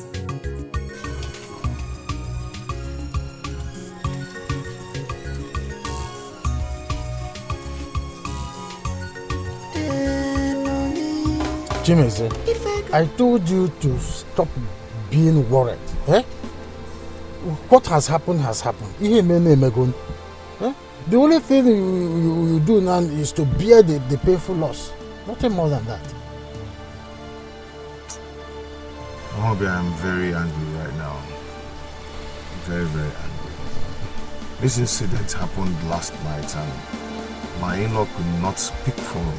Chimeze, I told you to stop being worried. Eh? What has happened has happened. Eh? The only thing you do now is to bear the painful loss. Nothing more than that. Obi, I'm very angry right now. Very, very angry. This incident happened last night and my in-law could not speak for me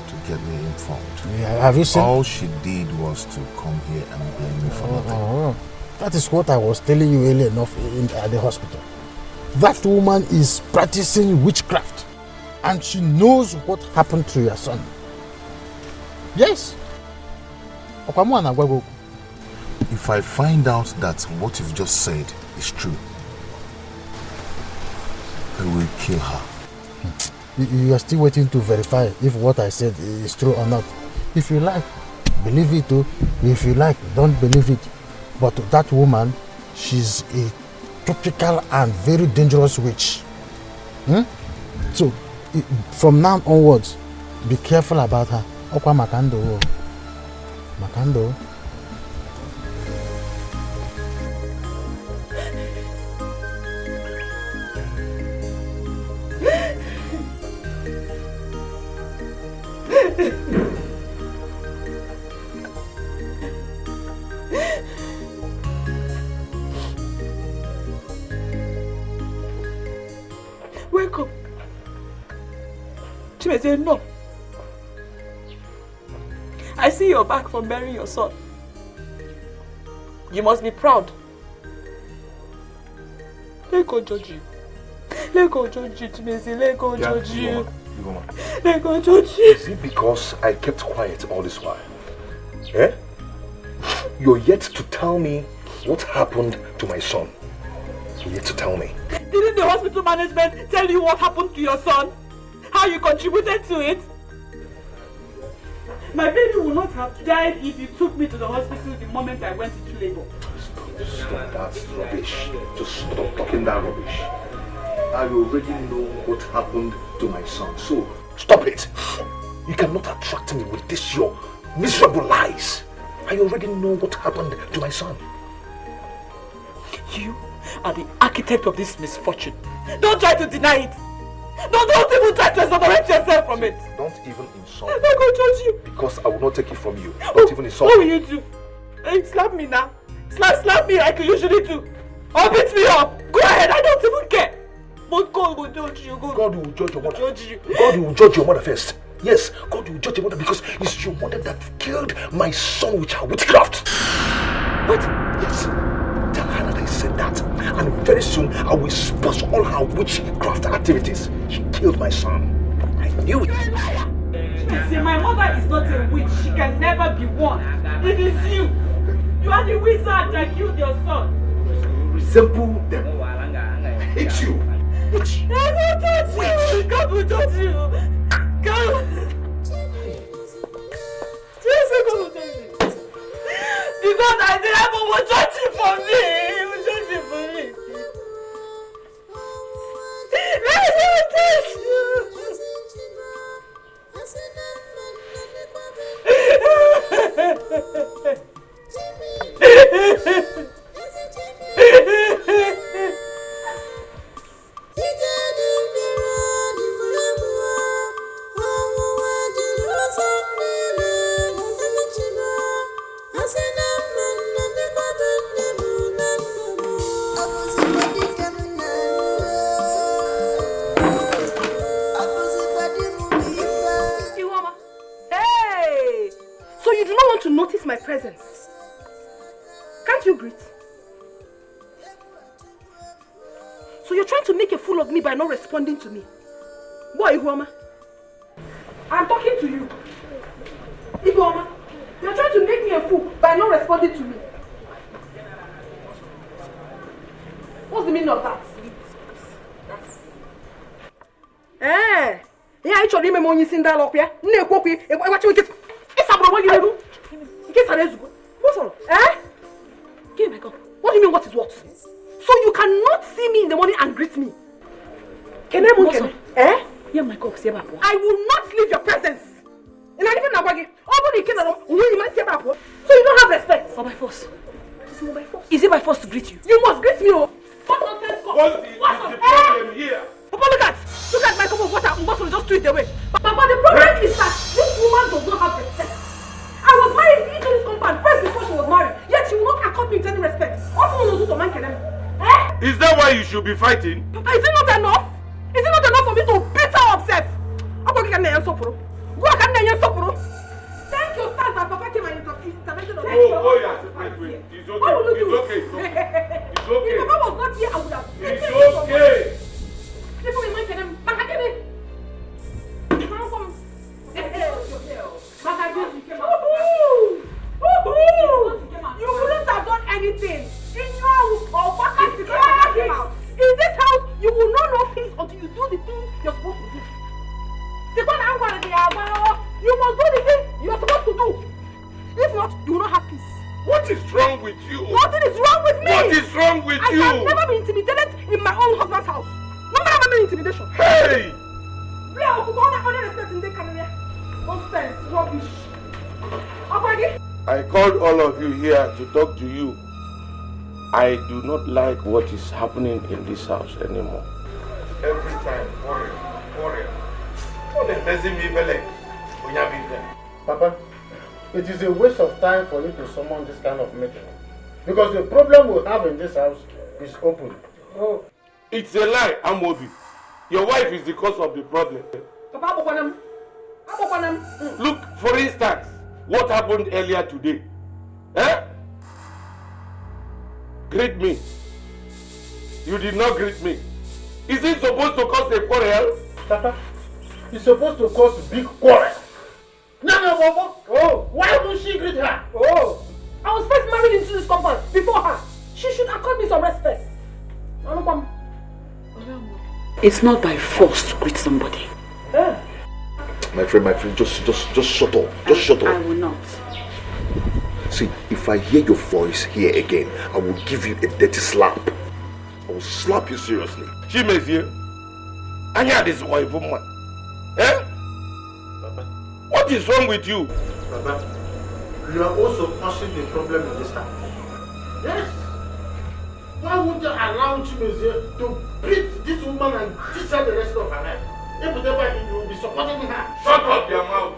to get me informed. Yeah, have you seen? All she did was to come here and blame me for nothing. That is what I was telling you earlier enough at the hospital. That woman is practicing witchcraft and she knows what happened to your son. Yes. If I find out that what you've just said is true, I will kill her. You are still waiting to verify if what I said is true or not. If you like, believe it too. If you like, don't believe it. But that woman, she's a tropical and very dangerous witch. So, from now onwards, be careful about her. Okwa Makando. Makando. Wake up. Chimeze, no. I see you're back from burying your son. You must be proud. Let go judge you. Let go judge you, Chimeze. Let go judge you. Let go judge you. Is it because I kept quiet all this while? Eh? You're yet to tell me what happened to my son. You're yet to tell me. Didn't the hospital management tell you what happened to your son? How you contributed to it? My baby would not have died if you took me to the hospital the moment I went into labor. Stop, that's rubbish. Just stop talking that rubbish. I already know what happened to my son, so stop it. You cannot attract me with this your miserable lies. I already know what happened to my son. You are the architect of this misfortune. Don't try to deny it. Don't even try to exonerate yourself from it. Don't even insult me. I'm not going to judge you. Because I will not take it from you. Don't even insult What me. will you do? Hey, slap me now. Slap me like you usually do. Or beat me up. Go ahead, I don't even care. But God will judge you. God will judge your mother. Judge you. God will judge your mother first. Yes, God will judge your mother because it's your mother that killed my son with her witchcraft. What? Yes. Tell her that I said that. And very soon I will expose all her witchcraft activities. She killed my son. I knew it. See, my mother is not a witch. She can never be one. It is you. You are the wizard that killed your son. You resemble them. I hate you. Witch. I will touch you. God will touch you. God. Jesus, God will touch you. Because I did have will touch you for me. He will touch you for me. Let me touch you. Hey! So you do not want to notice my presence? Can't you greet? So you're trying to make a fool of me by not responding to me? Boy, Iguoma, I'm talking to you. Iguoma, you're trying to make me a fool by not responding to me. What's the meaning of that? Eh? Yeah, I told him when you sing that up here. No, what you get? It's about what you do. Get a what's all? Eh? Give me a cup. What do you mean? What is what? So you cannot see me in the morning and greet me. Can I move? Eh? Yeah, my cup. I will not leave your presence. And I even know what you. So you don't have respect. Or by force? Is it by force to greet you? You must greet me. What nonsense? What is the problem here? Papa, look at my cup of water. Must just threw it away. Papa, the problem is that this woman does not have respect. I was married into this compound first before she was married. Yet she will not accord me with any respect. What will you do to man? Is that why you should be fighting? Papa, is it not enough? Is it not enough for me to beat her upset? Thank you, stars that Papa came and intervention on me. Oh, yeah. Wait. It's okay. It's okay. It's okay. If Papa was not here, I would have beaten It's you. okay. People in my kingdom, you wouldn't have done anything. In your house, or what is this house? In this house, you will not know peace until you do the thing you're supposed to do. You must do the thing you're supposed to do. If not, you will not have peace. What is wrong with you? Nothing is wrong with me. What is wrong with you? I have never been intimidated in my own husband's house. No matter how many intimidation. Hey! Nonsense, rubbish. I called all of you here to talk to you. I do not like what is happening in this house anymore. Every time, warrior. Papa, it is a waste of time for you to summon this kind of meeting. Because the problem we have in this house is open. Oh. It's a lie, Amobi. Your wife is the cause of the problem. Look, for instance, what happened earlier today. Eh? Greet me. You did not greet me. Is it supposed to cause a quarrel? Papa, it's supposed to cause big quarrel. No, Papa. Oh, why would she greet her? Oh, I was first married into this compound before her. She should accord me some respect. It's not by force to greet somebody. Yeah. My friend, just shut up. Just shut up. I will not. See, if I hear your voice here again, I will give you a dirty slap. I will slap you seriously. She may see. I hear this wife woman. Eh? Papa, What is wrong with you? Baba, you are also causing the problem in this house. Yes. Why would you allow Chimezie to beat this woman and teach her the rest of her life? If you will be supporting her. Shut up your mouth.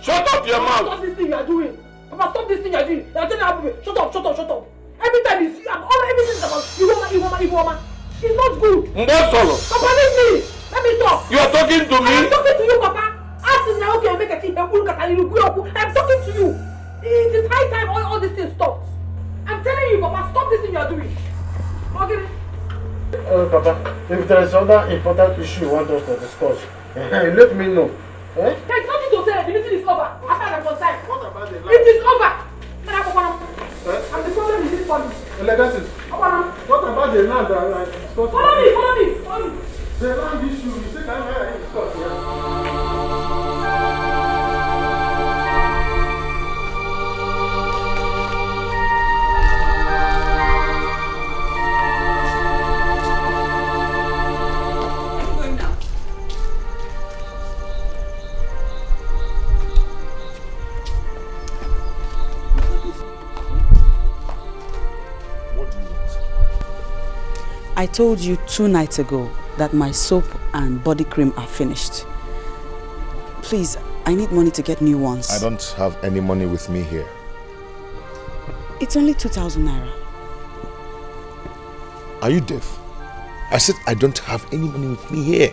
Shut up your mouth. Stop this thing you are doing. Papa, stop this thing you are doing. You are telling her, shut up. Every time you see, everything is about you woman. It's not good. Papa, leave me. Let me talk. You are talking to me? I'm talking to you, Papa. Ask me now, okay, make a thing. I'm talking to you. It is high time all these things stopped. I'm telling you, Papa, stop this thing you are doing. Okay. Papa, if there is other important issue you want us to discuss, let me know. There's nothing to say. The meeting is over. After I'm on time. What about the life? It is over. And the problem is this body. What about the land that I discussed? Follow me. The land issue, you say can I discuss? I told you 2 nights ago that my soap and body cream are finished. Please, I need money to get new ones. I don't have any money with me here. It's only 2,000 naira. Are you deaf? I said I don't have any money with me here.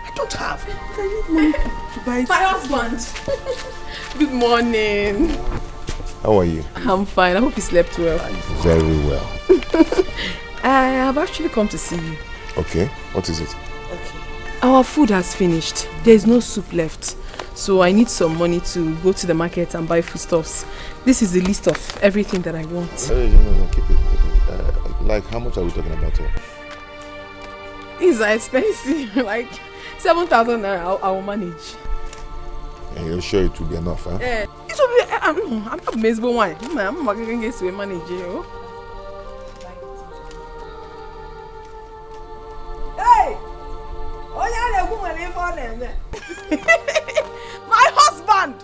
I don't have. I need money to buy my husband. Good morning. How are you? I'm fine. I hope you slept well. Very well. I have actually come to see you. Okay, what is it? Our food has finished. There is no soup left. So I need some money to go to the market and buy foodstuffs. This is the list of everything that I want. No, keep it. Like, how much are we talking about here? These are expensive. Like 7,000 naira, I will manage. And you're sure it will be enough, huh? It will be. I'm not miserable. Why? I'm not going to manage you. Hey! My husband!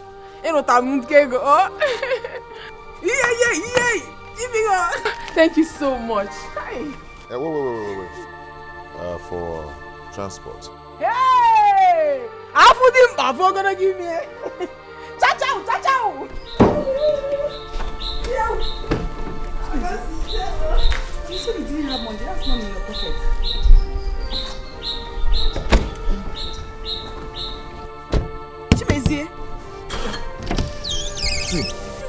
Thank you so much. Wait. For transport. Hey! I'm gonna give me. Cha-chow! You said you didn't have money. That's money in your pocket. Chimezie. See,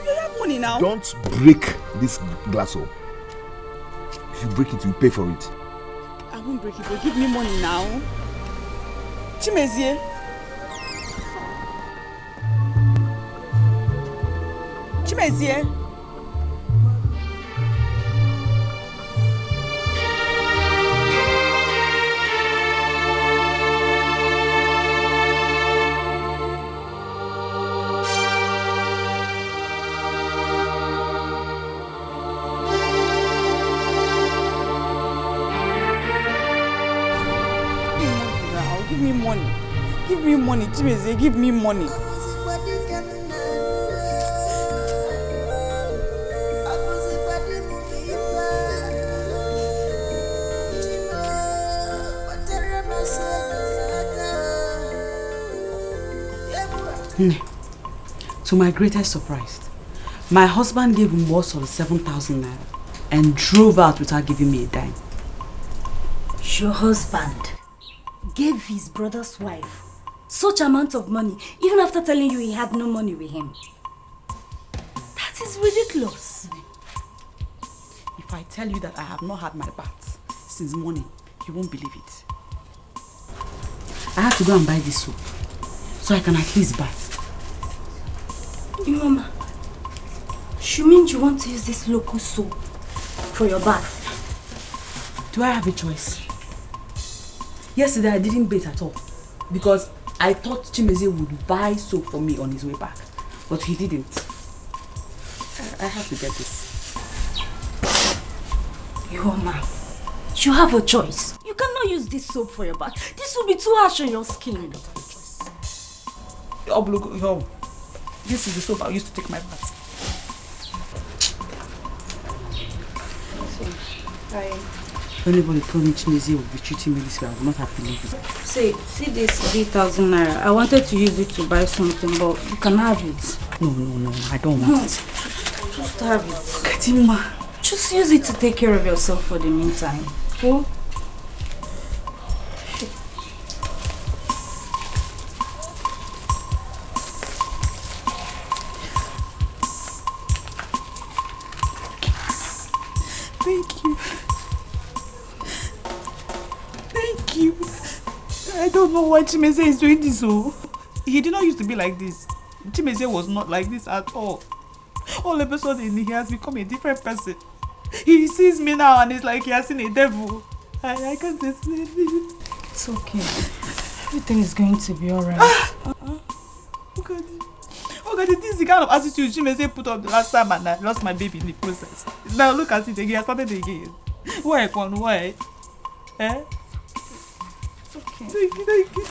you have money now. Don't break this glass up. If you break it, you pay for it. I won't break it, but give me money now. Chimezie. Chimezie. Give me money, Chimezie, give me money. To my greatest surprise, my husband gave him worth of 7,000 naira and drove out without giving me a dime. Your husband gave his brother's wife such amount of money, even after telling you he had no money with him. That is ridiculous. If I tell you that I have not had my bath since morning, you won't believe it. I have to go and buy this soap so I can at least bath. Mama, you mean you want to use this local soap for your bath? Do I have a choice? Yesterday I didn't bathe at all because I thought Chimezie would buy soap for me on his way back, but he didn't. I have to get this. Mama, you have a choice. You cannot use this soap for your bath. This will be too harsh on your skin. This is the soap I used to take my bath. If anybody told me Chimezie would be treating me this way, I would not have believed it. See this 3,000 naira. I wanted to use it to buy something, but you can have it. No, I don't want it. Just have it. Katima. Just use it to take care of yourself for the meantime. Oh? Thank you. Thank you. I don't know why Chimezie is doing this. Oh, he did not used to be like this. Chimezie was not like this at all. All of a sudden, he has become a different person. He sees me now and it's like he has seen a devil. I can't explain it. It's okay. Everything is going to be alright. Look at it. This is the kind of attitude Chimezie put up the last time and I lost my baby in the process. Now look at it again. I started again. Why, Kwon? Why? Eh? It's okay. Thank you.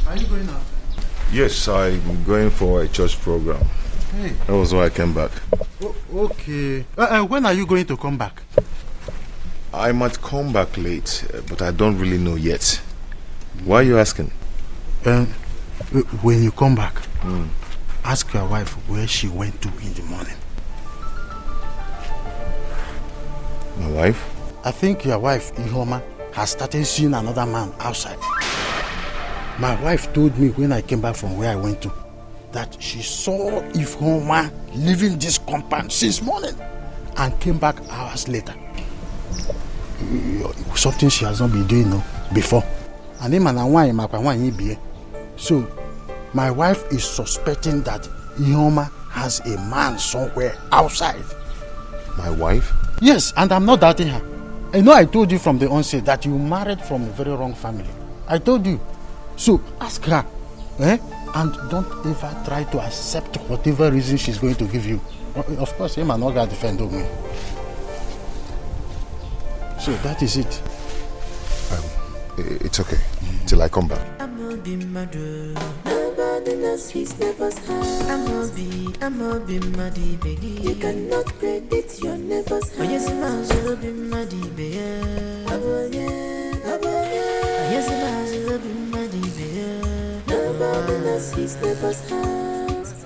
Are you going out? Yes, I'm going for a church program. Hey. That was why I came back. Okay. When are you going to come back? I might come back late, but I don't really know yet. Why are you asking? When you come back, ask your wife where she went to in the morning. My wife? I think your wife, Ihoma, has started seeing another man outside. My wife told me when I came back from where I went to that she saw Ihoma leaving this compound since morning and came back hours later. Something she has not been doing before. So my wife is suspecting that Ihoma has a man somewhere outside. My wife? Yes, and I'm not doubting her. I told you from the onset that you married from a very wrong family. I told you. So ask her, and don't ever try to accept whatever reason she's going to give you. Of course, him and not gonna defend me. So that is it. It's okay till I come back. Nobody knows his neighbor's house. I'm be muddy, baby. You cannot predict your neighbor's house. Yes, I'll be muddy, baby. Yes, I'll be muddy, baby. Nobody knows his neighbor's house.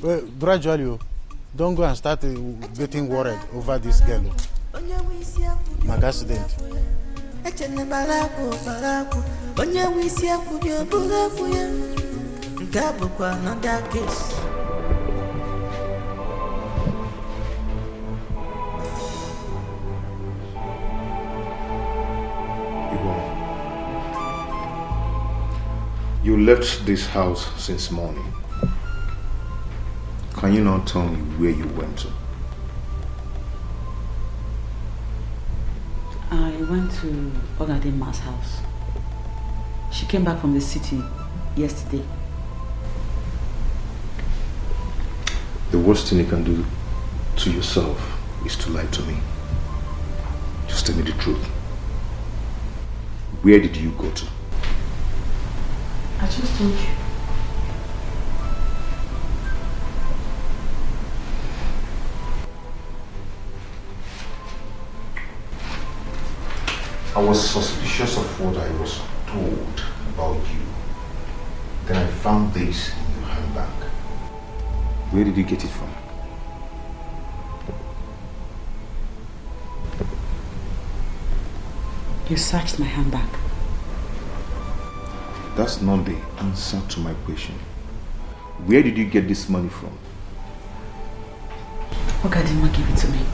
Well, gradually, don't go and start getting worried over this girl. My accident. You left this house since morning. Can you not tell me where you went to? I went to Ogadema's house. She came back from the city yesterday. The worst thing you can do to yourself is to lie to me. Just tell me the truth. Where did you go to? I just told you. I was suspicious of what I was told about you. Then I found this in your handbag. Where did you get it from? You searched my handbag. That's not the answer to my question. Where did you get this money from? Ogadema gave it to me.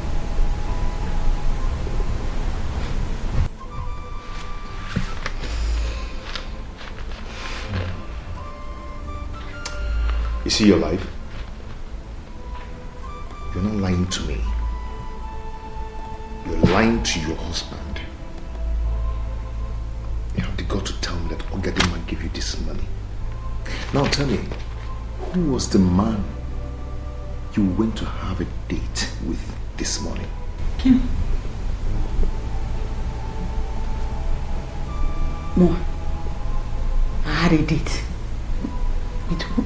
You see your life? You're not lying to me. You're lying to your husband. You have the gut to tell me that Ogadima gave you this money. Now tell me, who was the man you went to have a date with this morning? Kim. No. I had a date. With who?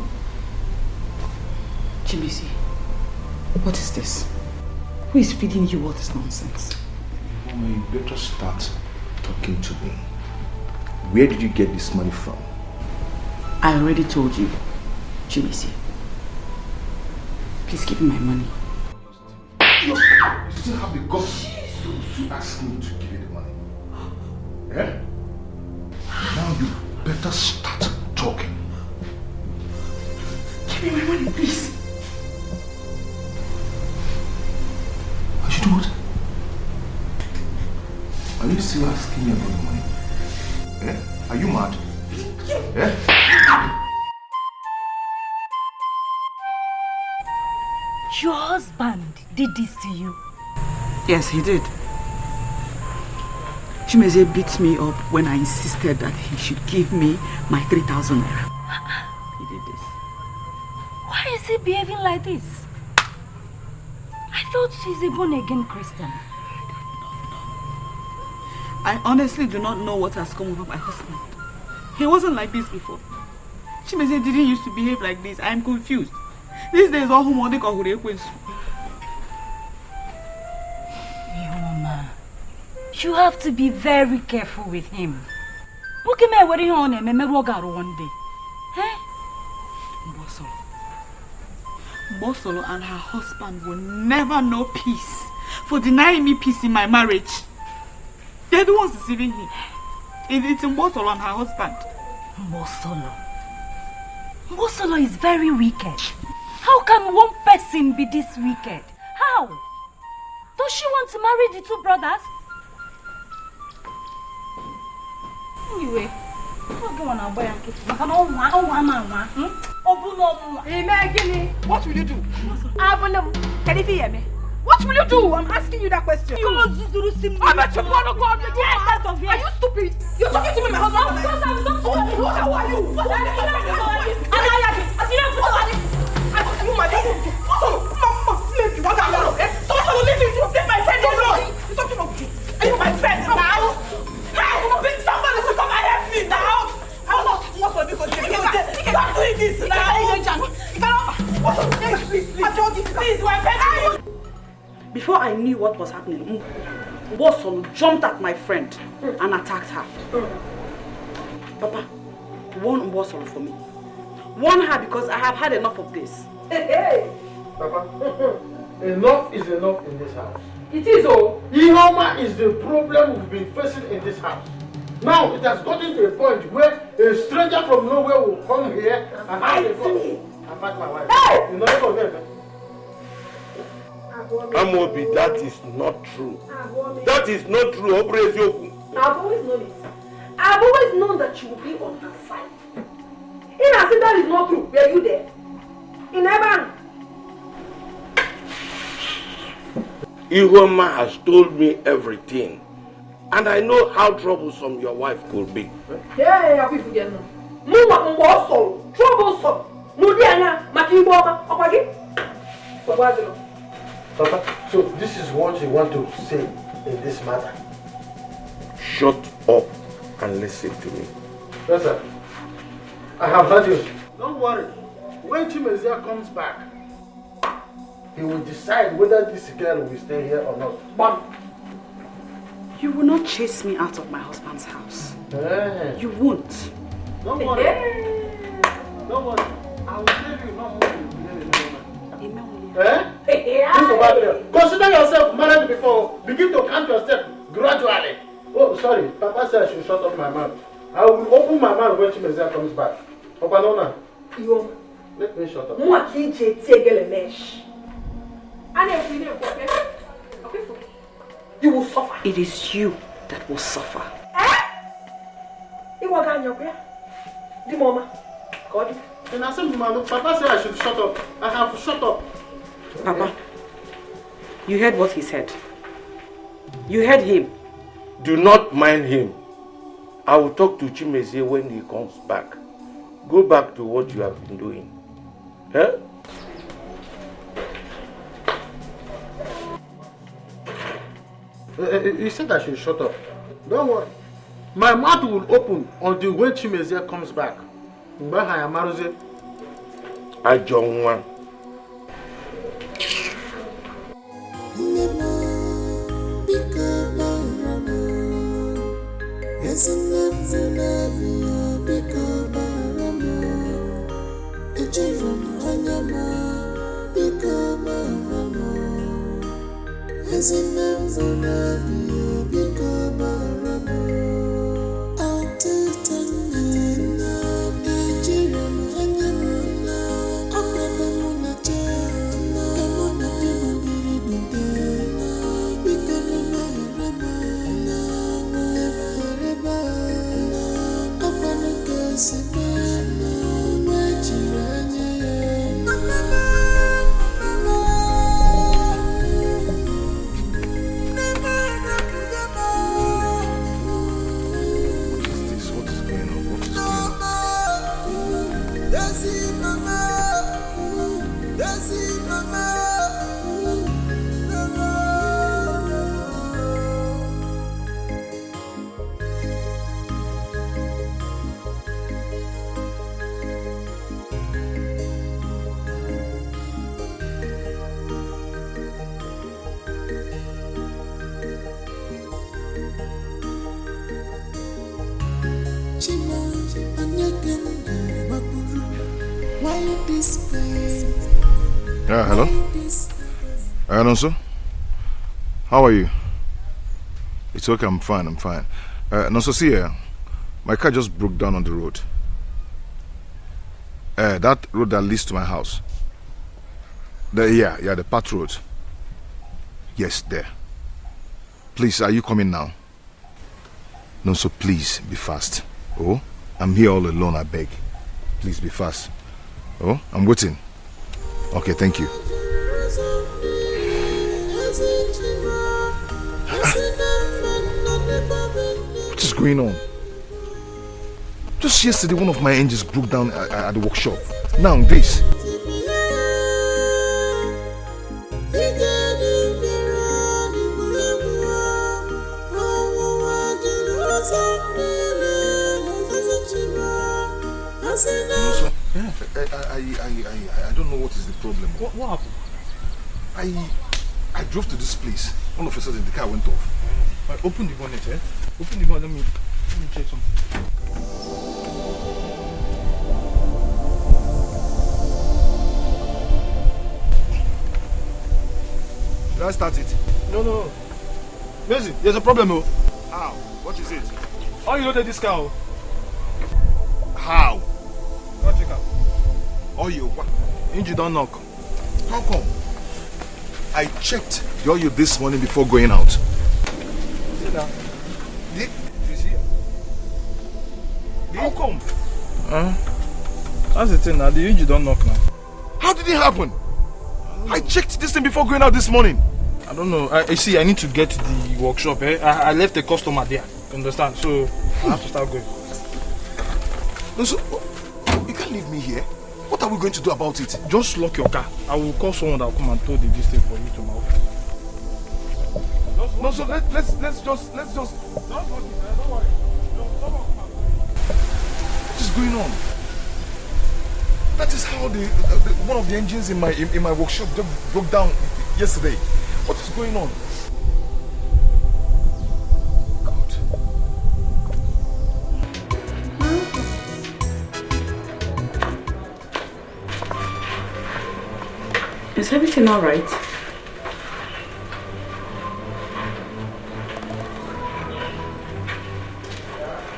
Chibisi, what is this? Who is feeding you all this nonsense? Mama, you better start talking to me. Where did you get this money from? I already told you, Chibisi. Please give me my money. You still have the guts to ask me to give you the money. Eh? Now you better start talking. Give me my money, please. What you do what? Are you still asking me about the money? Eh? Are you mad? Eh? Your husband did this to you? Yes, he did. Chimeze beat me up when I insisted that he should give me my 3,000 naira. He did this. Why is he behaving like this? I thought he's a born-again Christian. I honestly do not know what has come over my husband. He wasn't like this before. Chimeze didn't used to behave like this. I am confused. These days, all who you have to be very careful with him. Look at me wearing on him one day. Eh? Mbosolo and her husband will never know peace for denying me peace in my marriage. They're the ones deceiving me. It's Mbosolo and her husband. Mbosolo is very wicked. How can one person be this wicked? How? Does she want to marry the two brothers? Anyway, what will you do? Can you hear me? What will you do? I'm asking you that question. I'm a tomorrow god. Are you stupid? You're talking to me, my husband. Of course I'm not. Who are you? What are you my friend now? Somebody should come and help me now. Stop doing this now. Please, my friend. Before I knew what was happening, Mbosolo jumped at my friend and attacked her. Papa, warn Mbosolo for me. Warn her because I have had enough of this. Hey! Papa, enough is enough in this house. It is, oh. Ihoma is the problem we've been facing in this house. Now it has gotten to a point where a stranger from nowhere will come here and fight my wife. Hey! You never forget that. Amobi, that is not true. That is not true. I've always known it. I've always known that you will be on her side. In as if that is not true, were you there? In heaven. Ihoma has told me everything. And I know how troublesome your wife could be. Yeah, I'll be forgetting. Troublesome. Papa, so this is what you want to say in this matter? Shut up and listen to me. Yes, sir. I have heard you. Don't worry. When Chimezia comes back, he will decide whether this girl will stay here or not. Bam! You will not chase me out of my husband's house. Hey. You won't. Don't worry. Hey. Don't worry. I will tell you no more. Eh? Consider yourself married before. Begin to count your steps gradually. Oh, sorry. Papa said I should shut up my mouth. I will open my mouth when Chimezia comes back. Papa, no. Let me shut up. You will suffer. It is you that will suffer. And I said, Papa said I should shut up. I have to shut up. Papa, you heard what he said. You heard him. Do not mind him. I will talk to Chimezie when he comes back. Go back to what you have been doing. Eh? He said I should shut up. Don't worry. My mouth will open until when Chimezie comes back. I John one. Hello? Nonso? How are you? It's okay, I'm fine. Nonso, see here. My car just broke down on the road. That road that leads to my house. The path road. Yes, there. Please, are you coming now? Nonso, please, be fast. Oh, I'm here all alone, I beg. Please, be fast. Oh, I'm waiting. Okay, thank you. What is going on? Just yesterday, one of my engines broke down at the workshop. Now, this. I don't know what is the problem. What happened? I drove to this place. All of a sudden, the car went off. Open the bonnet, eh? Open the bonnet. Let me check something. Should I start it? No. Messi, there's a problem, oh. How? What is it? How you loaded this car, oh? How? Go check out. Oh, you what? Engine don't knock. How come? I checked the oil this morning before going out. See that? You see? How come? That's the thing now. The engine don't knock now. How did it happen? I checked this thing before going out this morning. I don't know. I see. I need to get to the workshop. I left a customer there. Understand? So I have to start going. No, so you can't leave me here. What are we going to do about it? Just lock your car. I will call someone that will come and tow the distance for you to my office. No, so let's just. Don't lock it, man. Don't worry. What is going on? That is how the one of the engines in my workshop just broke down yesterday. What is going on? Is everything all right?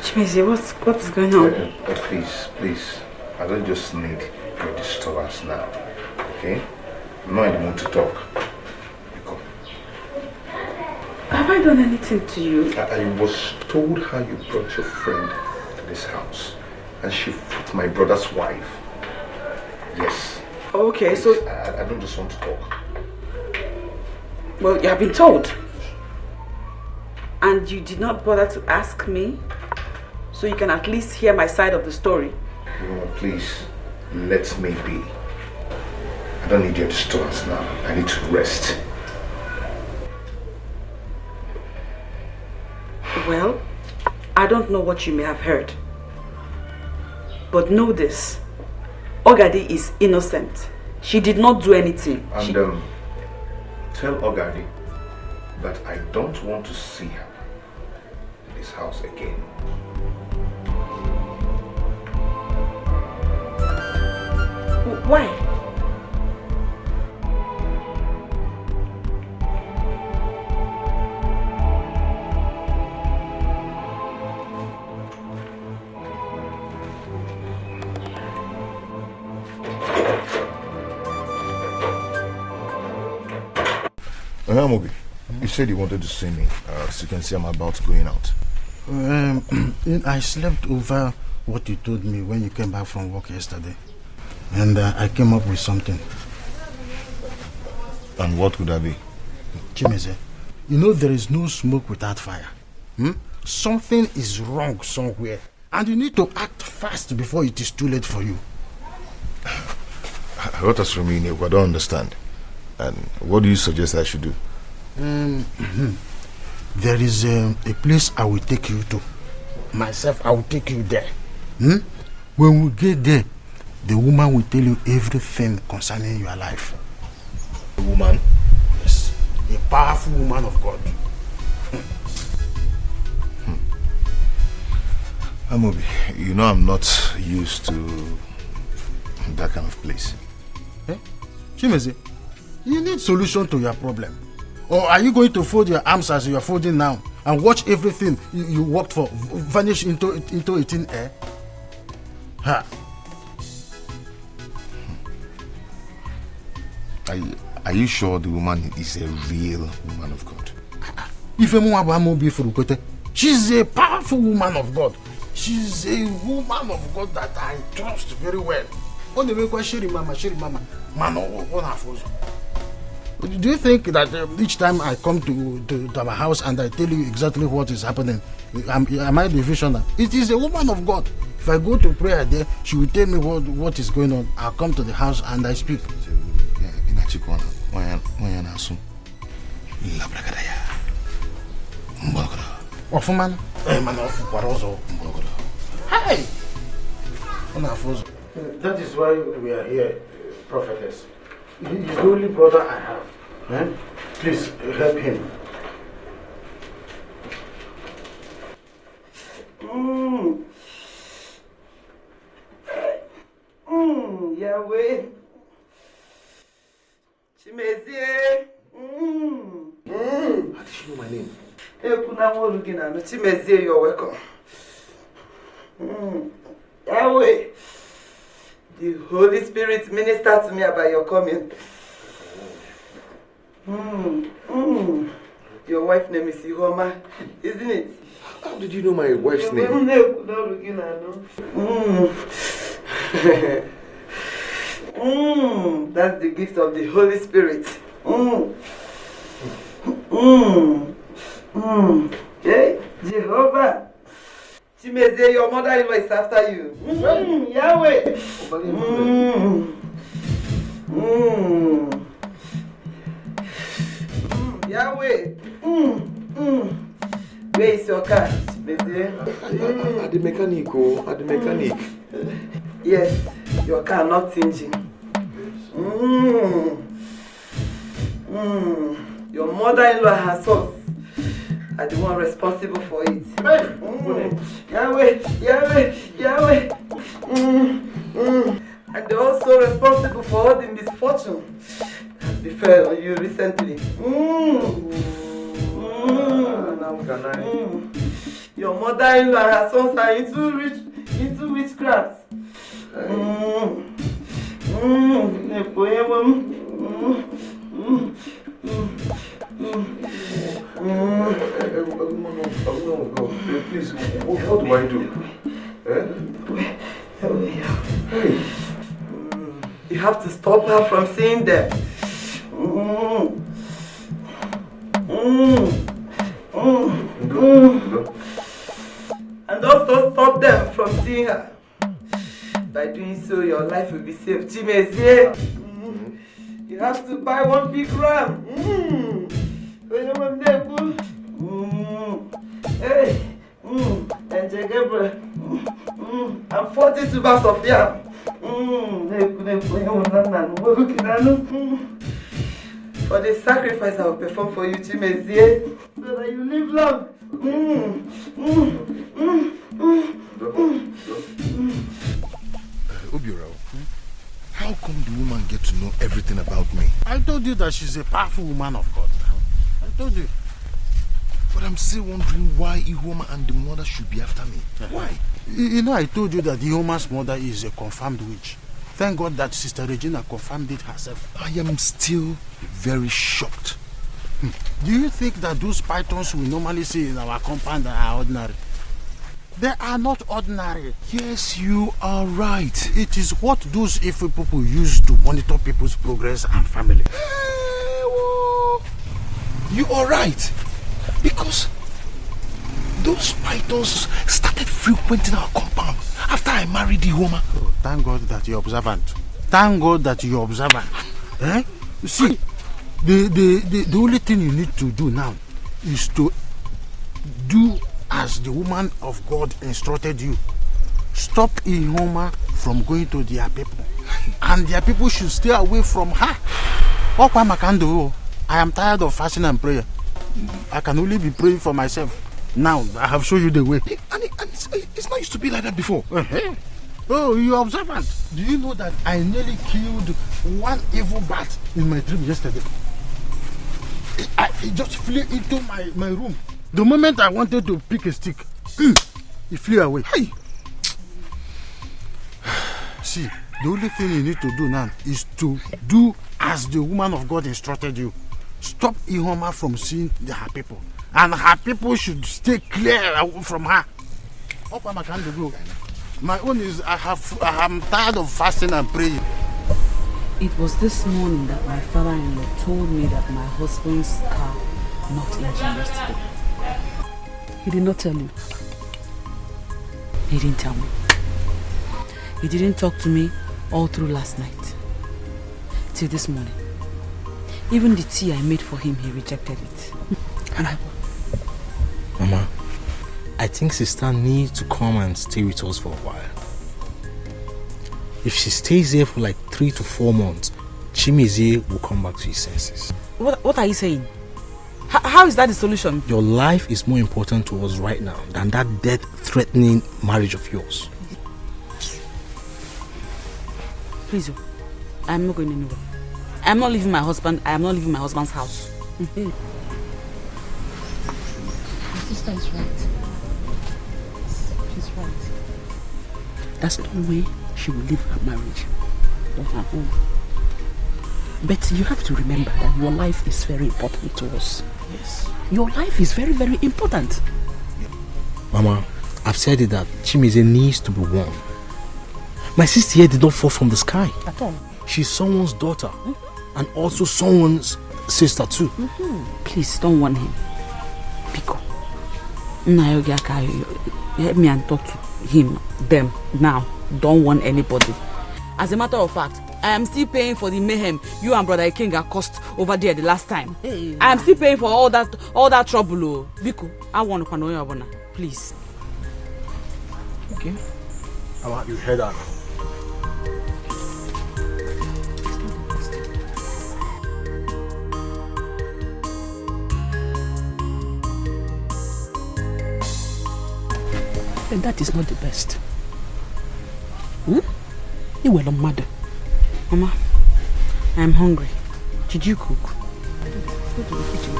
Chimezie, what's going on? Please. I don't just need your disturbance now. Okay? I'm not in the mood to talk. Come. Have I done anything to you? I was told how you brought your friend to this house. And she fought my brother's wife. Yes. Okay, please, so... I don't just want to talk. Well, you have been told. And you did not bother to ask me, so you can at least hear my side of the story. Please, let me be. I don't need your disturbance now. I need to rest. Well, I don't know what you may have heard. But know this. Ogadi is innocent. She did not do anything. And tell Ogadi that I don't want to see her in this house again. Why? Amobi, you said you wanted to see me. As you can see, I'm about going out. I slept over what you told me when you came back from work yesterday. And I came up with something. And what could that be? Chimeze, you know there is no smoke without fire. Something is wrong somewhere. And you need to act fast before it is too late for you. What is from you, I don't understand. And what do you suggest I should do? There is a place I will take you to. Myself, I will take you there. When we get there, the woman will tell you everything concerning your life. A woman? Yes. A powerful woman of God. Amobi, you know I'm not used to that kind of place. Chimeze, you need solution to your problem. Or are you going to fold your arms as you are folding now and watch everything you worked for vanish into thin air? Ha. Are you sure the woman is a real woman of God? She's a powerful woman of God. She's a woman of God that I trust very well. Do you think that each time I come to our house and I tell you exactly what is happening, am I the visioner? It is a woman of God. If I go to prayer there, she will tell me what is going on. I'll come to the house and I speak. Ofuman? Hey! That is why we are here, prophetess. He's the only brother I have. Please help him. Yahweh. Chimezie. How did she know my name? Chimezie, you're welcome. Yahweh. The Holy Spirit ministered to me about your coming. Your wife's name is Ihoma, isn't it? How did you know my wife's name? That's the gift of the Holy Spirit. Okay, Jehovah. Chimeze, your mother-in-law is after you. Yahweh. Yahweh. Where is your car? At the mechanic, at the mechanic. Yes, your car not engine. Your mother-in-law and her sons are the one responsible for it. Yahweh, Yahweh, Yahweh. And they're also responsible for all the misfortune that befell on you recently. Your mother-in-law and her sons are into witchcraft. Please, what do I do? You have to stop her from seeing them. And also stop them from seeing her. By doing so, your life will be safe. Chimezie, you have to buy one big ram. Hey, and and 40 tubers of yam. For the sacrifice I will perform for you, Chimezie, so that you live long. Obiora, how come the woman get to know everything about me? I told you that she's a powerful woman of God. I told you. But I'm still wondering why Ihoma and the mother should be after me. Why? You know, I told you that Ihoma's mother is a confirmed witch. Thank God that Sister Regina confirmed it herself. I am still very shocked. Do you think that those pythons we normally see in our compound are ordinary? They are not ordinary. Yes, you are right. It is what those evil people use to monitor people's progress and family. You are right. Because those pythons started frequenting our compound after I married Ihoma. Oh, thank God that you're observant. Thank God that you're observant. Eh? See, the only thing you need to do now is to do as the woman of God instructed you. Stop Ihoma from going to their people. And their people should stay away from her. What I can do? I am tired of fasting and prayer. I can only be praying for myself. Now, I have shown you the way. And it's not used to be like that before. Oh, you're observant. Do you know that I nearly killed one evil bat in my dream yesterday? It just flew into my room. The moment I wanted to pick a stick, it flew away. Hey. See, the only thing you need to do now is to do as the woman of God instructed you. Stop Ihoma from seeing her people. And her people should stay clear from her. My own is I'm tired of fasting and praying. It was this morning that my father-in-law told me that my husband's car knocked engine yesterday. He did not tell you. He didn't tell me. He didn't talk to me all through last night. Till this morning. Even the tea I made for him, he rejected it. Mama, I think sister needs to come and stay with us for a while. If she stays here for like 3 to 4 months, Chimezie will come back to his senses. What are you saying? How is that the solution? Your life is more important to us right now than that death-threatening marriage of yours. Please, I'm not going anywhere. I'm not leaving my husband. I am not leaving my husband's house. My sister is right. She's right. That's the way she will leave her marriage on her own. But you have to remember that your life is very important to us. Yes. Your life is very, very important. Mama, I've said it that Chimezie needs to be warned. My sister here did not fall from the sky. At all. She's someone's daughter. And also someone's sister too. Please don't warn him. Pico. Help me and talk to him, them, now. Don't warn anybody. As a matter of fact, I am still paying for the mayhem you and Brother Ikenga caused over there the last time. Hey. I am still paying for all that trouble. Biko, I want to know your please. Okay. You heard that. And that is not the best. You were a mother. Mama, I am hungry. Did you cook? Go to the kitchen.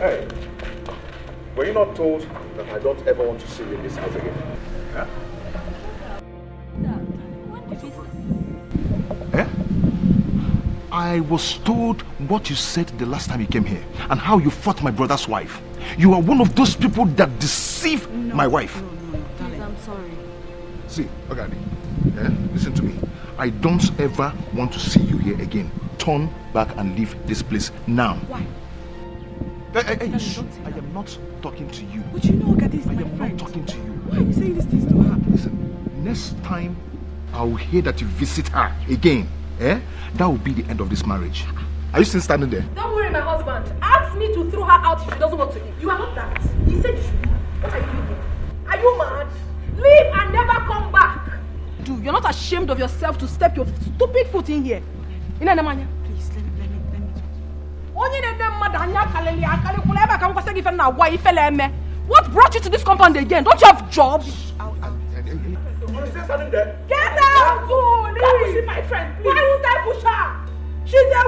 Hey, were you not told that I don't ever want to see you in this house again? Huh? Eh? I was told what you said the last time you came here and how you fought my brother's wife. You are one of those people that deceive my wife. Please, I'm sorry. See, Ogadi, listen to me. I don't ever want to see you here again. Turn back and leave this place now. Why? Hey, I am not talking to you. But you know, Ogadi is my friend. I am not talking to you. Why are you saying these things to her? Listen, next time I will hear that you visit her again, that will be the end of this marriage. Are you still standing there? Don't worry, my husband. Ask me to throw her out if she doesn't want to leave. You are not that. He said you should leave. What are you doing? Are you mad? Leave and never come back. Dude, you're not ashamed of yourself to step your stupid foot in here. Please, let me talk. What brought you to this compound again? Don't you have jobs? Get out! Please. See my friend, please. Why would I push her? She's a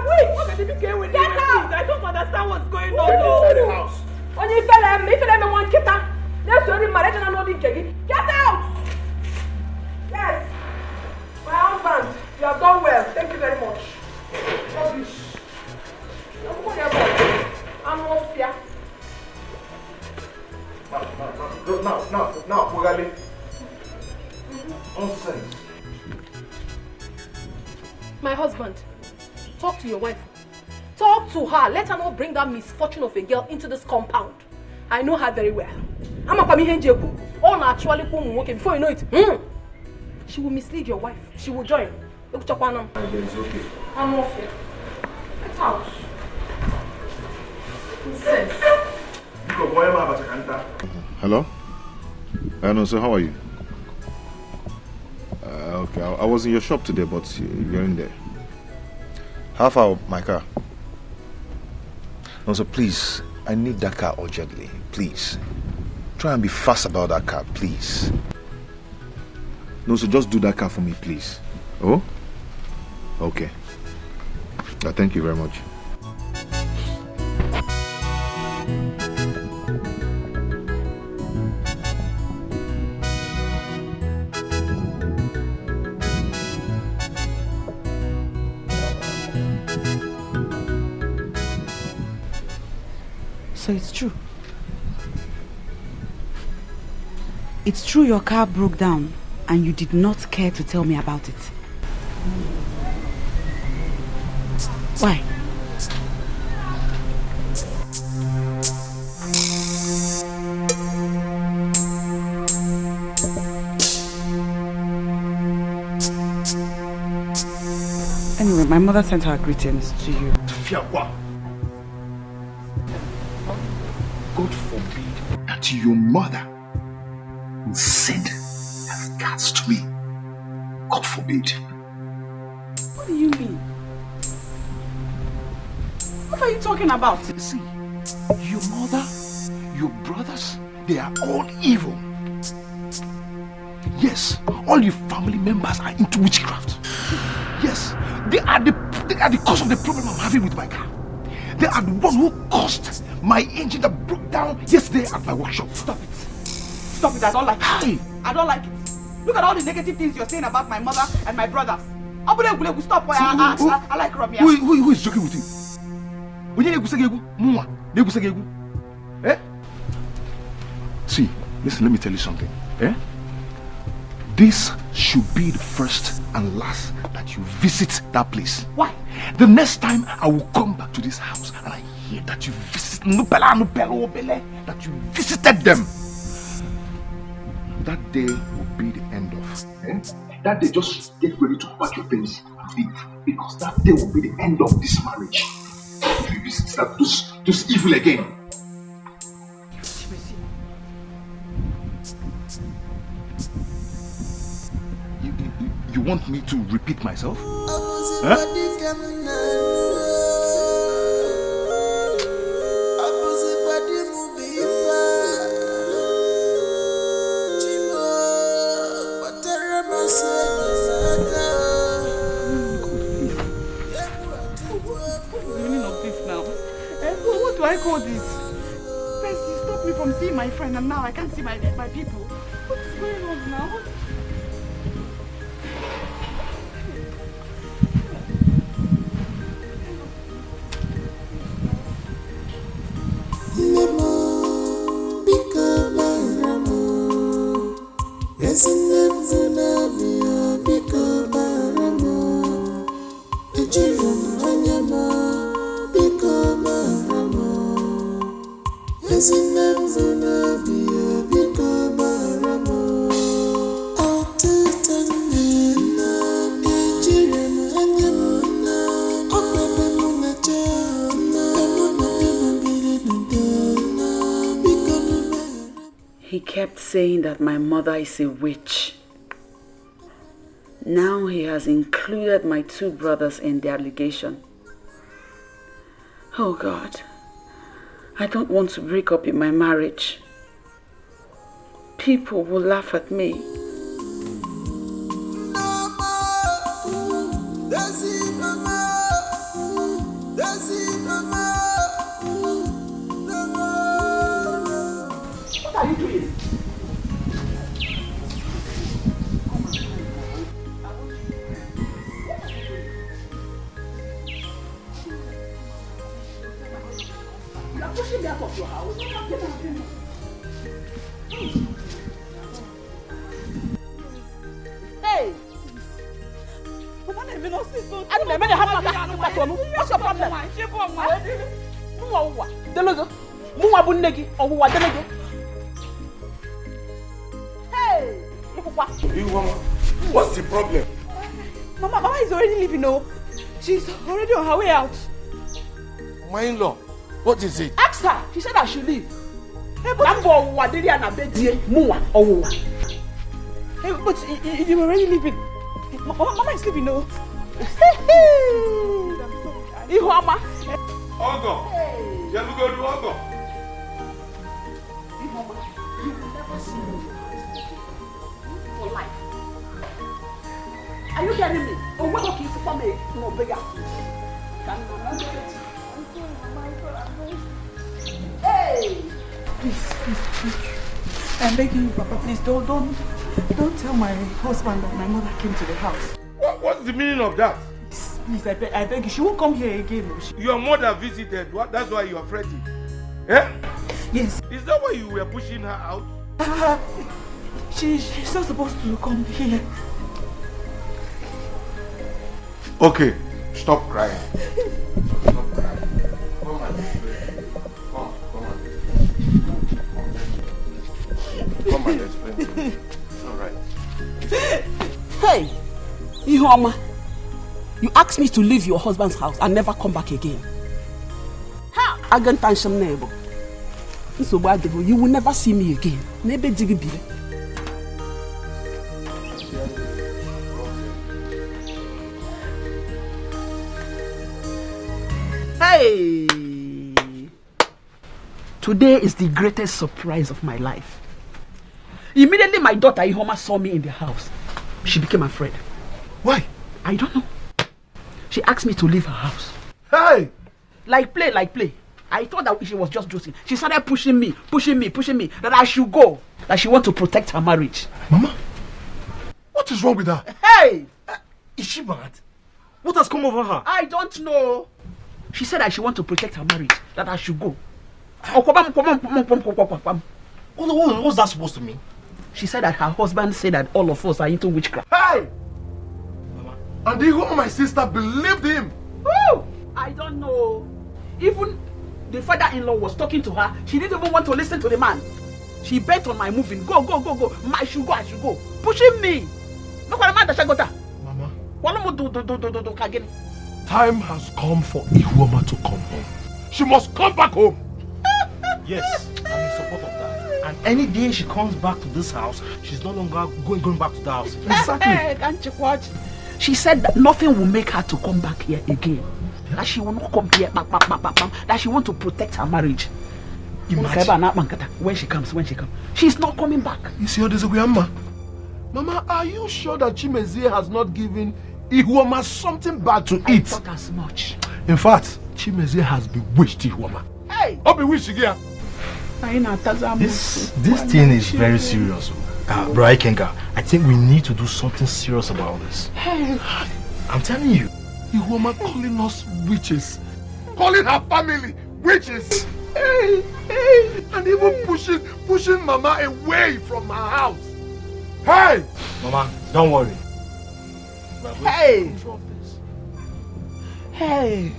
witch! Get out! I don't understand what's going on. Get inside the house. Get out! Yes! My husband, you have done well. Thank you very much. Rubbish. I'm off here. Now, Mugali. Nonsense. My husband, talk to your wife. Talk to her. Let her not bring that misfortune of a girl into this compound. I know her very well. I'm a Pamihenjeku. All naturally, before you know it, she will mislead your wife. She will join. It's okay. I'm off here. Get out. Nonsense. Hello? No, sir, how are you? Okay, I was in your shop today, but you're in there. How far my car? No, sir, please, I need that car urgently. Please. Try and be fast about that car, please. No, sir, just do that car for me, please. Oh? Okay. Thank you very much. So it's true. It's true your car broke down and you did not care to tell me about it. Why? Anyway, my mother sent her greetings to you. God forbid that your mother will send her guts to me. God forbid. What do you mean? What are you talking about? See, your mother, your brothers, they are all evil. Yes, all your family members are into witchcraft. Yes, they are the cause of the problem I'm having with my car. They are the one who caused my engine that broke down yesterday at my workshop. Stop it. Stop it. I don't like it. I don't like it. Look at all the negative things you're saying about my mother and my brothers. Stop. I like Romeo. Who is joking with you? Eh? See, listen, let me tell you something. Eh? This should be the first and last that you visit that place. Why? The next time I will come back to this house and I hear that you visit that you visited them, that day will be the end of. That day, just get ready to pack your things and leave, because that day will be the end of this marriage. If you visit those evil again. You want me to repeat myself? Huh? What's the meaning of this now? What do I call this? from seeing my friend and now I can't see my people. What is going on now? He kept saying that my mother is a witch. Now he has included my 2 brothers in the allegation. Oh God, I don't want to break up in my marriage. People will laugh at me. What are you doing? You are pushing me out of your house. Hey! What's your problem? Hey! What's the problem? Mama is already leaving, no? She's already on her way out. My in-law, what is it? Ask her. She said I should leave. Hey, but you're already leaving. Mama is leaving, no? Ihuama. Ogo. Shall we go to Ogo? Ihuama, you will never see me for life. Are you getting me? Or what okay for me? No bigger. Hey! Please. I'm begging you, Papa, please don't tell my husband that my mother came to the house. What's the meaning of that? Please, I beg you. She won't come here again. Your mother visited. That's why you are fretting. Eh? Yes. Is that why you were pushing her out? She's not supposed to come here. Okay, stop crying. Stop crying. Come and explain. Come and explain to me. It's alright. Hey! Ihuama, you asked me to leave your husband's house and never come back again. How? You will never see me again. Hey! Today is the greatest surprise of my life. Immediately my daughter Ihoma saw me in the house. She became afraid. Why? I don't know. She asked me to leave her house. Hey! Like play. I thought that she was just joking. She started pushing me, that I should go. That she wants to protect her marriage. Mama, what is wrong with her? Hey! Is she mad? What has come over her? I don't know. She said that she wants to protect her marriage, that I should go. What's that supposed to mean? She said that her husband said that all of us are into witchcraft. Hey! Mama, and the woman, my sister, believed him. Woo! I don't know. Even the father-in-law was talking to her. She didn't even want to listen to the man. She bet on my moving. Go. I should go. Pushing me. Mama, time has come for Ihuoma to come home. She must come back home. Yes, I'm in support of that. And any day she comes back to this house, she's no longer going back to the house. Exactly. Can't you watch? She said that nothing will make her to come back here again. That she will not come here, that she wants to protect her marriage. Imagine. When she comes. She's not coming back. You see how this is Mama, are you sure that Chimezie has not given Ihuoma something bad to eat? I thought as much. In fact, Chimezie has bewitched Ihuoma. Hey! Oh, bewitched again. This thing is very serious. Bro Ikenga, I think we need to do something serious about this. Hey, I'm telling you. You woman calling us witches. Calling her family witches. Hey, and even pushing Mama away from her house. Hey! Mama, don't worry. Hey! Hey!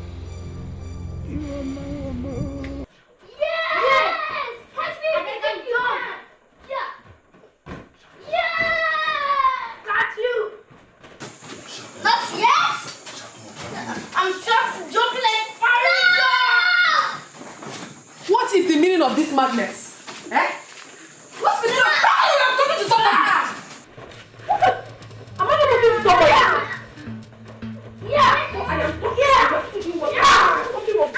What is the meaning of this madness? Eh? What's the meaning of I'm talking to somebody? Am I not talking to somebody? Yeah. I am talking to you. Yeah. Talking of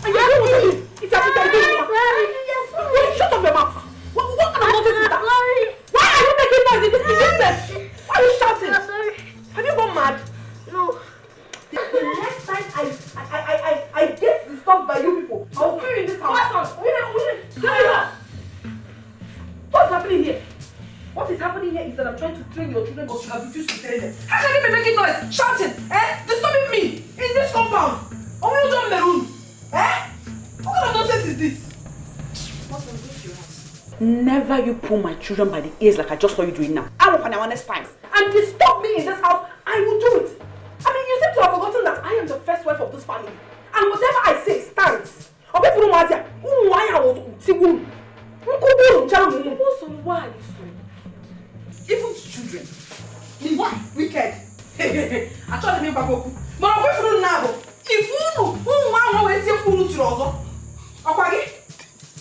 and you're doing what you do. It's a shut up your mouth. What kind of nonsense is that? Why are you making noise in this place? Why are you shouting? Have you gone mad? No. The next time I get disturbed by you people, I'll kill you in this house. What's happening here? What is happening here is that I'm trying to train your children, but you have refused to train them. How can you be making noise, shouting, disturbing me in this compound? Or will you join the room? What kind of nonsense is this? What's going to do to your house? Never you pull my children by the ears like I just saw you doing now. I will find out next time. And disturb me in this house, I will do it. I mean, you seem to have forgotten that I am the first wife of this family. And whatever I say stands. Even children. What? Wicked. I told them about Goku. But I'm going to now. If you know who want to take you to Rozo. Okay?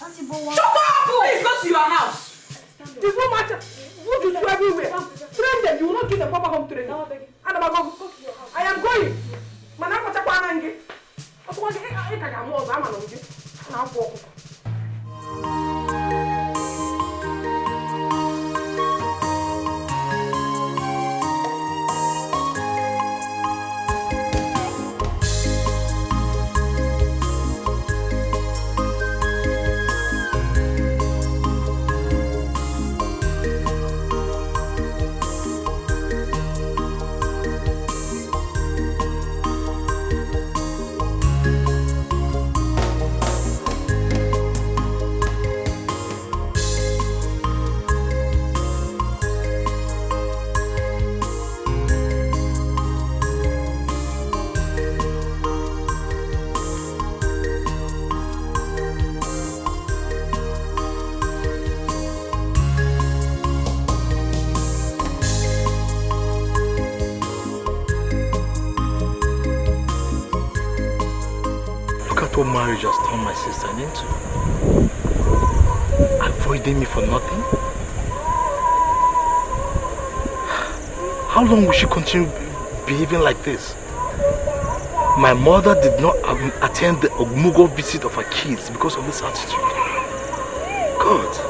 Shut up! Please go to your house. There's no matter. What you do everywhere? Train them. You will not give them proper home training. I am going. What marriage has turned my sister into? Avoiding me for nothing? How long will she continue behaving like this? My mother did not attend the Ogmugo visit of her kids because of this attitude. God.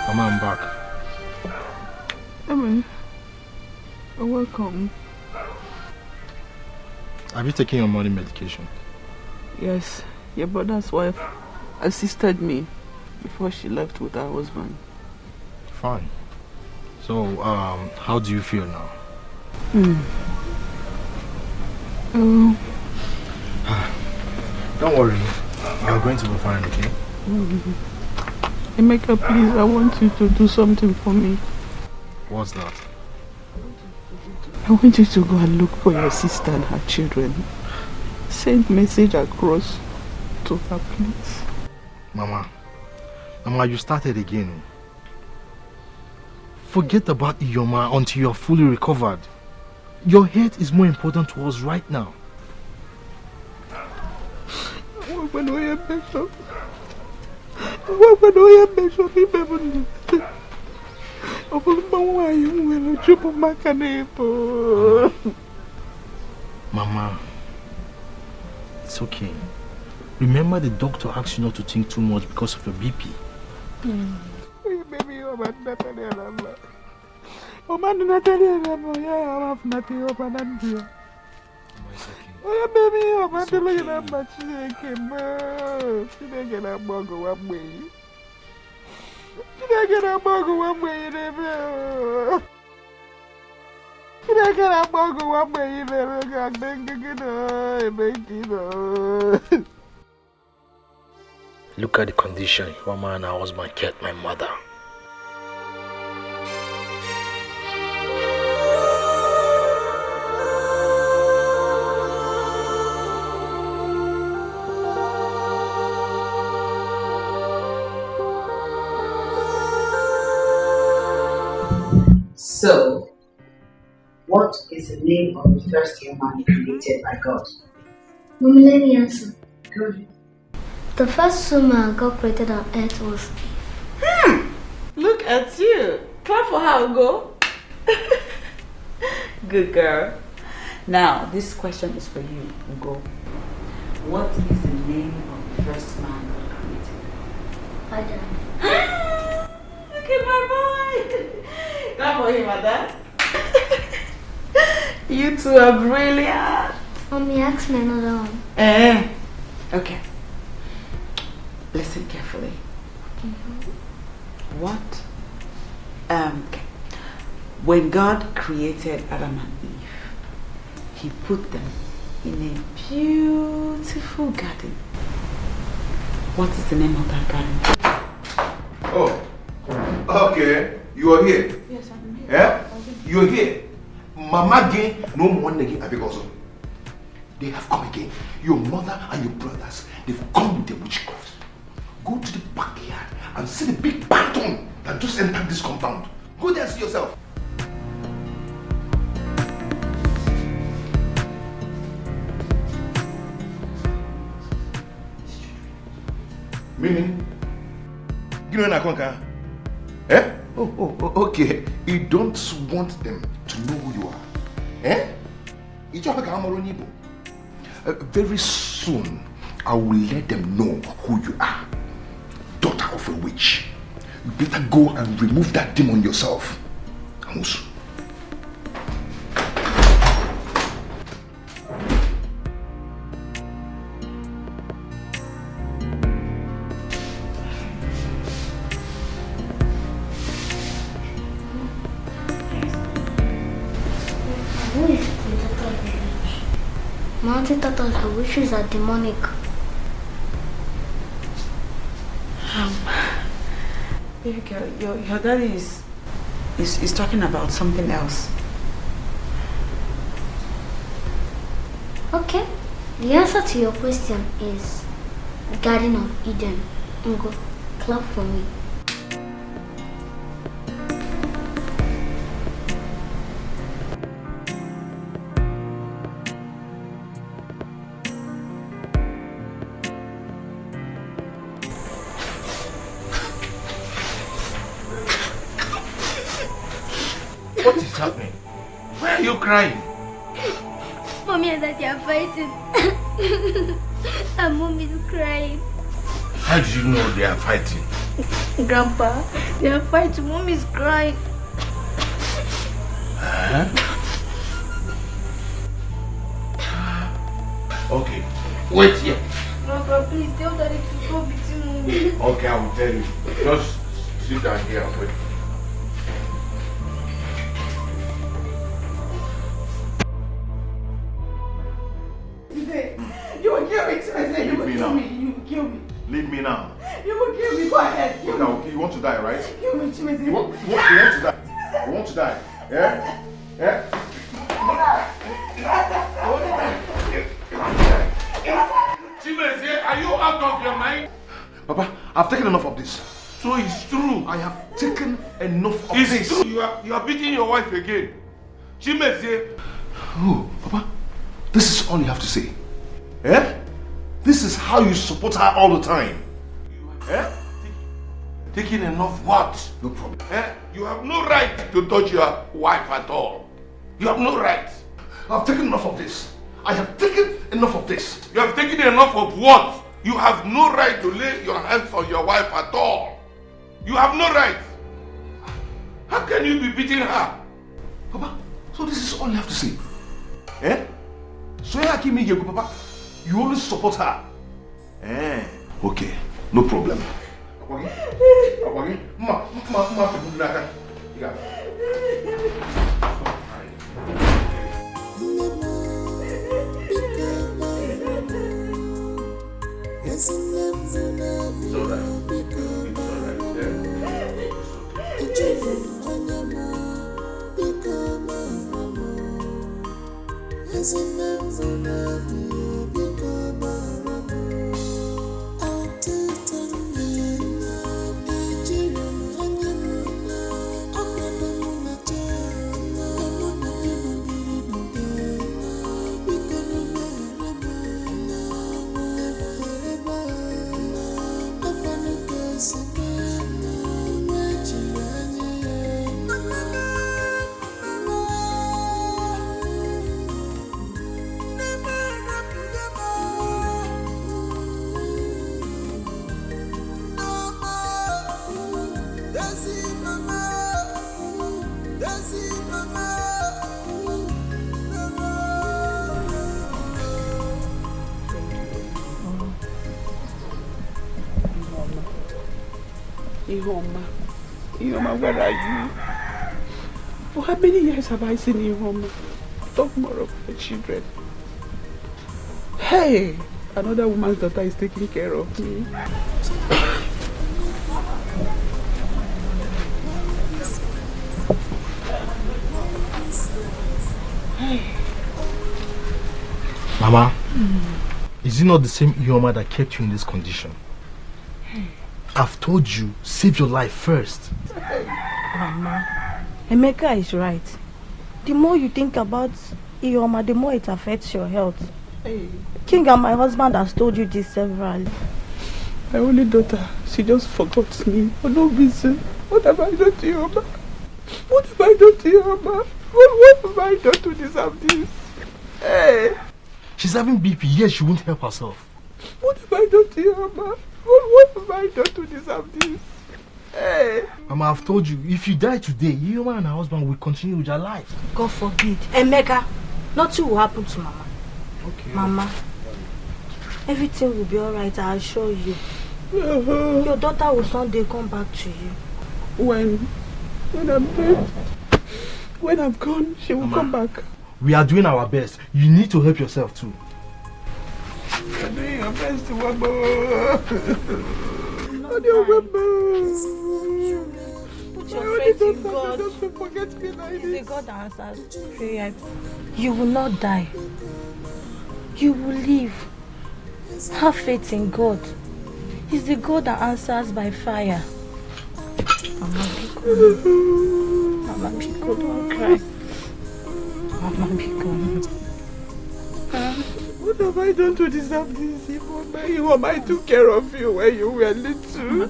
Mama, I'm back. Evan, welcome. Have you taken your morning medication? Yes, your brother's wife assisted me before she left with her husband. Fine. So, how do you feel now? Don't worry. You're going to be fine, okay? Emeka, please, I want you to do something for me. What's that? I want you to go and look for your sister and her children. Send message across to her, please. Mama, you started again. Forget about Iyoma until you're fully recovered. Your health is more important to us right now. Mama, it's okay. Remember the doctor asked you not to think too much because of your BP. Look at the condition Mama and her husband kept my mother. So, what is the name of the first human created by God? Let me answer. Good. The first woman God created on earth was Eve. Look at you. Clap for her, Ugo. Good girl. Now, this question is for you, Ugo. What is the name of the first man God created? Adam. Look at my boy. Clap for him, Ada. You two are brilliant. Mommy, ask me another one. Okay. Listen carefully. What? Okay. When God created Adam and Eve, He put them in a beautiful garden. What is the name of that garden? Oh, okay. You are here. Yes, I'm here. Yeah? You are here. Mama again, no one again, because they have come again. Your mother and your brothers, they've come with their witchcraft. Go to the backyard and see the big python that just entered this compound. Go there and see yourself. Meaning? Give me an account. Eh? Oh, okay. You don't want them to know who you are. Eh? Very soon, I will let them know who you are. Daughter of a witch. You better go and remove that demon yourself. Amusu. My auntie thought her wishes are demonic. Baby girl, your daddy is talking about something else. Okay. The answer to your question is Garden of Eden. Ngo, clap for me. What is happening? Why are you crying? Mommy and Daddy are fighting. And Mom is crying. How do you know they are fighting? Grandpa, they are fighting. Mom is crying. Huh? Okay, wait here. Grandpa, please tell Daddy to stop beating Mommy. Okay, I will tell you. Just sit down here and wait. You will kill me, Chimeze. You will kill me. You will kill me. Leave me now. You will kill me. Go ahead. Kill me. Okay, you want to die, right? Kill me, Chimeze. You want to die? You want to die? Yeah? Yeah? Chimeze, are you out of your mind? Papa, I've taken enough of this. So it's true. I have taken enough of it's this. True. You are beating your wife again. Chimeze. Oh, Papa, this is all you have to say. Eh? This is how you support her all the time. Eh? Taking enough what? No problem. Eh? You have no right to touch your wife at all. You have no right. I've taken enough of this. I have taken enough of this. You have taken enough of what? You have no right to lay your hands on your wife at all. You have no right. How can you be beating her? Papa, so this is all you have to say. Eh? So Papa, you only support her. Eh? Okay, no problem. Ihoma, where are you? For how many years have I seen Ihoma? Talk more of the children. Hey, another woman's daughter is taking care of me. Mama, is it not the same Ihoma that kept you in this condition? I've told you, save your life first. Mama, Emeka is right. The more you think about Ihoma, the more it affects your health. King and my husband has told you this severally. My only daughter, she just forgot me for no reason. What have I done to Ihoma? What have I done to Ihoma? What have I done to deserve this? Hey! She's having BP, yes, she won't help herself. What have I done to Ihoma? What have I done to deserve this? Hey! Mama, I've told you, if you die today, Ihoma and her husband will continue with their life. God forbid. Emeka, nothing will happen to Mama. Okay. Mama, everything will be alright, I assure you. Your daughter will someday come back to you. When I'm dead, when I'm gone, she will come back. We are doing our best. You need to help yourself too. You're doing your best, Wabo. Put your faith in God. He's the God that answers prayer. You will not die. You will live. Have faith in God. He's the God that answers by fire. Mama, Biko. Mama, Biko, don't cry. Mama, Biko. What have I done to deserve this? Ihoma, I took care of you when you were little.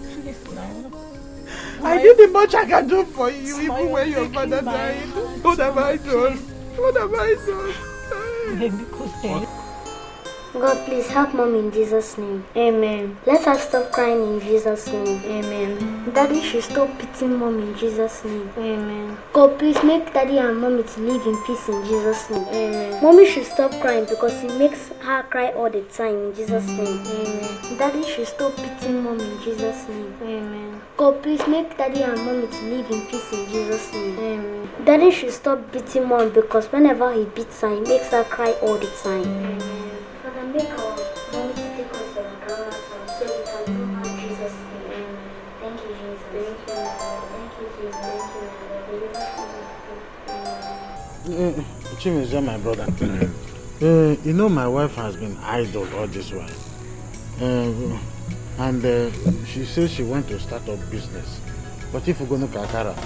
I did the much I can do for you, even when your father died. What have I done? What have I done? God, please help Mom in Jesus' name. Amen. Let her stop crying in Jesus' name. Amen. Daddy should stop beating Mom in Jesus' name. Amen. God, please make Daddy and Mommy to live in peace in Jesus' name. Amen. Mommy should stop crying because it makes her cry all the time in Jesus' name. Amen. Daddy should stop beating Mom in Jesus' name. Amen. God, please make Daddy and Mommy to live in peace in Jesus' name. Amen. Daddy should stop beating Mom because whenever he beats her, he makes her cry all the time. Amen. Father, make our mommy to take us to our grandma's house so we can know how Jesus is. Thank you, Jesus. Thank you, my Lord. Thank you, Jesus. Thank you, my Lord. Chimeze, my brother. You know my wife has been idle all this while. And she says she wants to start up business. But if we're going to Kakara,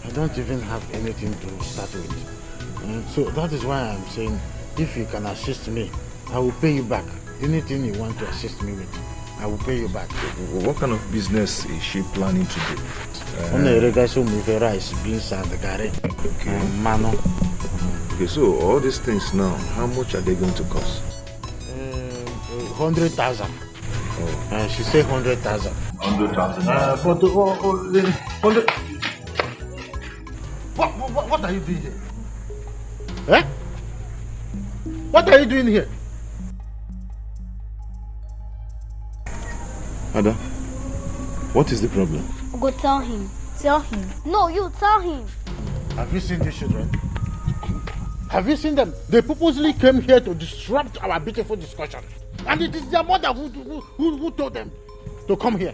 I don't even have anything to start with. So that is why I'm saying, if you can assist me, I will pay you back. Anything you want to assist me with, I will pay you back. What kind of business is she planning to do? Rice, beans, and garri. Mano. Okay, so all these things now, how much are they going to cost? 100,000. Oh. She said 100,000. 100,000. But 100. What are you doing here? Eh? What are you doing here? Ada, what is the problem? Go tell him. Tell him. No, you tell him. Have you seen these children? Have you seen them? They purposely came here to disrupt our beautiful discussion. And it is their mother who told them to come here.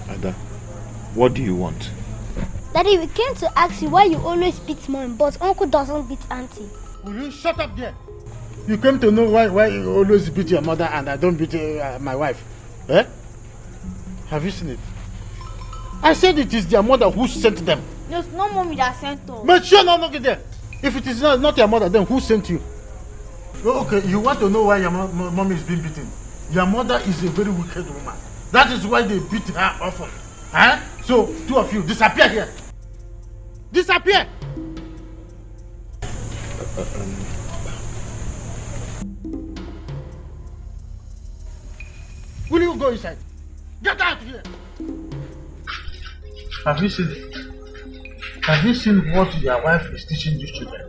Ada, what do you want? Daddy, we came to ask you why you always beat mom, but uncle doesn't beat auntie. Will you shut up there? You came to know why you always beat your mother and I don't beat my wife. Eh? Have you seen it? I said it is their mother who sent them. No, it's not mommy that sent us. But sure, no, look at there. If it is not your mother, then who sent you? Okay, you want to know why your mom is being beaten? Your mother is a very wicked woman. That is why they beat her often. Huh? So, two of you, disappear here. Disappear! Will you go inside? Get out here! Have you seen it? Have you seen what your wife is teaching these children?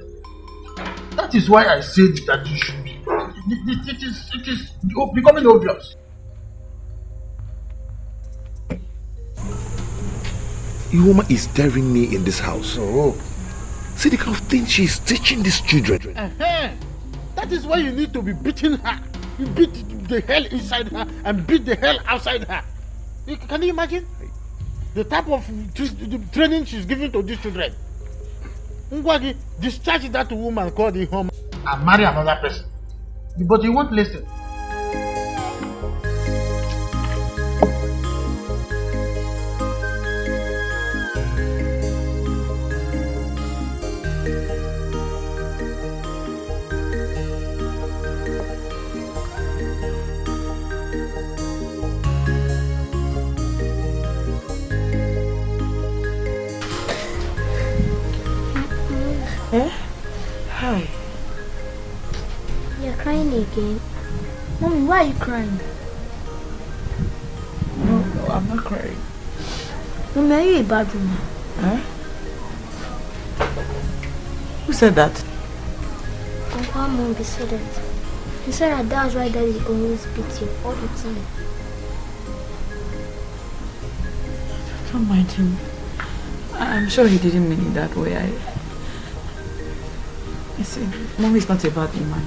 That is why I said that you should be. It is becoming obvious. You woman is daring me in this house. Oh. See the kind of thing she's teaching these children. That is why you need to be beating her. You beat the hell inside her and beat the hell outside her. Can you imagine? The type of training she's giving to these children. Ngwagi, discharge that woman called the home and marry another person. But you won't listen. Eh? Hi. You're crying again? Mommy, why are you crying? No, I'm not crying. Mommy, are you a bad woman? Huh? Who said that? Uncle Mommy said that. He said that's why Daddy always beats you all the time. Don't mind him. I'm sure he didn't mean it that way. You see, Mommy is not a bad woman.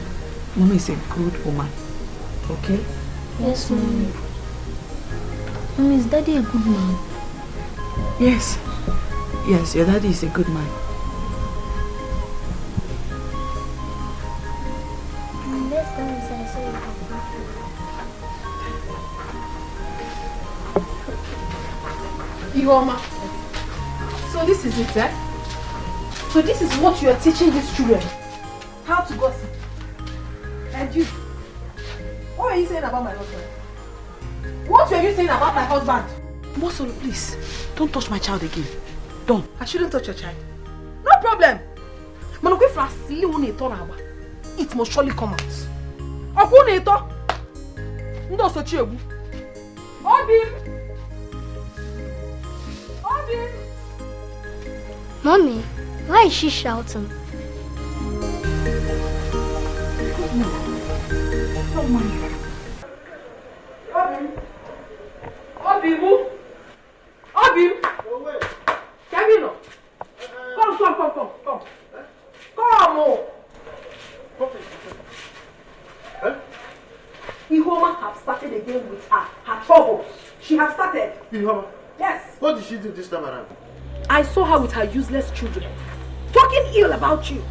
Mommy is a good woman. Okay? Yes, Mommy. Mommy, is Daddy a good man? Yes. Yes, your daddy is a good man. Let's go inside so you can Ioma. So this is it, eh? So this is what you are teaching these children? How to gossip? And you? What are you saying about my husband? What were you saying about my husband? Mosolo, please, don't touch my child again. Don't. I shouldn't touch your child. No problem. It must surely come out. Mommy, why is she shouting? Oh my. Obimu! Obim! Kevin! Come. Come! Ihoma have started again with her troubles. She has started. Ihoma? Yes. What did she do this time around? I saw her with her useless children, talking ill about you.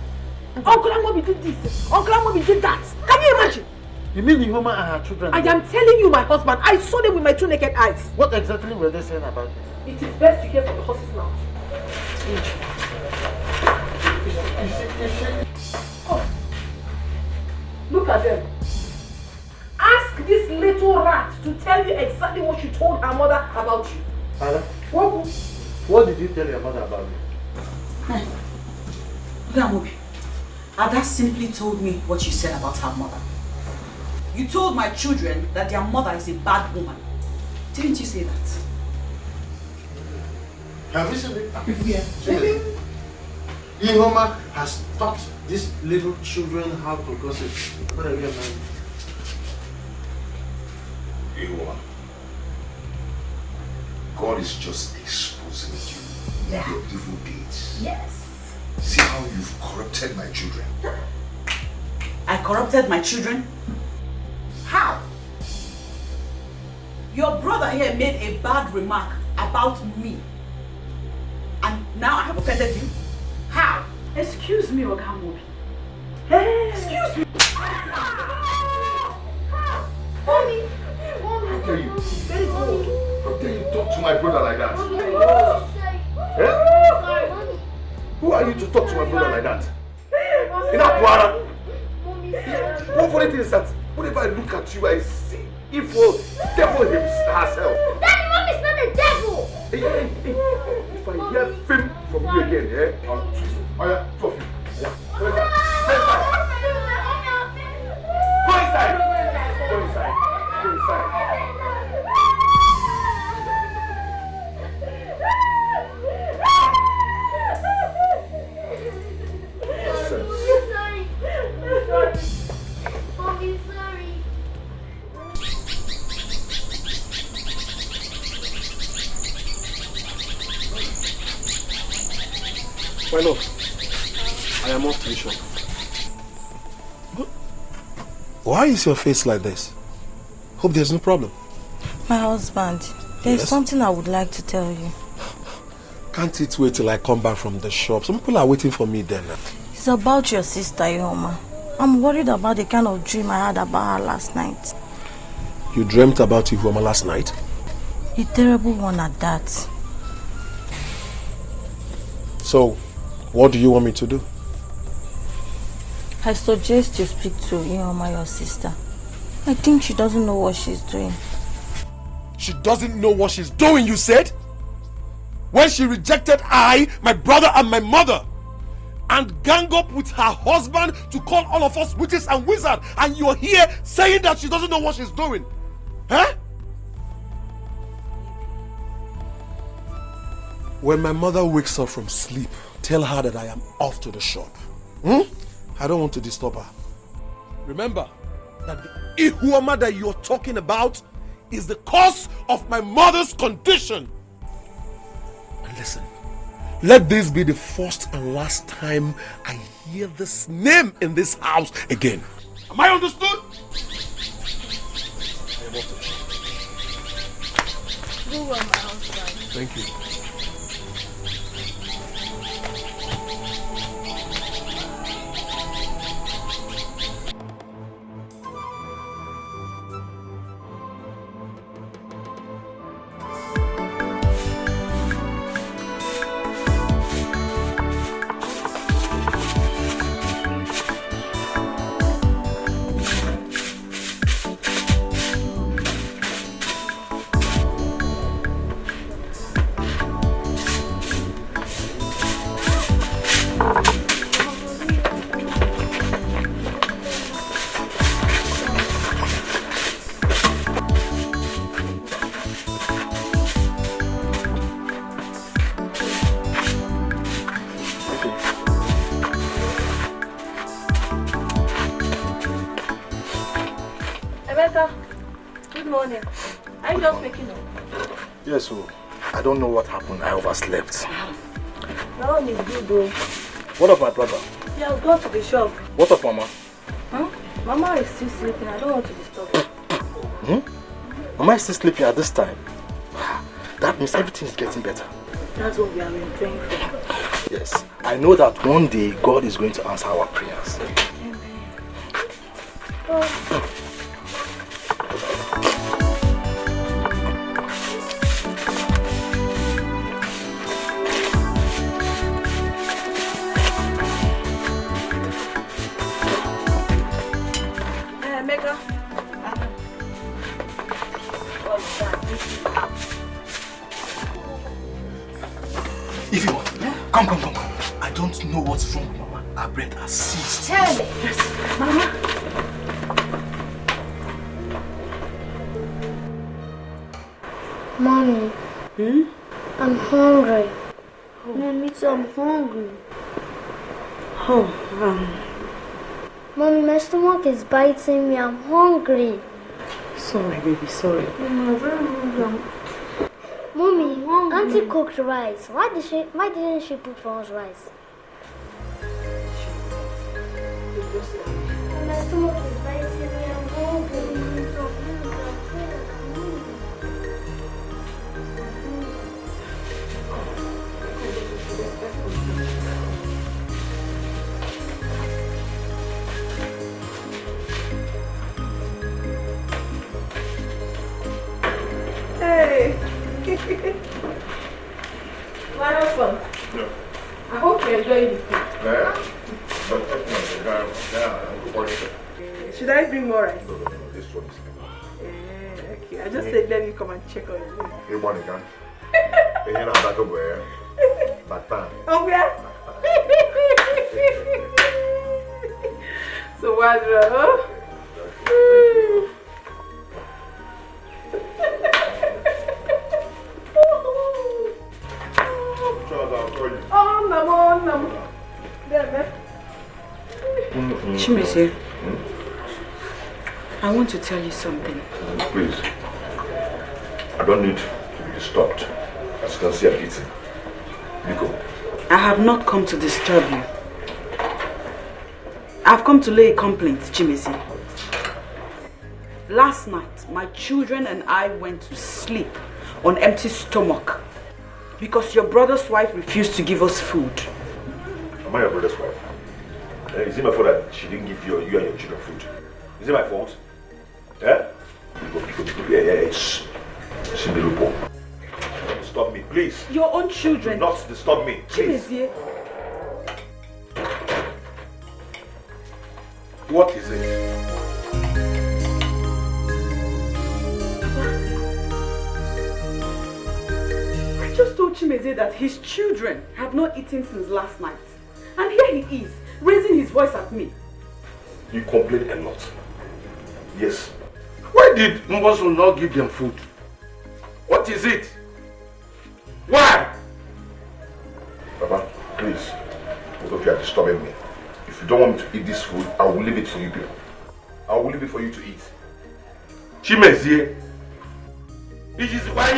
Uncle Amobi did this, Uncle Amobi did that. Can you imagine? You mean Ihoma and her children? I am telling you, my husband, I saw them with my 2 naked eyes. What exactly were they saying about me? It is best to hear from the horse's mouth. Oh, look at them. Ask this little rat to tell you exactly what she told her mother about you. Ada, what did you tell your mother about me? Ugezu, Ada simply told me what you said about her mother. You told my children that their mother is a bad woman. Didn't you say that? Have you seen it? Yeah. Ihoma has taught these little children how to gossip. What are you man? Ihoma, God is just exposing you. Your evil deeds. Yes. See how you've corrupted my children. I corrupted my children? How? Your brother here made a bad remark about me. And now I have offended you? How? Excuse me, Ogamobi. Hey. Excuse me. Mommy. How dare you? Very good. How dare you talk to my brother like that? Sorry, Mommy. Who are you to talk to my brother like that? In Akwara. One funny thing is that whenever I look at you, I see evil, devil herself. Daddy, Mommy's not a devil. Hey. If I hear fame from you again, I'll twist it. Oh yeah, two of you. Yeah. Go inside. Go inside. Go inside. Sorry. Mommy, sorry. My love, I am off to the shop. Why is your face like this? Hope there's no problem. My husband, there's Yes? something I would like to tell you. Can't it wait till I come back from the shop? Some people are waiting for me then. It's about your sister, Ihoma. I'm worried about the kind of dream I had about her last night. You dreamt about Ihoma last night? A terrible one at that. So, what do you want me to do? I suggest you speak to Ihoma, your sister. I think she doesn't know what she's doing. She doesn't know what she's doing, you said? When she rejected I, my brother and my mother, and gang up with her husband to call all of us witches and wizards, and you're here saying that she doesn't know what she's doing. Huh? When my mother wakes up from sleep, tell her that I am off to the shop. I don't want to disturb her. Remember that the Ihoma that you're talking about is the cause of my mother's condition. And listen, let this be the first and last time I hear this name in this house again. Am I understood? I am off to the shop. Go on, my husband. Thank you. Good morning. Are you just waking up? Yes, so I don't know what happened. I overslept. No one is good though. What of my brother? He has gone to the shop. What of Mama? Huh? Mama is still sleeping. I don't want to disturb her. Am I still sleeping at this time? That means everything is getting better. That's what we are praying for. Yes, I know that one day God is going to answer our prayers. Mega. If you want, come. I don't know what's wrong with Mama. Our bread has ceased. Tell me. Yes. Mama. Mommy. I'm hungry. Mommy, too, I'm hungry. Mommy, my stomach is biting me. I'm hungry. Sorry, baby, sorry. I'm very hungry. Mommy, Auntie cooked rice. Why didn't she put for us rice? My stomach is biting me. I'm hungry. Hey! Fun. Yeah. I hope you enjoy this food. Should I bring more rice? No, this one is okay, I just said let me come and check on you. You want it, you're not back over back time. Oh, yeah? So, what's wrong? Chimezie, I want to tell you something. Please. I don't need to be disturbed. As you can see, I'm eating. Nico. I have not come to disturb you. I've come to lay a complaint, Chimezie. Last night, my children and I went to sleep on empty stomach because your brother's wife refused to give us food. Am I your brother's wife? Is it my fault that she didn't give you and your children food? Is it my fault? Yeah? Stop me, please. Your own children. Do not disturb me, please. Chimezie. What is it? I just told Chimezie that his children have not eaten since last night. And here he is, raising his voice at me. You complain a lot. Yes. Why did Mboso not give them food? What is it? Why? Papa, please. Both of you are disturbing me. If you don't want me to eat this food, I will leave it for you people. I will leave it for you to eat. Chimezie. It is why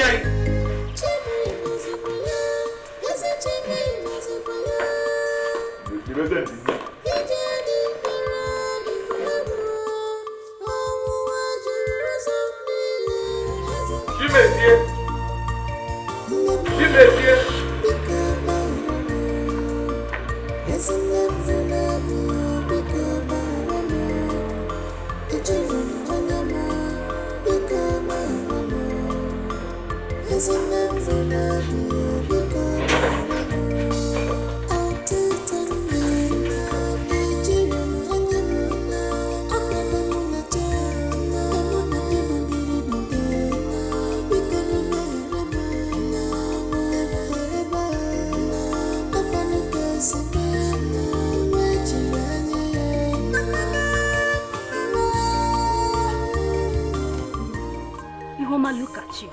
Look at you.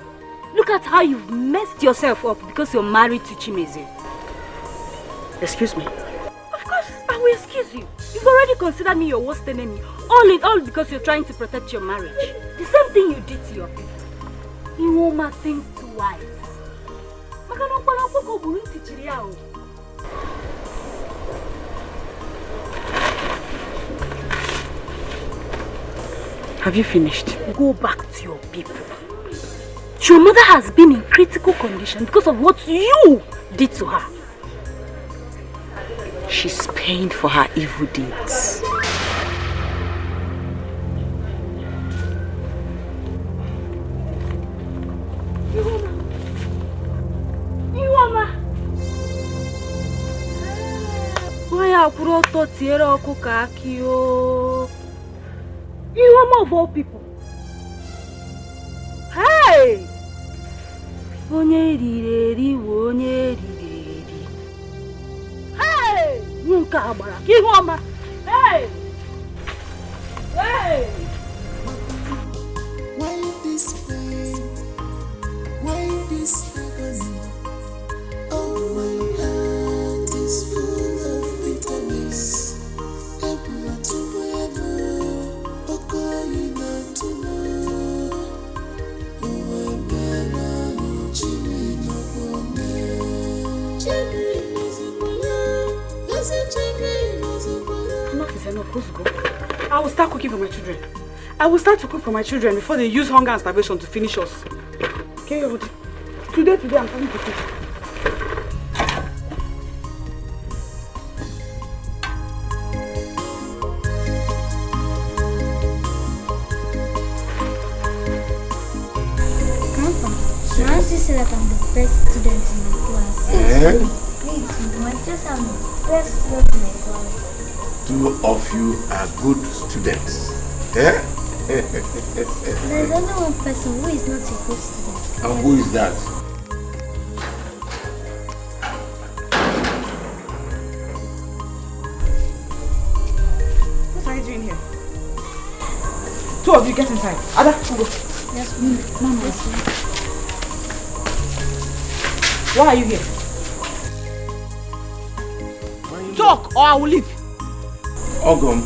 Look at how you've messed yourself up because you're married to Chimezie. Excuse me? Of course, I will excuse you. You've already considered me your worst enemy. All in all because you're trying to protect your marriage. The same thing you did to your people. You won't think twice. Have you finished? Go back to your people. Your mother has been in critical condition because of what you did to her. She's paying for her evil deeds. Ihuoma of all people. Hey! Onye rireri wo onye rireri. Hey! Nunca agbara ka Ihuoma. Hey! Hey! Why this pain? Why this agony? Oh, my heart is full of bitterness. Enough is enough. Let's go. I will start cooking for my children. I will start to cook for my children before they use hunger and starvation to finish us. Okay, today I'm coming to cook. My auntie said that I'm the best student in my class. Please, I just am the best student in my class. Two of you are good students. Eh? There's only one person who is not a good student. And who is that? What are you doing here? Two of you get inside. Ada, go. Yes, ma'am. Yes, ma'am. Why are you here? Talk or I will leave. Ogum,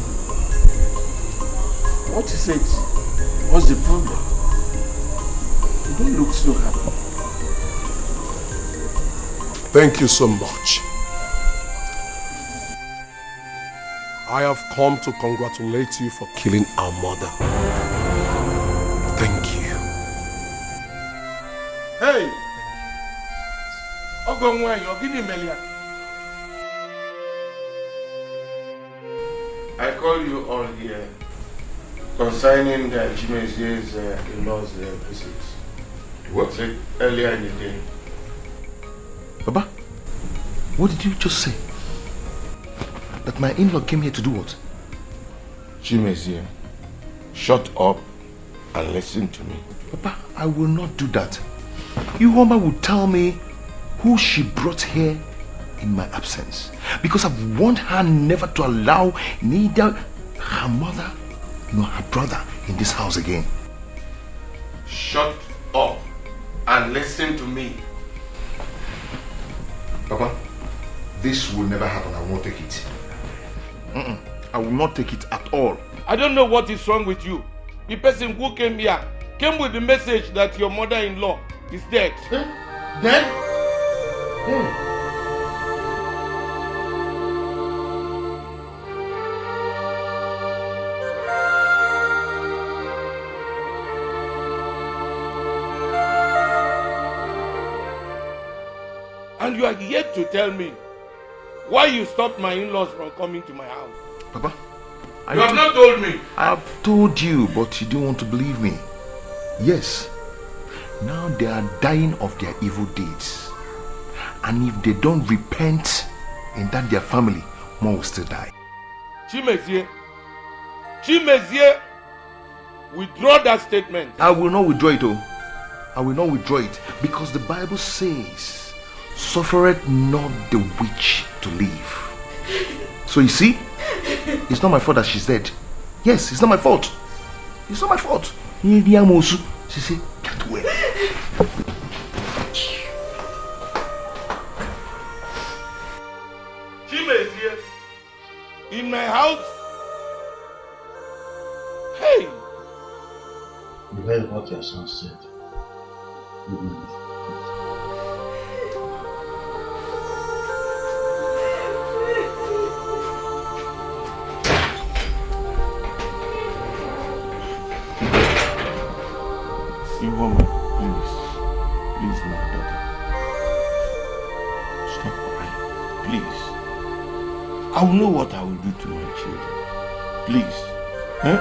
what is it? What's the problem? You don't look so happy. Thank you so much. I have come to congratulate you for killing our mother. Thank you. Hey! Ogum, why you're giving Melia? I call you all here concerning Chimezi's in-laws visits. What? Said earlier in the day. Baba, what did you just say? That my in-law came here to do what? Chimezi, shut up and listen to me. Papa, I will not do that. Ihuoma will tell me who she brought here in my absence. Because I've warned her never to allow neither her mother nor her brother in this house again. Shut up and listen to me. Papa, this will never happen. I won't take it. I will not take it at all. I don't know what is wrong with you. The person who came here came with the message that your mother-in-law is dead. Dead? And you are yet to tell me why you stopped my in-laws from coming to my house. Papa, you have not told me. I have told you, but you don't want to believe me. Yes. Now they are dying of their evil deeds. And if they don't repent in that their family, more will still die. Chimezie, withdraw that statement. I will not withdraw it, oh. I will not withdraw it because the Bible says, suffereth not the witch to live. So you see, it's not my fault that she's dead. Yes, it's not my fault. It's not my fault. She said, get away. Chimezie, in my house. Hey! You heard what your son said. Ihoma, please. Please, my daughter. Stop crying. Please. I will know what I will do to my children. Please. Huh?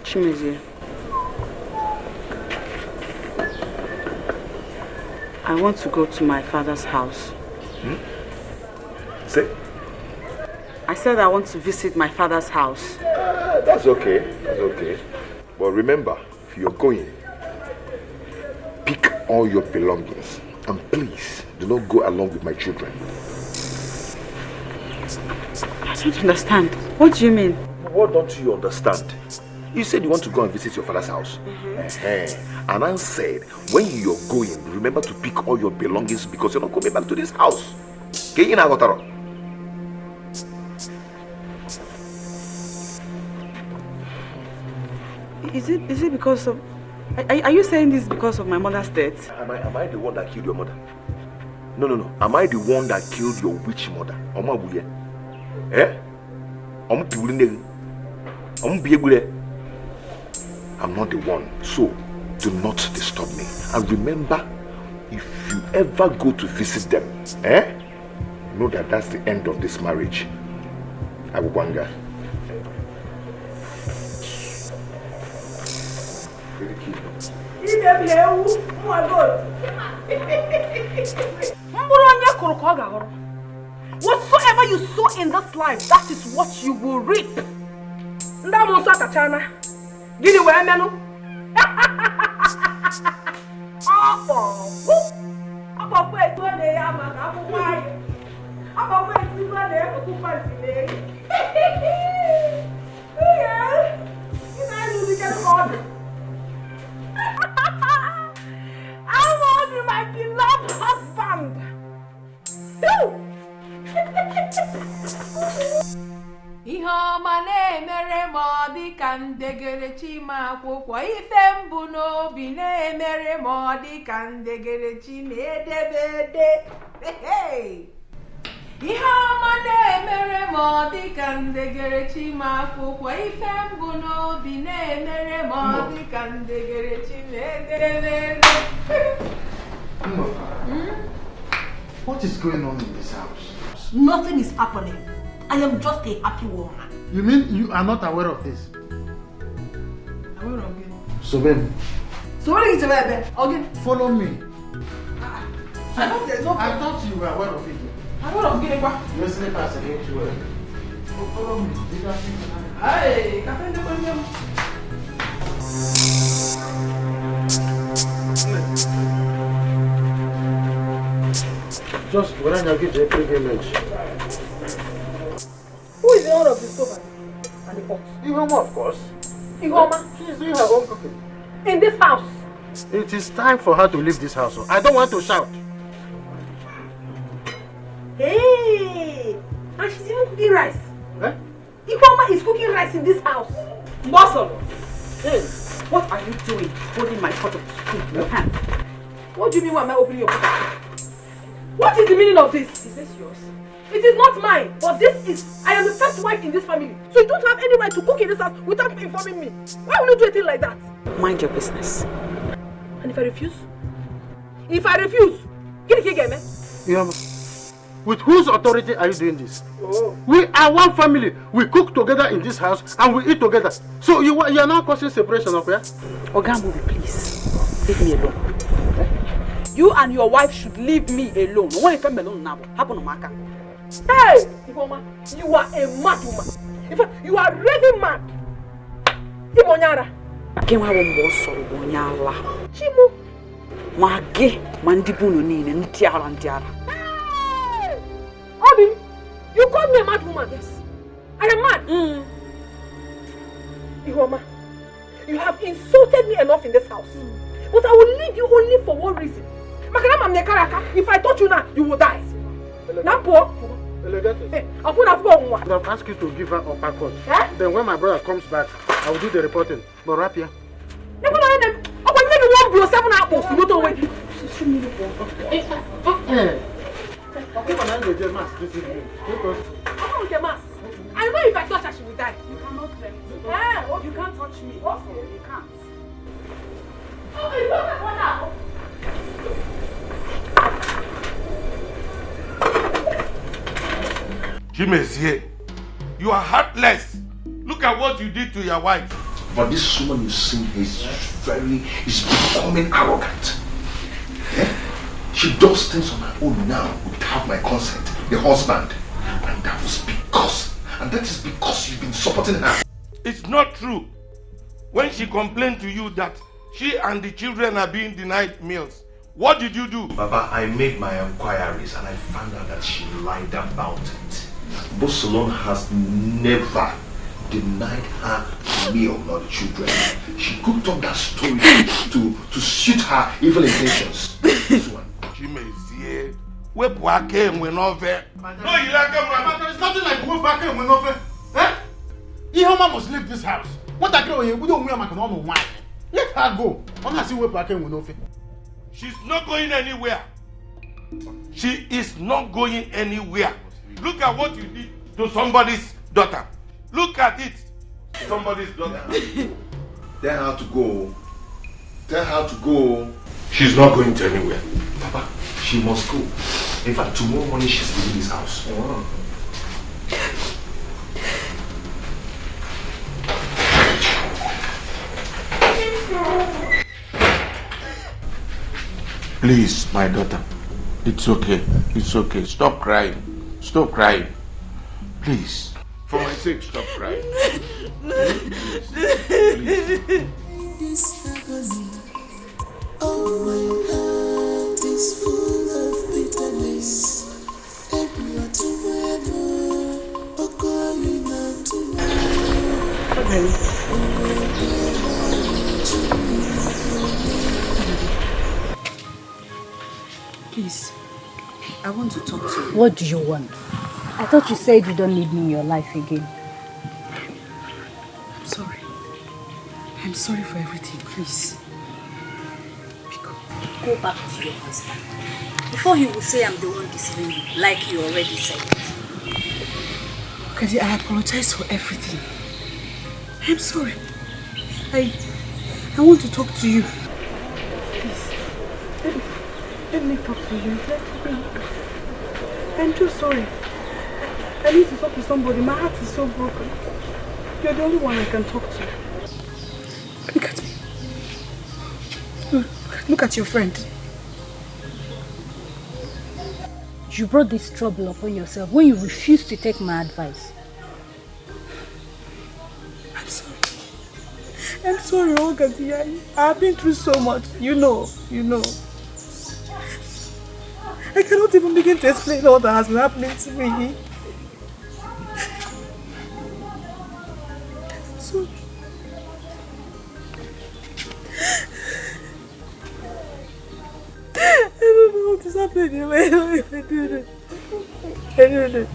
Chimezie, I want to go to my father's house. Say? I said I want to visit my father's house. That's okay. That's okay. But remember, if you're going, pick all your belongings. And please, do not go along with my children. I don't understand. What do you mean? What don't you understand? You said you want to go and visit your father's house. And I said, when you're going, remember to pick all your belongings because you're not coming back to this house. Is it because of... Are you saying this because of my mother's death? Am I the one that killed your mother? No. Am I the one that killed your witch mother? I'm not the one, so do not disturb me. And remember, if you ever go to visit them, know that that's the end of this marriage. Agwanga. Whatsoever you sow in this life, that is what you will reap. Gini we menu. Apa po eto ne ya ma ka bu wai. Apa po eto ne ya ku fancy ne. Yeah. Ina lu di kan hot. I want my beloved husband. Ihoma na-emere m ọ dị ka ndegere chima akwụkwọ ife mbụ n'obi na-emere m ọ dị ka ndegere chima edebede. Ihoma na-emere m ọ dị ka ndegere chima akwụkwọ ife mbụ n'obi na-emere m ọ dị ka ndegere chima edebede. What is going on in this house? Nothing is happening. I am just a happy woman. You mean you are not aware of this? Aware of it? So babe. So what is it, baby? Okay. Follow me. I thought you were aware of it. Aware of it, what? Your slippers against you. Follow me. Hey, kapende kwenye. Just when I get the privilege. Who is the owner of the stove and the pot? Ihoma, of course. Ihoma? She is doing her own cooking. In this house? It is time for her to leave this house. I don't want to shout. Hey! And she's even cooking rice. Eh? Ihoma is cooking rice in this house. Muscle! Hey, what are you doing holding my pot of food in your hand? What do you mean why am I opening your pot? What is the meaning of this? Is this yours? It is not mine, but I am the first wife in this family. So you don't have any right to cook in this house without informing me. Why will you do a thing like that? Mind your business. And if I refuse? If I refuse, get it again, man. With whose authority are you doing this? Oh. We are one family. We cook together in this house and we eat together. So you are now causing separation of here? Ogambo, please. Leave me alone. You and your wife should leave me alone. No one can alone now. Happen on my car. Hey, Ifoma, you are a mad woman. In fact, you are really mad. Imonyara. Kema wombo so bonyala. Chimu. Mage mandibunu nini ntiara. Hey! Obi, you call me a mad woman, yes. I am mad. Ifoma, you have insulted me enough in this house. But I will leave you only for one reason. If I touch you now, you will die. Nampo, get it. Hey, I'll ask you to give her a package. Eh? Then when my brother comes back, I will do the reporting. But wrap here. I know if I touch her, she will die. You cannot you can't touch me. Also, you can't. Oh, you don't have one now. Chimezie, you are heartless. Look at what you did to your wife. But this woman you see is becoming arrogant. Yeah? She does things on her own now without my consent, the husband. And that is because you've been supporting her. It's not true. When she complained to you that she and the children are being denied meals, what did you do? Baba, I made my inquiries and I found out that she lied about it. Bosolon has never denied her meal nor the children. She cooked up that story to suit her evil intentions. This one. Chimezie, where Boake went over. No, you like him, there is nothing like where Boake went over. Eh? Ihoma must leave this house. What I do, we don't wear my normal wine. Let her go. I want to see where Boake went over. She's not going anywhere. She is not going anywhere. Look at what you did to somebody's daughter. Look at it. Somebody's daughter. Tell her to go. Tell her to go. She's not going to anywhere. Papa, she must go. In fact, tomorrow morning she's leaving this house. Oh. Please, my daughter. It's okay. It's okay. Stop crying. Stop crying. Please. For my sake, stop crying. Please. This agony, oh my heart is full of bitterness. Everywhere tomorrow, oh calling out Please, I want to talk to you. What do you want? I thought you said you don't need me in your life again. I'm sorry. I'm sorry for everything, please. Go back to your husband. Before he will say I'm the one deceiving you, like he already said. Okay, I apologize for everything. I'm sorry. I want to talk to you. Please, let me talk to you. I'm just sorry. I need to talk to somebody. My heart is so broken. You're the only one I can talk to. Look at me. Look at your friend. You brought this trouble upon yourself when you refused to take my advice. I'm sorry. I'm sorry, Olga. I've been through so much. You know. I cannot even begin to explain all that has been happening to me. So, I don't know what is happening. I don't know if I did it. I did it.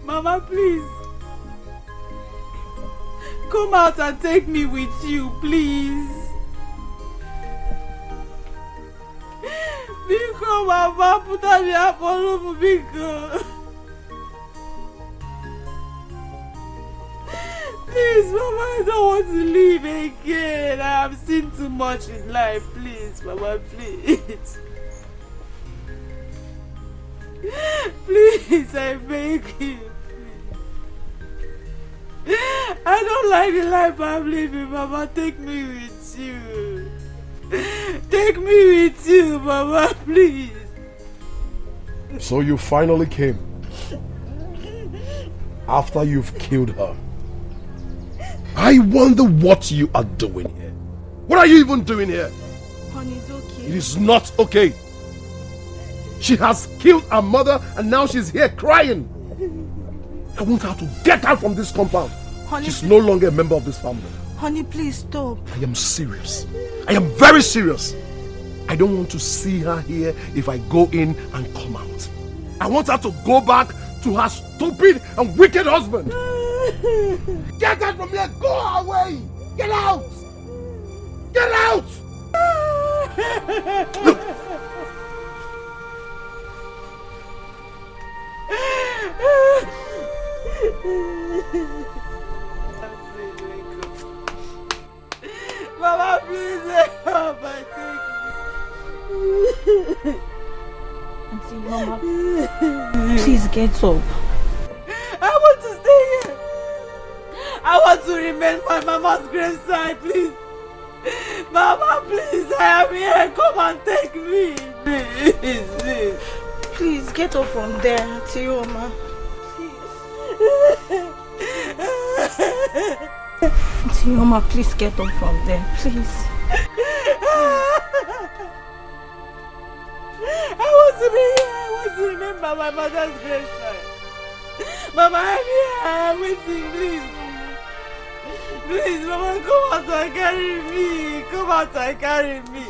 Mama, please. Come out and take me with you, please. Biko, Mama, put on your apple, Biko. Please, Mama, I don't want to leave again. I have seen too much in life. Please, Mama, please. Please, I beg you. I don't like the life I'm living, Mama. Take me with you. Take me with you, Mama, please. So you finally came. After you've killed her. I wonder what you are doing here. What are you even doing here? Honey, it's okay. It is not okay. She has killed her mother and now she's here crying. I want her to get out from this compound. Honey, she's no longer a member of this family. Honey, please stop. I am serious. I am very serious. I don't want to see her here if I go in and come out. I want her to go back to her stupid and wicked husband. Get out from here! Go away! Get out! Get out! Mama, please help! Auntie Mama, please get up. I want to stay here. I want to remain by Mama's graveside, please. Mama, please, I am here. Come and take me. Please, please. Please get up from there, Auntie Mama. Auntie Mama, please get up from there, please. I want to be here. I want to remember my mother's graveside. Mama, I'm here. I'm waiting, please. Please, Mama, come out and carry me. Come out and carry me.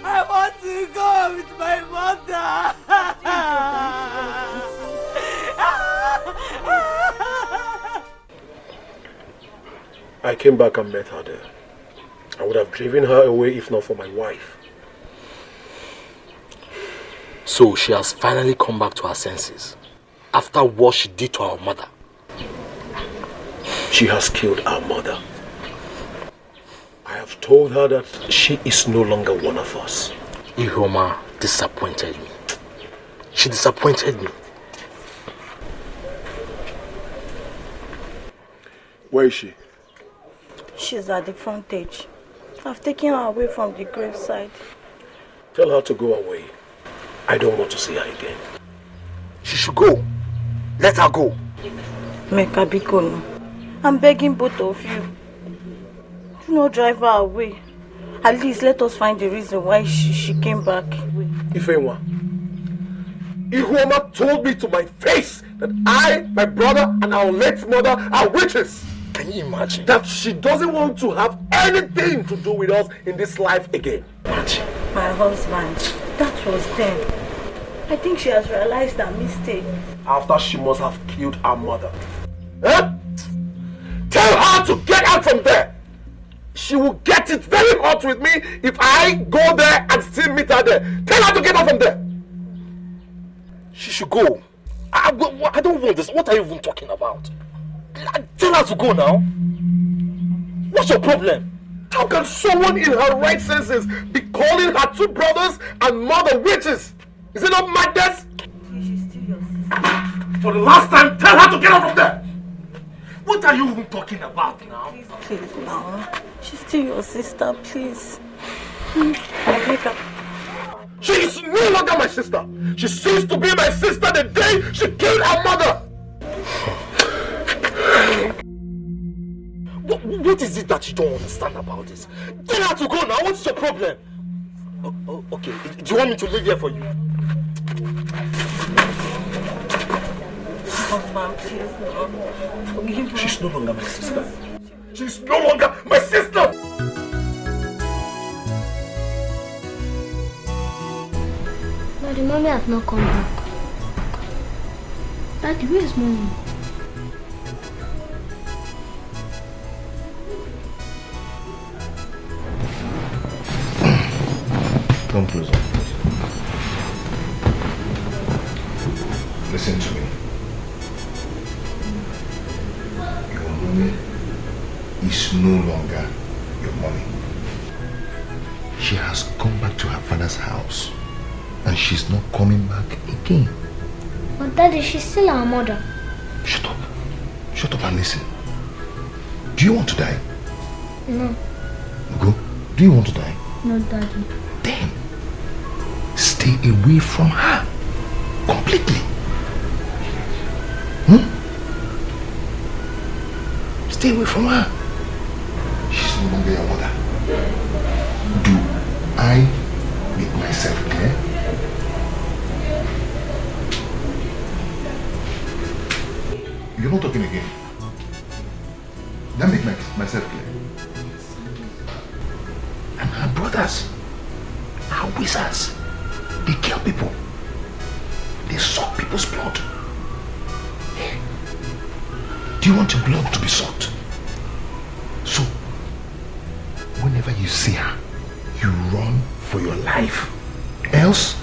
I want to go with my mother. I came back and met her there. I would have driven her away if not for my wife. So she has finally come back to her senses after what she did to our mother. She has killed our mother. I have told her that she is no longer one of us. Ihoma disappointed me. She disappointed me. Where is she? She's at the frontage. I've taken her away from the graveside. Tell her to go away. I don't want to see her again. She should go. Let her go. Meka Bikono, I'm begging both of you. Do not drive her away. At least let us find the reason why she came back. Ifewa, Ihoma told me to my face that I, my brother, and our late mother are witches. Can you imagine? That she doesn't want to have anything to do with us in this life again. Imagine. My husband, that was then. I think she has realized her mistake. After she must have killed her mother. Huh? Tell her to get out from there. She will get it very hot with me if I go there and still meet her there. Tell her to get out from there. She should go. I don't want this. What are you even talking about? Tell her to go now. What's your problem? How can someone in her right senses be calling her two brothers and mother witches? Is it not madness? She's still your sister. For the last time, tell her to get out from there. What are you even talking about now? Please, now. She's still your sister, please. Meka. She is no longer my sister. She ceased to be my sister the day she killed her mother. What is it that you don't understand about this? Tell her to go now. What's your problem? Okay. Do you want me to live here for you? Forgive me. She's no longer my sister. She's no longer my sister! Daddy, Mommy has not come back. Daddy, where is Mommy? Come closer. Listen to me. Your mommy is no longer your mommy. She has gone back to her father's house and she's not coming back again. But Daddy, she's still our mother. Shut up. Shut up and listen. Do you want to die? No. Go. Do you want to die? No, Daddy. Then stay away from her completely. Stay away from her. She's no longer your mother. Do I make myself clear? You're not talking again. Then make myself clear. And her brothers are wizards. They kill people. They suck people's blood. Hey, do you want your blood to be sucked? So, whenever you see her, you run for your life. Else,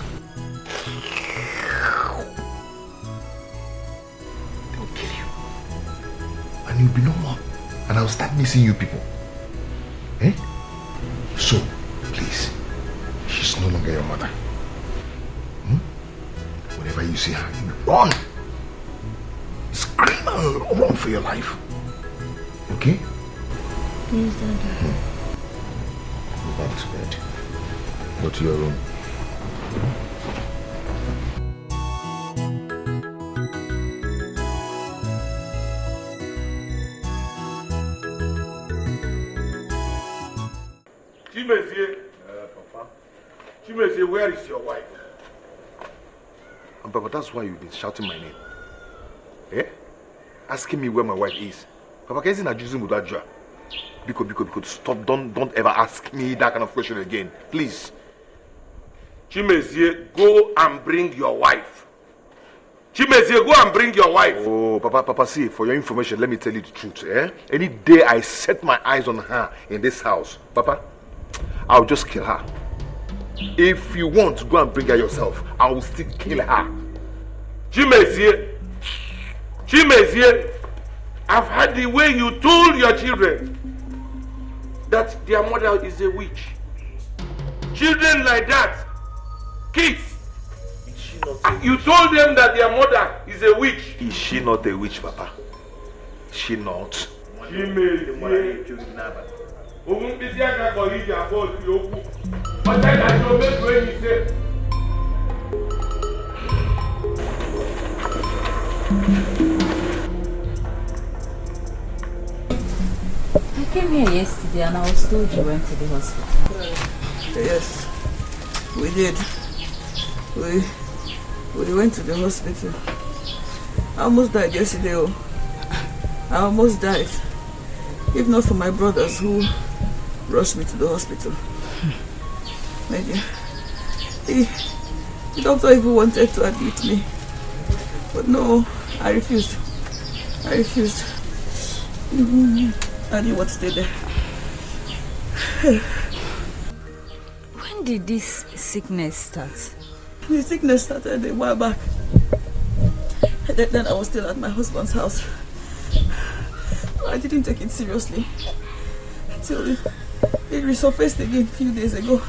they'll kill you. And you'll be no more. And I'll start missing you people. Eh? So, please, she's no longer your mother. Whenever you see her, you run. Scream and run for your life. Okay? Yes, Daddy. Go back to bed. Go to your room. Papa. Chimezie, where is your wife? Papa, that's why you've been shouting my name. Eh? Asking me where my wife is. Papa, can you say Ugezu Mudajua? Because stop, don't ever ask me that kind of question again. Please. Chimezie, go and bring your wife. Chimezie, go and bring your wife. Oh, Papa, see, for your information, let me tell you the truth. Eh? Any day I set my eyes on her in this house, Papa, I'll just kill her. If you want to go and bring her yourself, I will still kill her. Chimezie, I've heard the way you told your children that their mother is a witch. Children like that, kids, you told them that their mother is a witch. Is she not a witch, Papa? Is she not? I came here yesterday and I was told you went to the hospital. Yes, we did. We went to the hospital. I almost died yesterday. I almost died. If not for my brothers who rushed me to the hospital. My dear, the doctor even wanted to admit me. But no, I refused. I didn't want to stay there. When did this sickness start? The sickness started a while back. Then I was still at my husband's house. I didn't take it seriously until it resurfaced again a few days ago.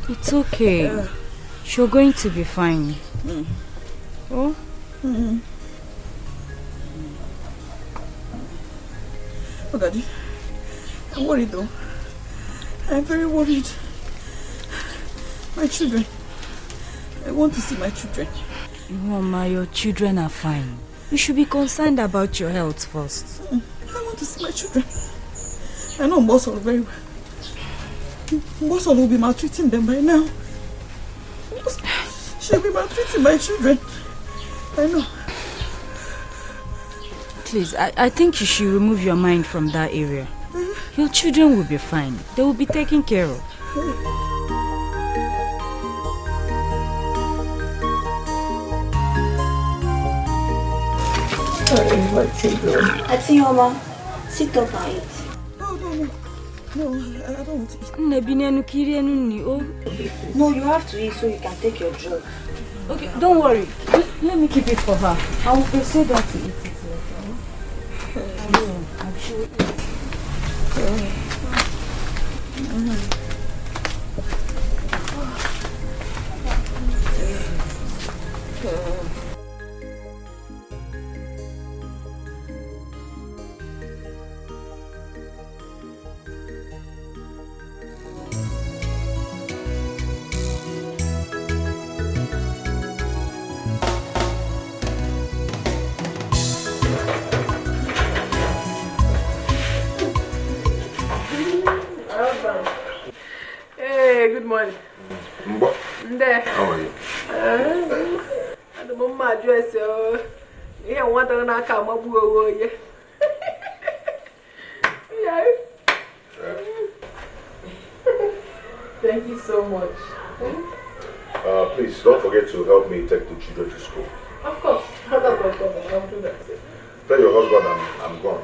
It's okay. You're going to be fine. Oh? Oh, Daddy, I'm worried though. I'm very worried. My children. I want to see my children. Mama, your children are fine. You should be concerned about your health first. I want to see my children. I know Mbosol very well. Mbosol will be maltreating them by now. She'll be maltreating my children. I know. Please, I think you should remove your mind from that area. Your children will be fine. They will be taken care of. My children. Atioma, sit up and eat. No, I don't want to eat. No, you have to eat so you can take your drug. Okay, don't worry. Let me keep it for her. I will persuade her to eat it later. I'm sure it is. Hey, good morning. How are you? At the moment, I dress. Yeah, one thing I come up with. you so much. Please don't forget to help me take the children to school. Of course. That's my problem. I'll do that. Tell your husband I'm gone.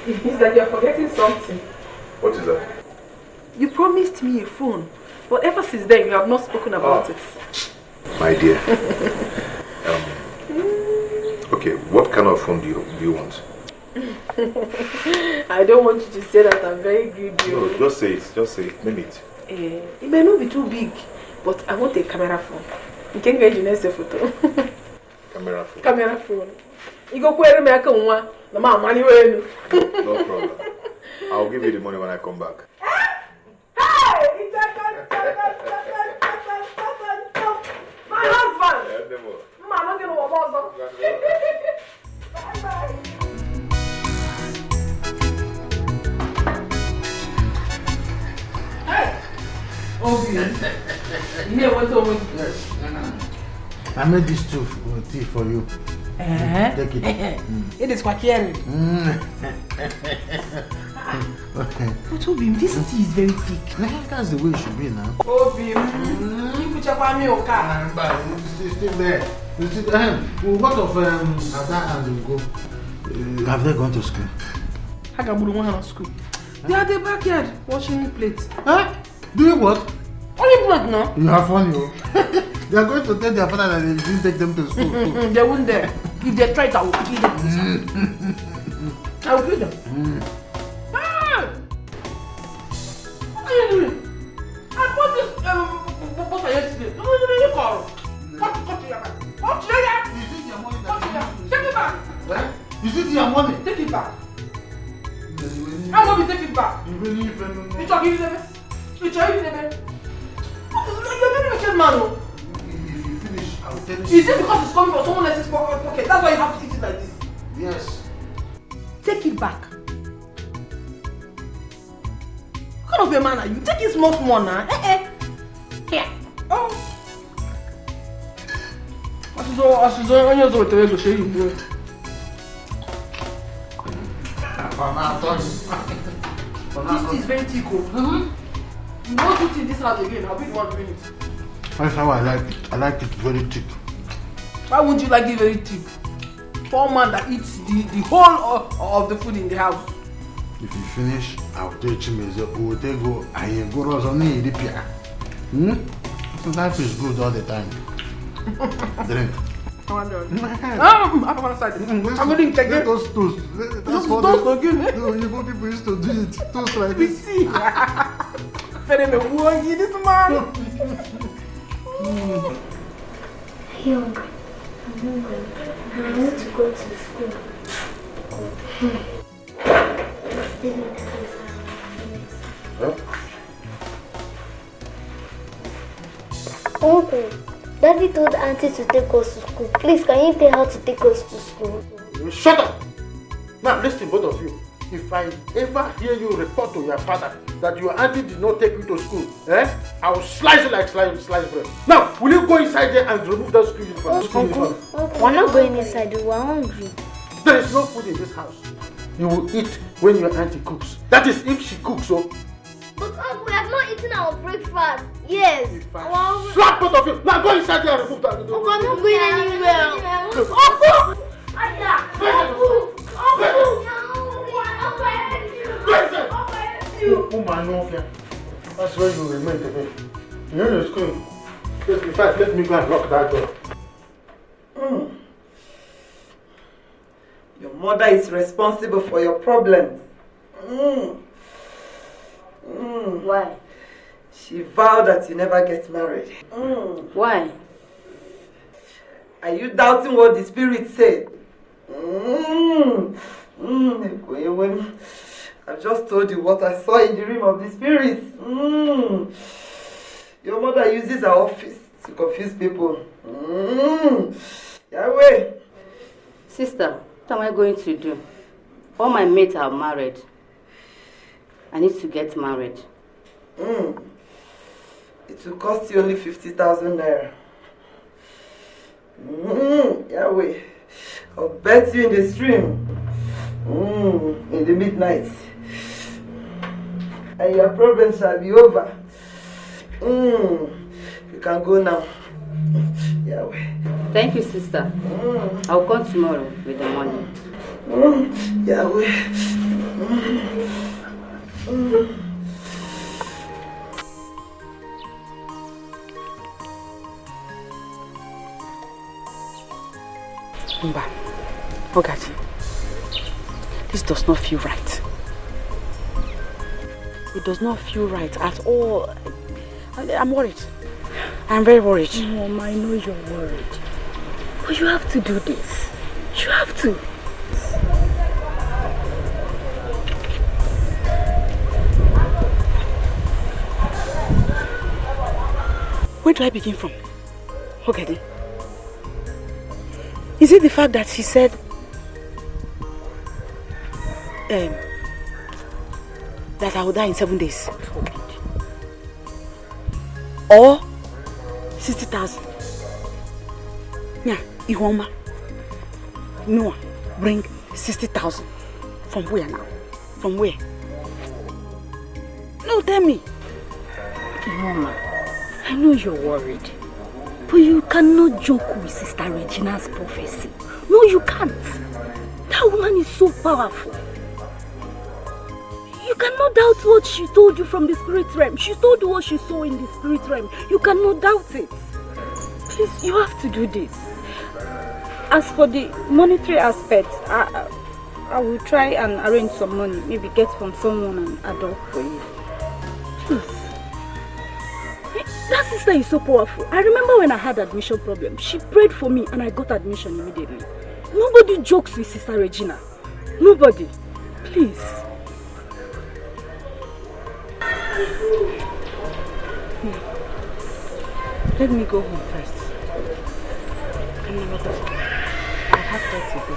It's that you're forgetting something. What is that? You promised me a phone, but ever since then you have not spoken about it. My dear. Okay, what kind of phone do you want? I don't want you to say that I'm very greedy. No, just say it. Just say it. Name it. It may not be too big, but I want a camera phone. You can get a photo. Camera phone. Camera phone. You go query me a one. No money when. No problem. I'll give you the money when I come back. Hey! My husband! I'm not going to walk. Bye-bye. Hey! Obi, you know what to do? Yes. I made this tea for you. Take it. It is quite caring. But Obi, this tea is very thick. That's the way it should be now. Obi, you put your family on car. But it's still there. What of Ada and Ugo? Have they gone to school? How come you want to school? They are at the backyard washing plates. Huh? Doing what? Only plate now. You have fun, you. They are going to tell their father that they didn't take them to school. They won't dare. If they try it, I will kill them. I will kill them. What are you doing? I bought this butter yesterday. No, you call. Cut your back. Cut your back. Take it back. Is it your money? Take it back. I want to take it back. You really You talking to them? You talking to them? You're very wicked man. I'll tell you. Is it because it's coming from someone else's pocket? That's why you have to eat it like this? Yes. Take it back. What kind of a man are you? Take it small now. Here. Oh. I should on your way to show you. This tea is very thick. You won't eat in this house again. I'll be the one doing it. That's how I like it. I like it very thick. Why won't you like it very thick? For a man that eats the whole of the food in the house. If you finish, I'll take him as a go. I ain't go on the repair. Life is good all the time. Drink. I'm on the side. I'm going to take it. Those toast. That's what again. You go people used to do it. Toast like this. See. This man. Young, I want to go to school. Uncle, Daddy told Auntie to take us to school. Please, can you tell her to take us to school? Shut up! Now listen, both of you. If I ever hear you report to your father that your auntie did not take you to school, I will slice it like slice bread. Now, will you go inside there and remove that school uniform? Uncle, we're not going inside. We're hungry. There is no food in this house. You will eat when your auntie cooks. That is if she cooks, so. But Uncle, we have not eaten our breakfast. Yes. Slap both of you! Now go inside there and remove that. Uncle, I'm not going anywhere. Look. Uncle! That's where you remain today. You're in the school. In fact, let me go and lock that door. Your mother is responsible for your problems. Why? She vowed that you never get married. Why? Are you doubting what the spirit said? I've just told you what I saw in the realm of the spirit. Your mother uses her office to confuse people. Yahweh. Sister, what am I going to do? All my mates are married. I need to get married. It will cost you only 50,000 naira. Yahweh. I'll bet you in the stream. In the midnight. and your problems shall be over. You can go now. Yahweh. Thank you, sister. I'll come tomorrow with the money. Yahweh. Mba, Ogaji, this does not feel right. It does not feel right at all. I'm worried. I'm very worried. Mom, I know you're worried. But you have to do this. You have to. Where do I begin from? Ogadi? Is it the fact that she said that I will die in 7 days? Or 60,000? Yeah, Ihoma. Noah, bring 60,000. From where now? From where? No, tell me. Mama, I know you're worried. But you cannot joke with Sister Regina's prophecy. No, you can't. That woman is so powerful. You cannot doubt what she told you from the spirit realm. She told you what she saw in the spirit realm. You cannot doubt it. Please, you have to do this. As for the monetary aspect, I will try and arrange some money. Maybe get from someone and adopt for you. Please. That sister is so powerful. I remember when I had admission problem, she prayed for me and I got admission immediately. Nobody jokes with Sister Regina. Nobody. Please. Let me go home first. I have to go.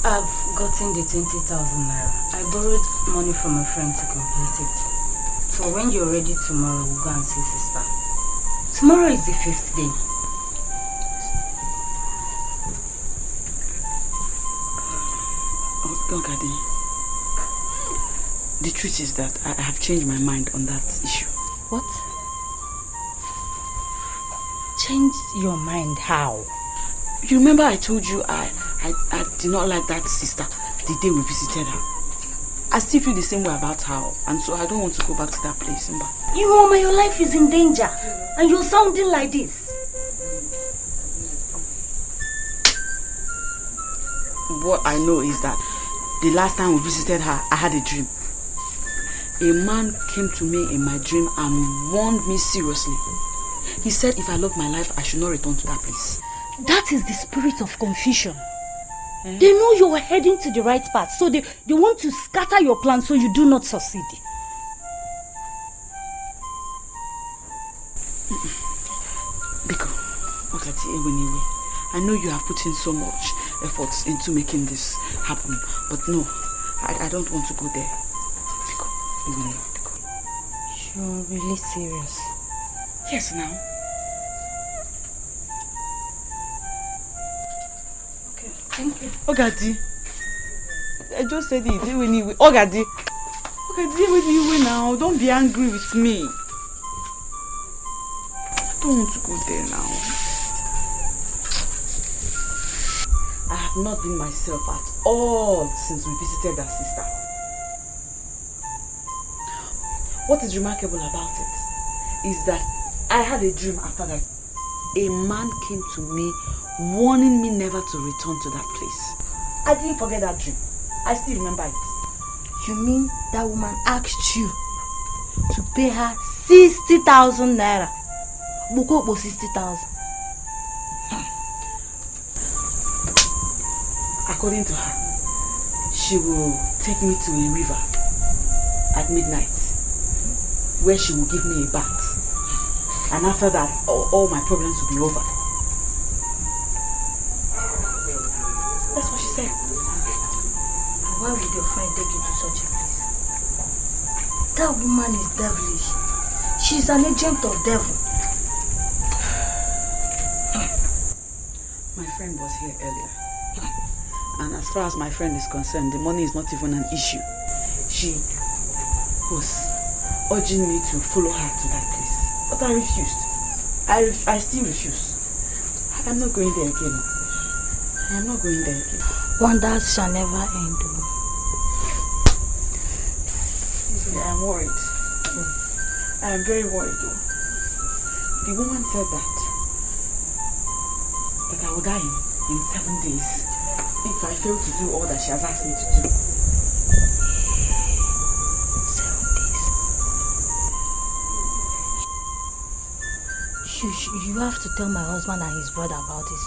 I've gotten the 20,000 naira. I borrowed money from a friend to complete it. So when you're ready tomorrow, we'll go and see sister. Tomorrow is the 5th day. Ogadi, the truth is that I have changed my mind on that issue. What? Changed your mind? How? You remember I told you I did not like that sister the day we visited her. I still feel the same way about her, and so I don't want to go back to that place. Mama, your life is in danger, and you're sounding like this. What I know is that the last time we visited her, I had a dream. A man came to me in my dream and warned me seriously. He said if I love my life, I should not return to that place. That is the spirit of confusion. They know you're heading to the right path, so they want to scatter your plans so you do not succeed. Biko, anyway, I know you have put in so much efforts into making this happen, but no, I don't want to go there. Biko, you're really serious? Yes, now. Thank you. Ogadi, I just said it. Ogadi, now. Don't be angry with me. I don't want to go there now. I have not been myself at all since we visited our sister. What is remarkable about it is that I had a dream after that. A man came to me warning me never to return to that place. I didn't forget that dream. I still remember it. You mean that woman asked you to pay her 60,000 naira? Bukobo 60,000. According to her, she will take me to a river at midnight where she will give me a bath. And after that, all my problems will be over. That's what she said. Why would your friend take you to such a place? That woman is devilish. She's an agent of devil. My friend was here earlier. And as far as my friend is concerned, the money is not even an issue. She was urging me to follow her to that place. But I refused. I still refuse. I'm not going there again. I am not going there again. Wonders shall never end. I am worried. I am very worried though. The woman said that I will die in 7 days if I fail to do all that she has asked me to do. 7 days. You have to tell my husband and his brother about this.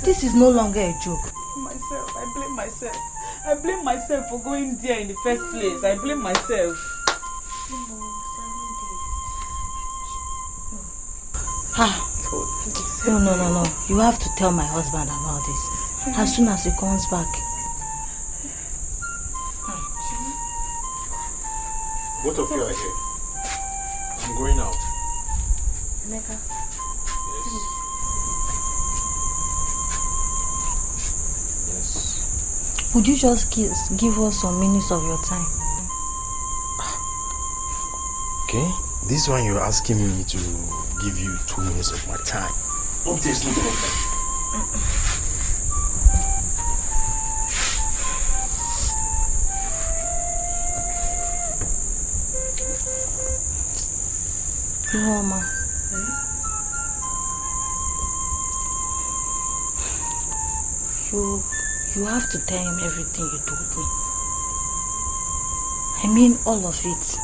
This is no longer a joke. I blame myself. I blame myself for going there in the first place. I blame myself. No. You have to tell my husband about this as soon as he comes back. Both of you are here. I'm going out. Emeka. Yes. Would you just give us some minutes of your time? Okay, this one you're asking me to give you 2 minutes of my time. Hope there's no problem. Mama. You have to tell him everything you told me. I mean all of it.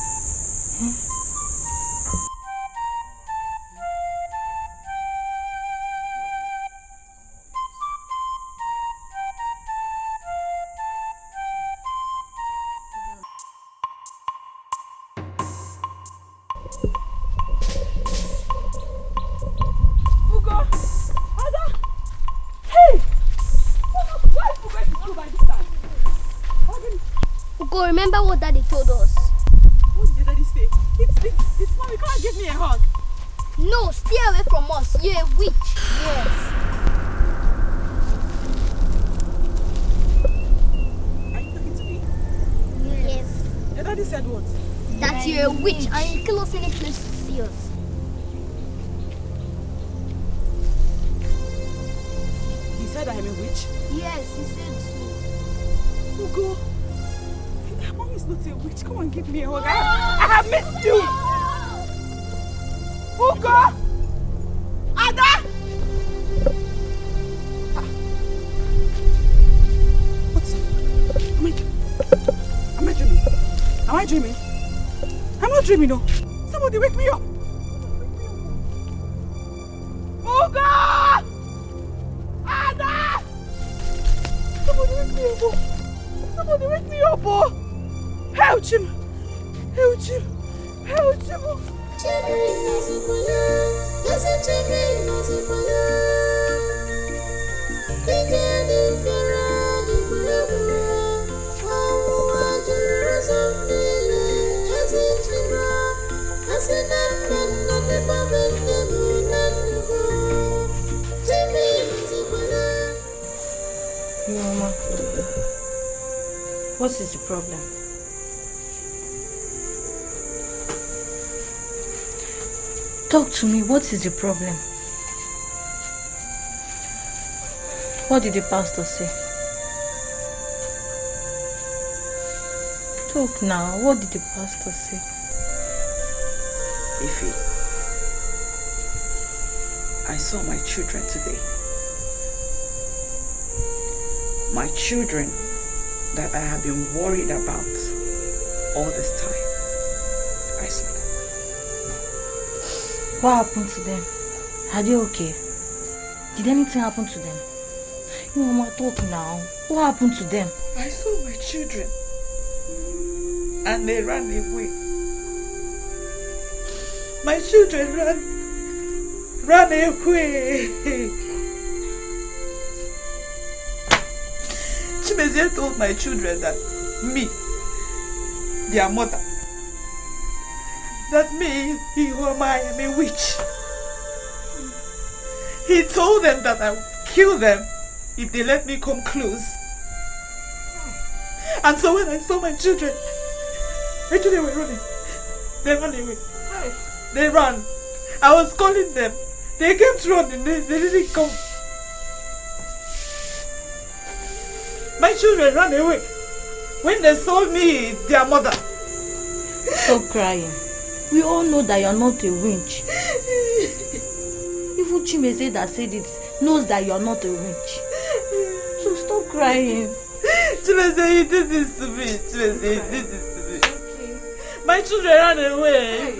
Remember what Daddy told us? What did Daddy say? It's fine, you can't give me a hug. No, stay away from us. You're a witch. Yes. Are you talking to me? Yes. Your Daddy said what? That you're a witch and you kill us any place to see us. He said I am a witch? Yes, he said so. Ugo. Mommy's not a witch. Come and give me a hug. I have missed you. Ugo! Ada! What's it? Am I dreaming? Am I dreaming? I'm not dreaming, no. Somebody wake me up. Ugo! Ada! Somebody wake me up. Somebody wake me up, oh! Help him! Help him! Help him! Mama, what is the problem? Talk to me, what is the problem? What did the pastor say? Talk now, what did the pastor say? Ify, I saw my children today. My children that I have been worried about all this time. I saw them. What happened to them? Are they okay? Did anything happen to them? You Mama, talk now. What happened to them? I saw my children and they ran away. My children ran away. Chimezie told my children that me their mother. That me, I am a witch. He told them that I would kill them if they let me come close. And so when I saw my children, actually they were running. They ran away. They ran. I was calling them. They came to run and they didn't come. My children ran away when they saw me, their mother. Stop crying. We all know that you're not a winch. Even Chimeze that said it knows that you're not a winch. So stop crying. Chimeze, you did this to me. Chimeze, you did this to me. My children ran away.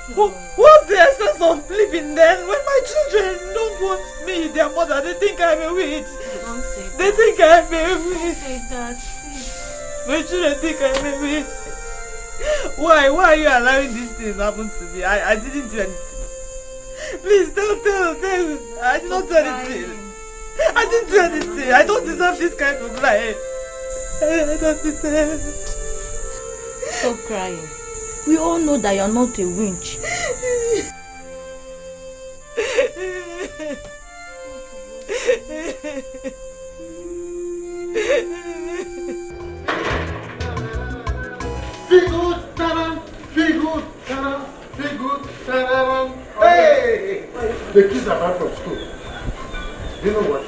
What's the essence of living then when my children don't want me, their mother? They think I'm a witch. Don't say that. They think I'm a witch. Don't say that, please. My children think I'm a witch. Why are you allowing these things to happen to me? I didn't do anything. Please don't tell. I did not do anything. I didn't do anything. I don't deserve this kind of life. I don't deserve. Stop crying. We all know that you're not a winch. Feel good, taram. Feel good, taram. Feel good, taram. Hey! The kids are back from school. You know what?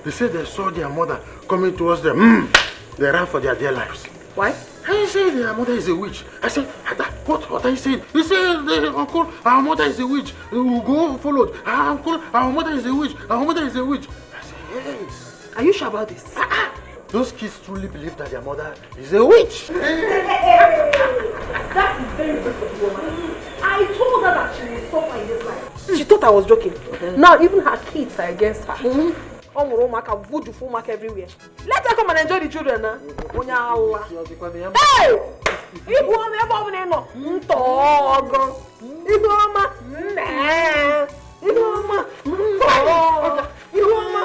They said they saw their mother coming towards them. They ran for their dear lives. Why? I said their mother is a witch. I said, what are you saying? He said, uncle, our mother is a witch. We will go followed. Uncle, our mother is a witch. Our mother is a witch. I said, yes. Are you sure about this? Those kids truly believe that their mother is a witch. That is very good for the woman. I told her that she will suffer in this life. She thought I was joking. Now even her kids are against her. Voodoo everywhere. Let her come and enjoy the children. Hey! Ibu ọmọ ebe ọ bụla ị nọ ntọọgọ. Ibu ọma nnee. Ibu ọma ntọọgọ. Ibu ọma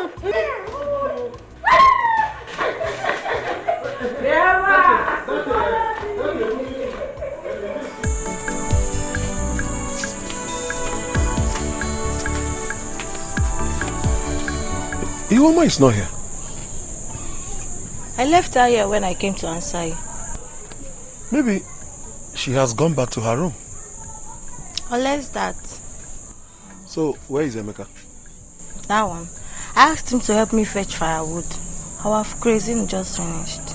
Iwoma is not here. I left her here when I came to answer you. Maybe she has gone back to her room. Unless that. So, where is Emeka? That one. I asked him to help me fetch firewood. Our grazing just finished.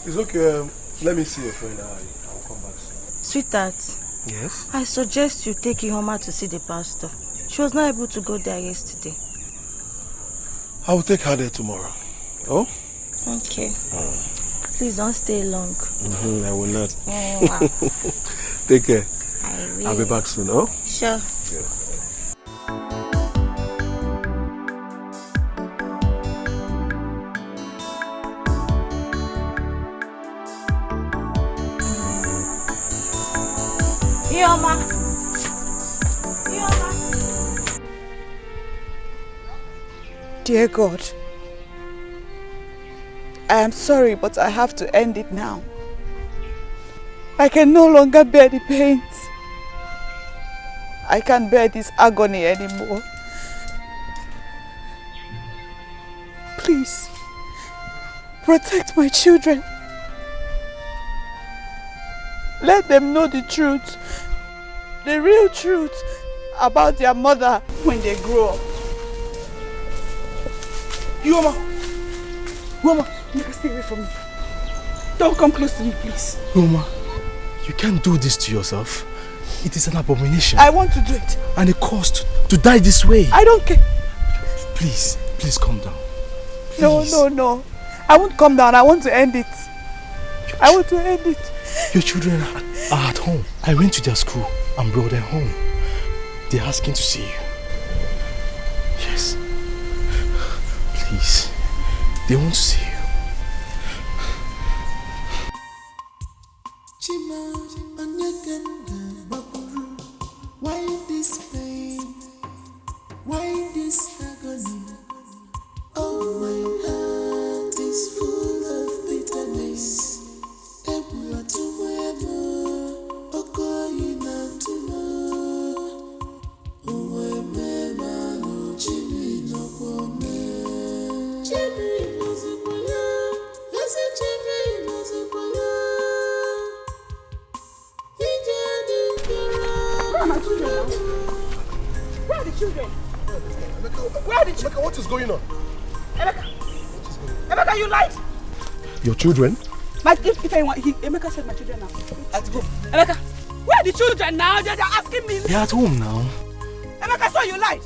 It's okay. Let me see your friend. I'll come back soon. Sweetheart. Yes? I suggest you take Ihoma to see the pastor. She was not able to go there yesterday. I will take her there tomorrow. Oh? Okay. Please don't stay long. I will not. Wow. Take care. I will. I'll be back soon, oh? Sure. Yeah. Ihoma. Dear God, I am sorry, but I have to end it now. I can no longer bear the pains. I can't bear this agony anymore. Please, protect my children. Let them know the truth, the real truth about their mother when they grow up. Ihoma! You can stay away from me. Don't come close to me, please. Ihoma, you can't do this to yourself. It is an abomination. I want to do it. And it costs to die this way. I don't care. Please calm down. Please. No. I won't calm down. I want to end it. I want to end it. Your children are at home. I went to their school and brought them home. They're asking to see you. Yes. Please. They want to see you. Why this pain? Why this agony? Oh, my heart is full Where did you... Emeka, what is going on? Emeka, you lied. Your children? If anyone, Emeka said my children now. Let's go. Emeka, where are the children now? They're asking me. They're at home now. Emeka, so you lied.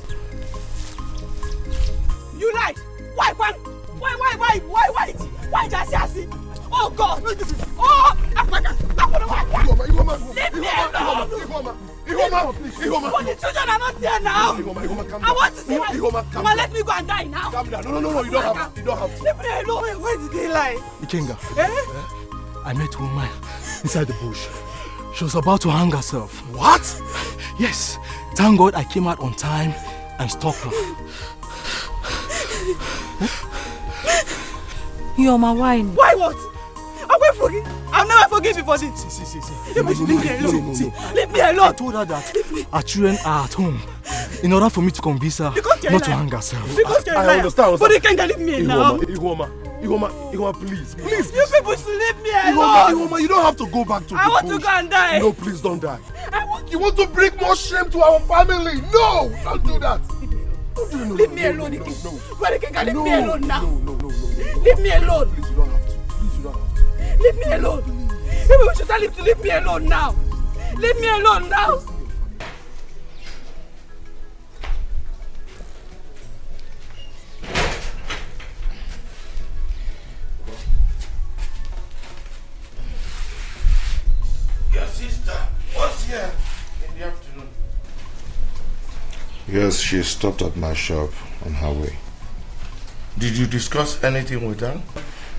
You lied. Why? Why Jesse? Oh God! Oh, leave me alone! But the children are not there now. I want to see my... Mama, let me go and die now. Calm down. No, you don't have to. You don't have to. Leave me alone. Where did they lie? Ikenga, I met a woman inside the bush. She was about to hang herself. What? Yes. Thank God I came out on time and stopped her. You're my wine. Why what? I will forgive. I'll never forgive you for this. See. Leave me alone. Leave me alone. I told her that our children are at home in order for me to convince her not to hang herself. Because you're I understand. But you can't leave me now. Igoma, please. You people should leave me alone. Igoma, you don't have to go back to the bush. I want to go and die. No, please don't die. You want to bring more shame to our family? No, don't do that. Leave me alone. Leave me alone now. Leave me alone. Please, you don't have to. Leave me alone. Maybe we should tell him to leave me alone now. Leave me alone now. Your sister was here in the afternoon. Yes, she stopped at my shop on her way. Did you discuss anything with her?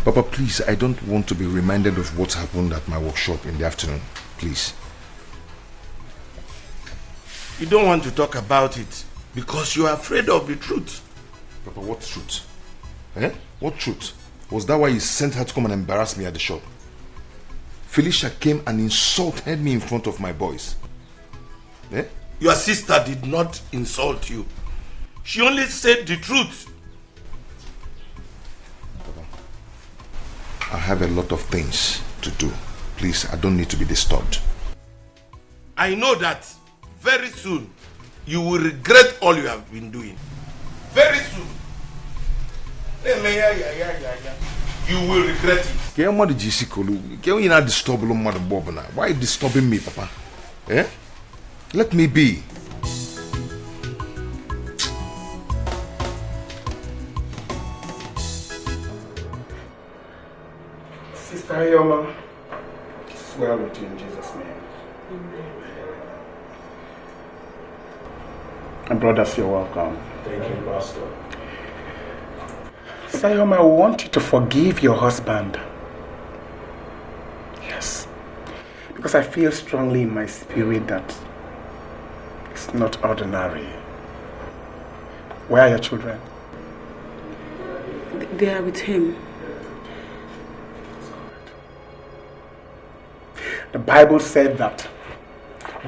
Papa, please, I don't want to be reminded of what happened at my workshop in the afternoon. Please. You don't want to talk about it because you are afraid of the truth. Papa, what truth? What truth? Was that why you sent her to come and embarrass me at the shop? Felicia came and insulted me in front of my boys. Your sister did not insult you. She only said the truth. I have a lot of things to do. Please, I don't need to be disturbed. I know that very soon you will regret all you have been doing. Very soon. You will regret it. Why are you disturbing me, Papa? Let me be. Sister Ayoma, swear with you in Jesus' name. And brothers, you're welcome. Thank you, Pastor. Sister Ayoma, I want you to forgive your husband. Yes. Because I feel strongly in my spirit that it's not ordinary. Where are your children? They are with him. The Bible said that,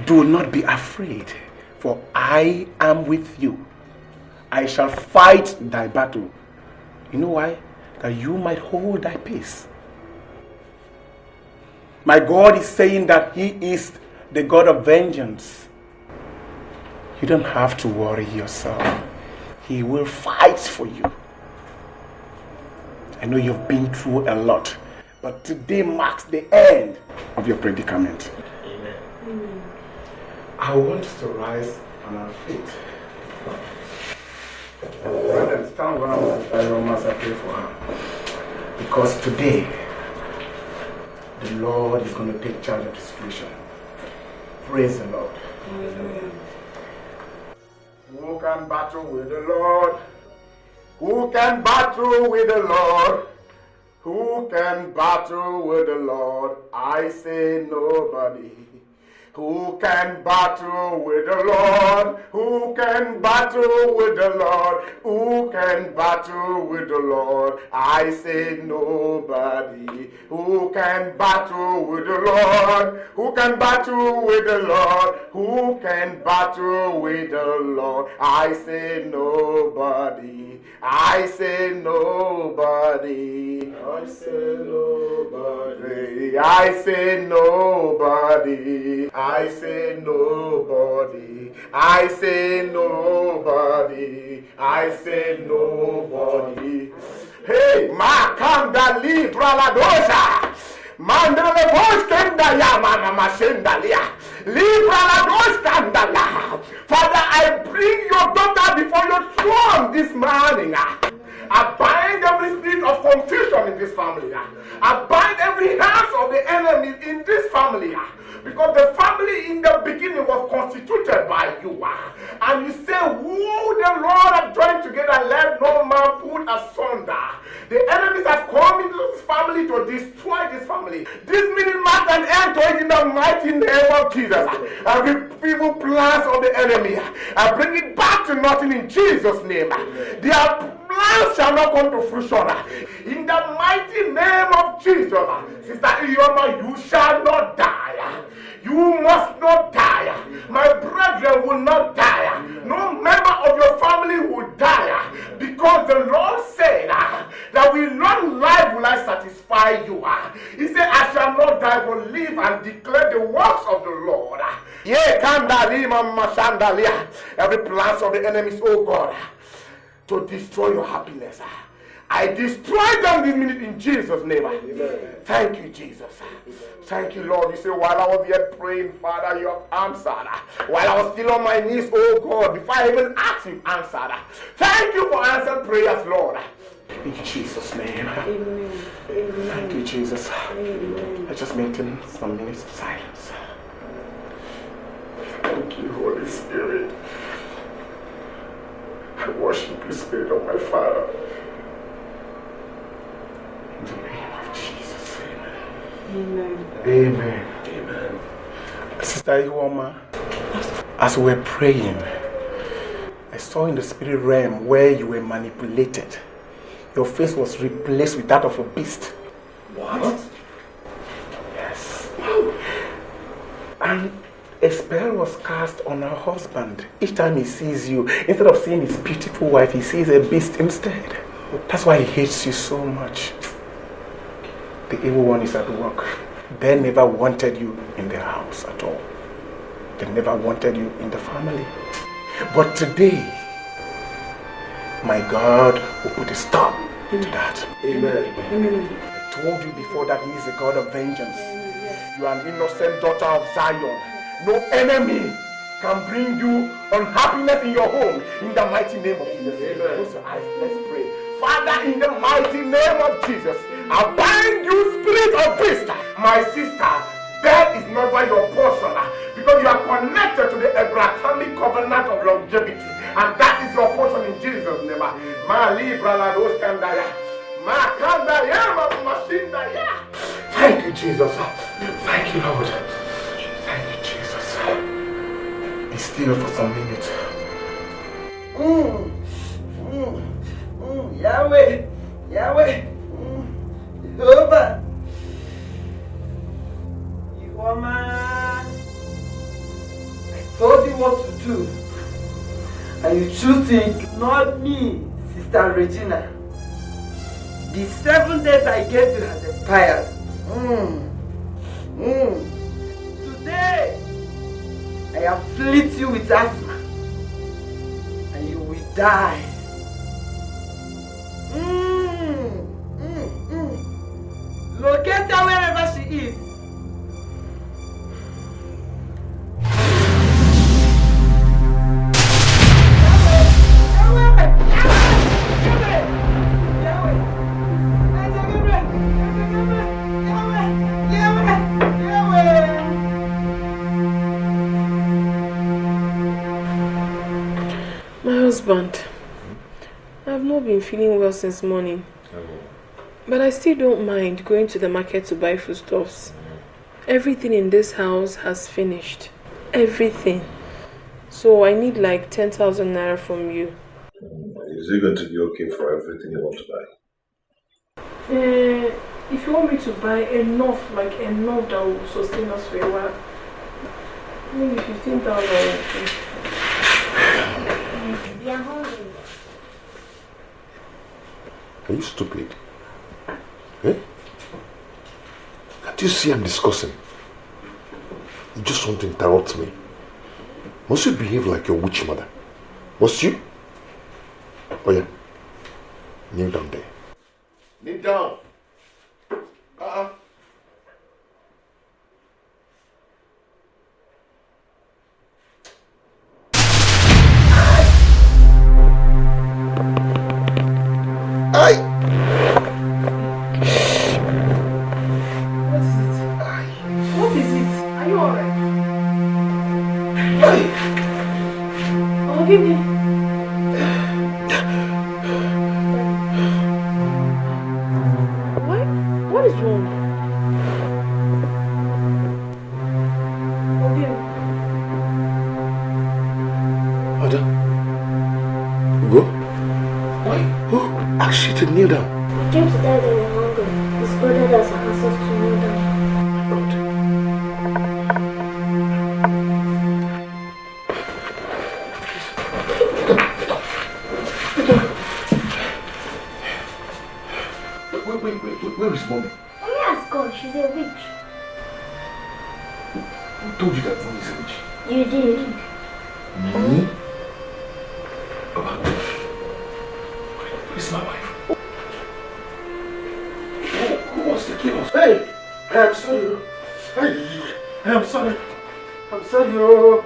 do not be afraid, for I am with you. I shall fight thy battle. You know why? That you might hold thy peace. My God is saying that He is the God of vengeance. You don't have to worry yourself. He will fight for you. I know you've been through a lot, but today marks the end of your predicament. Amen. I want us to rise on our feet. Brother, stand around with Ayoma as I pray for her. Because today, the Lord is going to take charge of the situation. Praise the Lord. Amen. Who can battle with the Lord? Who can battle with the Lord? Who can battle with the Lord? I say nobody. Who can battle with the Lord? Who can battle with the Lord? Who can battle with the Lord? I say nobody. Who can battle with the Lord? Who can battle with the Lord? Who can battle with the Lord? I say nobody. I say nobody. I say nobody. I say nobody. I say nobody. I say nobody. I say nobody. Hey, Makanda Libra La Dosa. Mandala voice Kandaya, Mama Mashendalia. Libra La Dosa Kandala. Father, I bring your daughter before your throne this morning. I bind every spirit of confusion in this family. I bind every hands of the enemy in this family. Because the family in the beginning was constituted by you. And you say, who the Lord have joined together, let no man put asunder. The enemies have come into this family to destroy this family. This meeting marks an end to it in the mighty name of Jesus. Every evil plans of the enemy, I bring it back to nothing in Jesus' name. Their plans shall not come to fruition. In the mighty name of Jesus, Sister Iyoma, you shall not die. You must not die. My brethren will not die. No member of your family will die. Because the Lord said that with long life will I satisfy you. He said, I shall not die but live and declare the works of the Lord. Every plans of the enemies, oh God, to destroy your happiness, I destroy them this minute in Jesus' name. Amen. Thank you, Jesus. Thank you, Lord. You say, while I was yet praying, Father, you have answered. While I was still on my knees, oh God, before I even asked, you answered. Thank you for answered prayers, Lord. In Jesus' name. Amen. Thank you, Jesus. Amen. Let's just maintain some minutes of silence. Thank you, Holy Spirit. I worship you, Spirit of my Father. In the name of Jesus, amen. Amen. Amen. Sister Iwoma, as we were praying, I saw in the spirit realm where you were manipulated. Your face was replaced with that of a beast. What? Yes. And a spell was cast on her husband. Each time he sees you, instead of seeing his beautiful wife, he sees a beast instead. That's why he hates you so much. The evil one is at work. They never wanted you in their house at all. They never wanted you in the family. But today, my God will put a stop to that. Amen. Amen. I told you before that he is a God of vengeance. You are an innocent daughter of Zion. No enemy can bring you unhappiness in your home. In the mighty name of Jesus. Close your eyes. Let's pray. Father, in the mighty name of Jesus, I bind you, spirit of beast. My sister, death is not by your portion because you are connected to the Abrahamic covenant of longevity, and that is your portion in Jesus' name. Thank you, Jesus. Thank you, Lord. Thank you, Jesus. Be still for some minutes. Yahweh, Yahweh, Jehovah, Iwoma. I told you what to do, and you choose to ignore me, Sister Regina. The 7 days I gave you has expired. Today, I afflict you with asthma, and you will die. Locate her wherever she is. My husband, I've not been feeling well since morning. But I still don't mind going to the market to buy foodstuffs. Everything in this house has finished. Everything. So I need like 10,000 naira from you. Is it going to be okay for everything you want to buy? If you want me to buy enough, like enough that will sustain us for a while, maybe 15,000. We are hungry. Are you stupid? Eh? Can't you see I'm discussing? You just want to interrupt me. Must you behave like your witch mother? Must you? Oh yeah. Kneel down there. Kneel down. What is it? Are you alright? Oh, give me. What is wrong? Okay. Ada, go. Why? Who asked you to kneel down? He came to die when you're hungry. His brother does ask us to kneel down. Where is mommy? Mommy has gone. She's a witch. Who told you that mommy is a witch? You did. Me? Baba, where's my wife? Who wants to kill us? Hey! I'm sorry. Hey! I'm sorry. I'm sorry. Oh.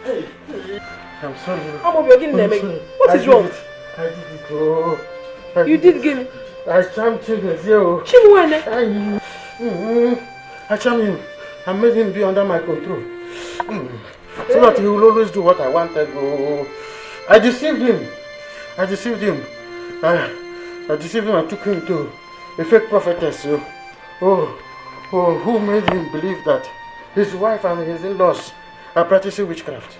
Hey! I'm sorry. I'm getting them again. What is wrong? I did it. Oh. You did give. I charmed Chimezie. Chimwene? I charmed him. I made him be under my control. So that he will always do what I wanted. Oh. I deceived him. I deceived him. I deceived him and took him to a fake prophetess. Who made him believe that his wife and his in-laws are practicing witchcraft.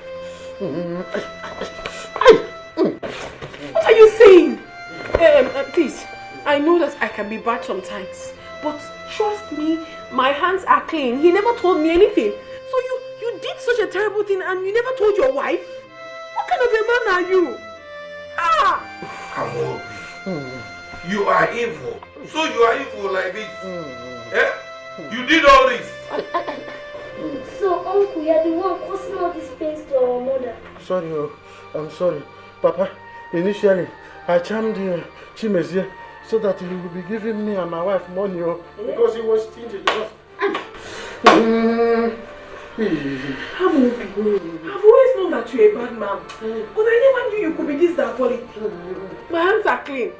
What are you saying? Please, I know that I can be bad sometimes, but trust me, my hands are clean. He never told me anything. So you did such a terrible thing and you never told your wife? What kind of a man are you? Amobi, you are evil. So you are evil like this. Eh? You did all this. So, Uncle, you're the one causing all this pain to our mother. Sorry, I'm sorry. Papa, initially, I charmed Chimezie so that he will be giving me and my wife money because he was stingy. I've always known that you're a bad man, but I never knew you could be this diabolic. My hands are clean.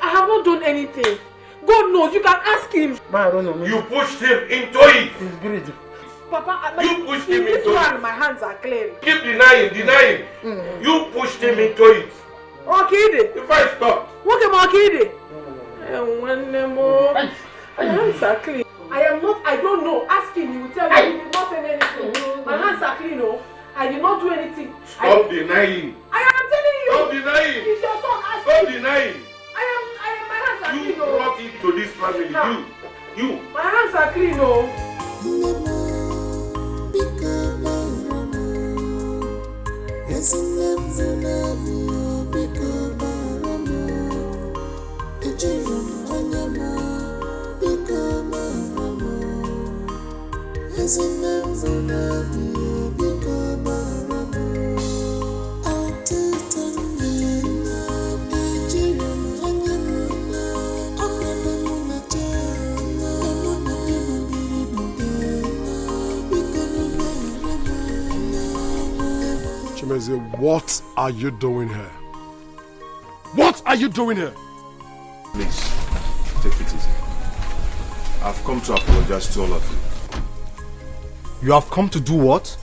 I have not done anything. God knows, you can ask him. You pushed him into it. He's greedy. Papa, you pushed him into it. My hands are clean. Keep denying. You pushed him into it. Okay, if I stop. Okay, okay. My hands are clean. I don't know. Ask him, he will tell you. He did not say anything. My hands are clean, I did not do anything. Stop denying. I am telling you. Stop denying. It's your son. Stop denying. My hands are clean. You brought it to this family. You. My hands are clean, Chimezie, what are you doing here? What are you doing here? Please, take it easy. I've come to apologize to all of you. You have come to do what?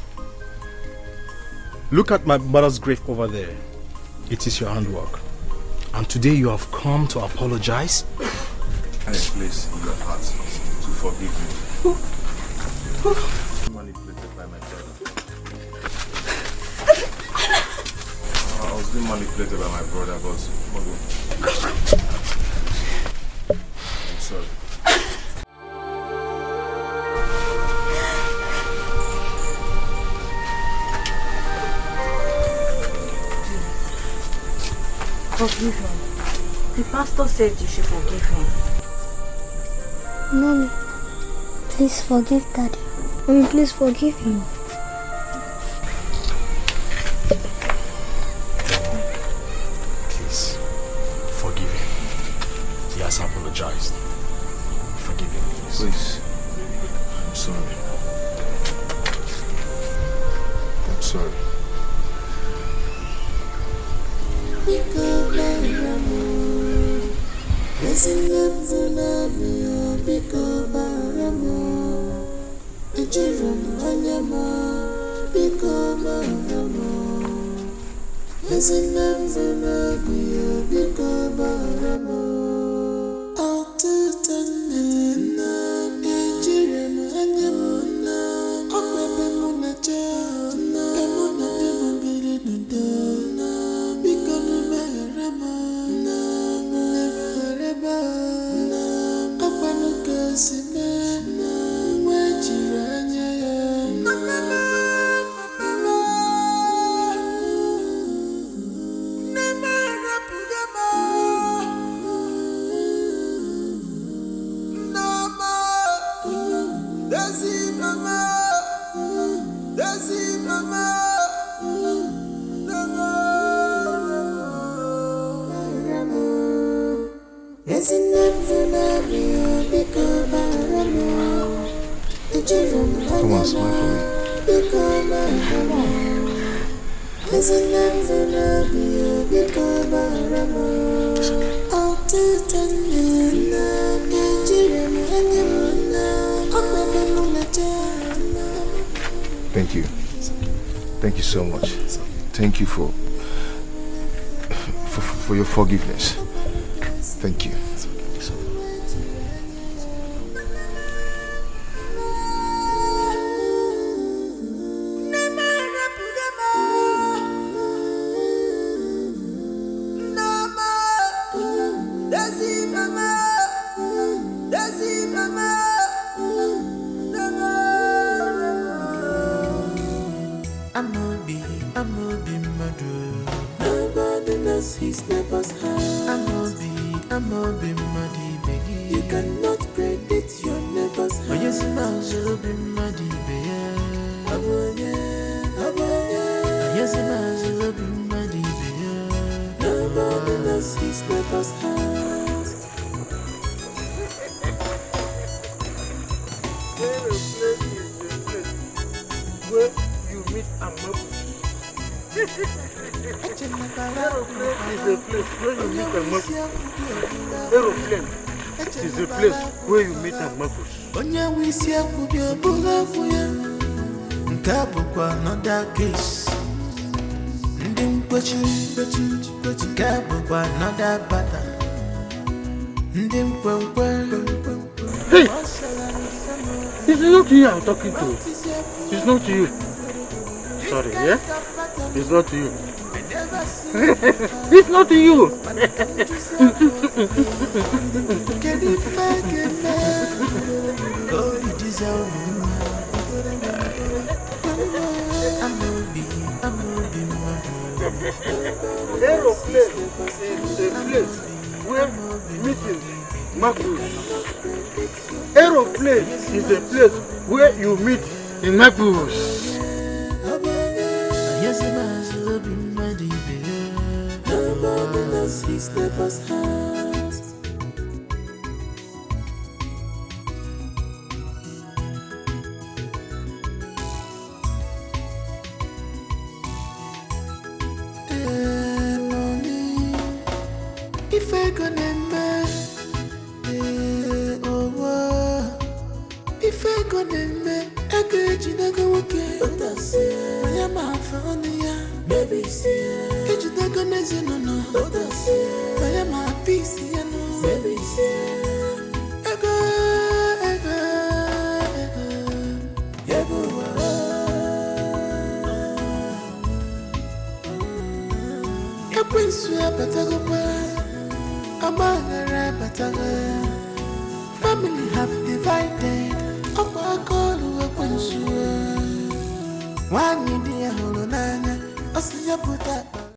Look at my mother's grave over there. It is your handwork. And today you have come to apologize? Hey, please, in your heart, to forgive me. Manipulated by my brother. I was being manipulated by my brother, but I'm sorry. Forgive him. The pastor said you should forgive him. Mommy, please forgive Daddy. Mommy, please forgive him. has apologized. Forgive him, please. Please. I'm sorry. I'm sorry. Come on, smile for me. Thank you. Thank you so much. Thank you for your forgiveness. Thank you. Hey! It's not you I'm talking to. It's not you. Sorry, yeah? It's not you. It's not you. Aeroplane is a place where meeting Marcus. Aeroplane is a place where you meet in Marcus. If I gonna make, if I gonna make, I get you not go okay. I am a fan, yeah, baby. It's not gonna say no, no. I am a piece, yeah, no, baby. Family have divided. One idea, hold on, I see you put that.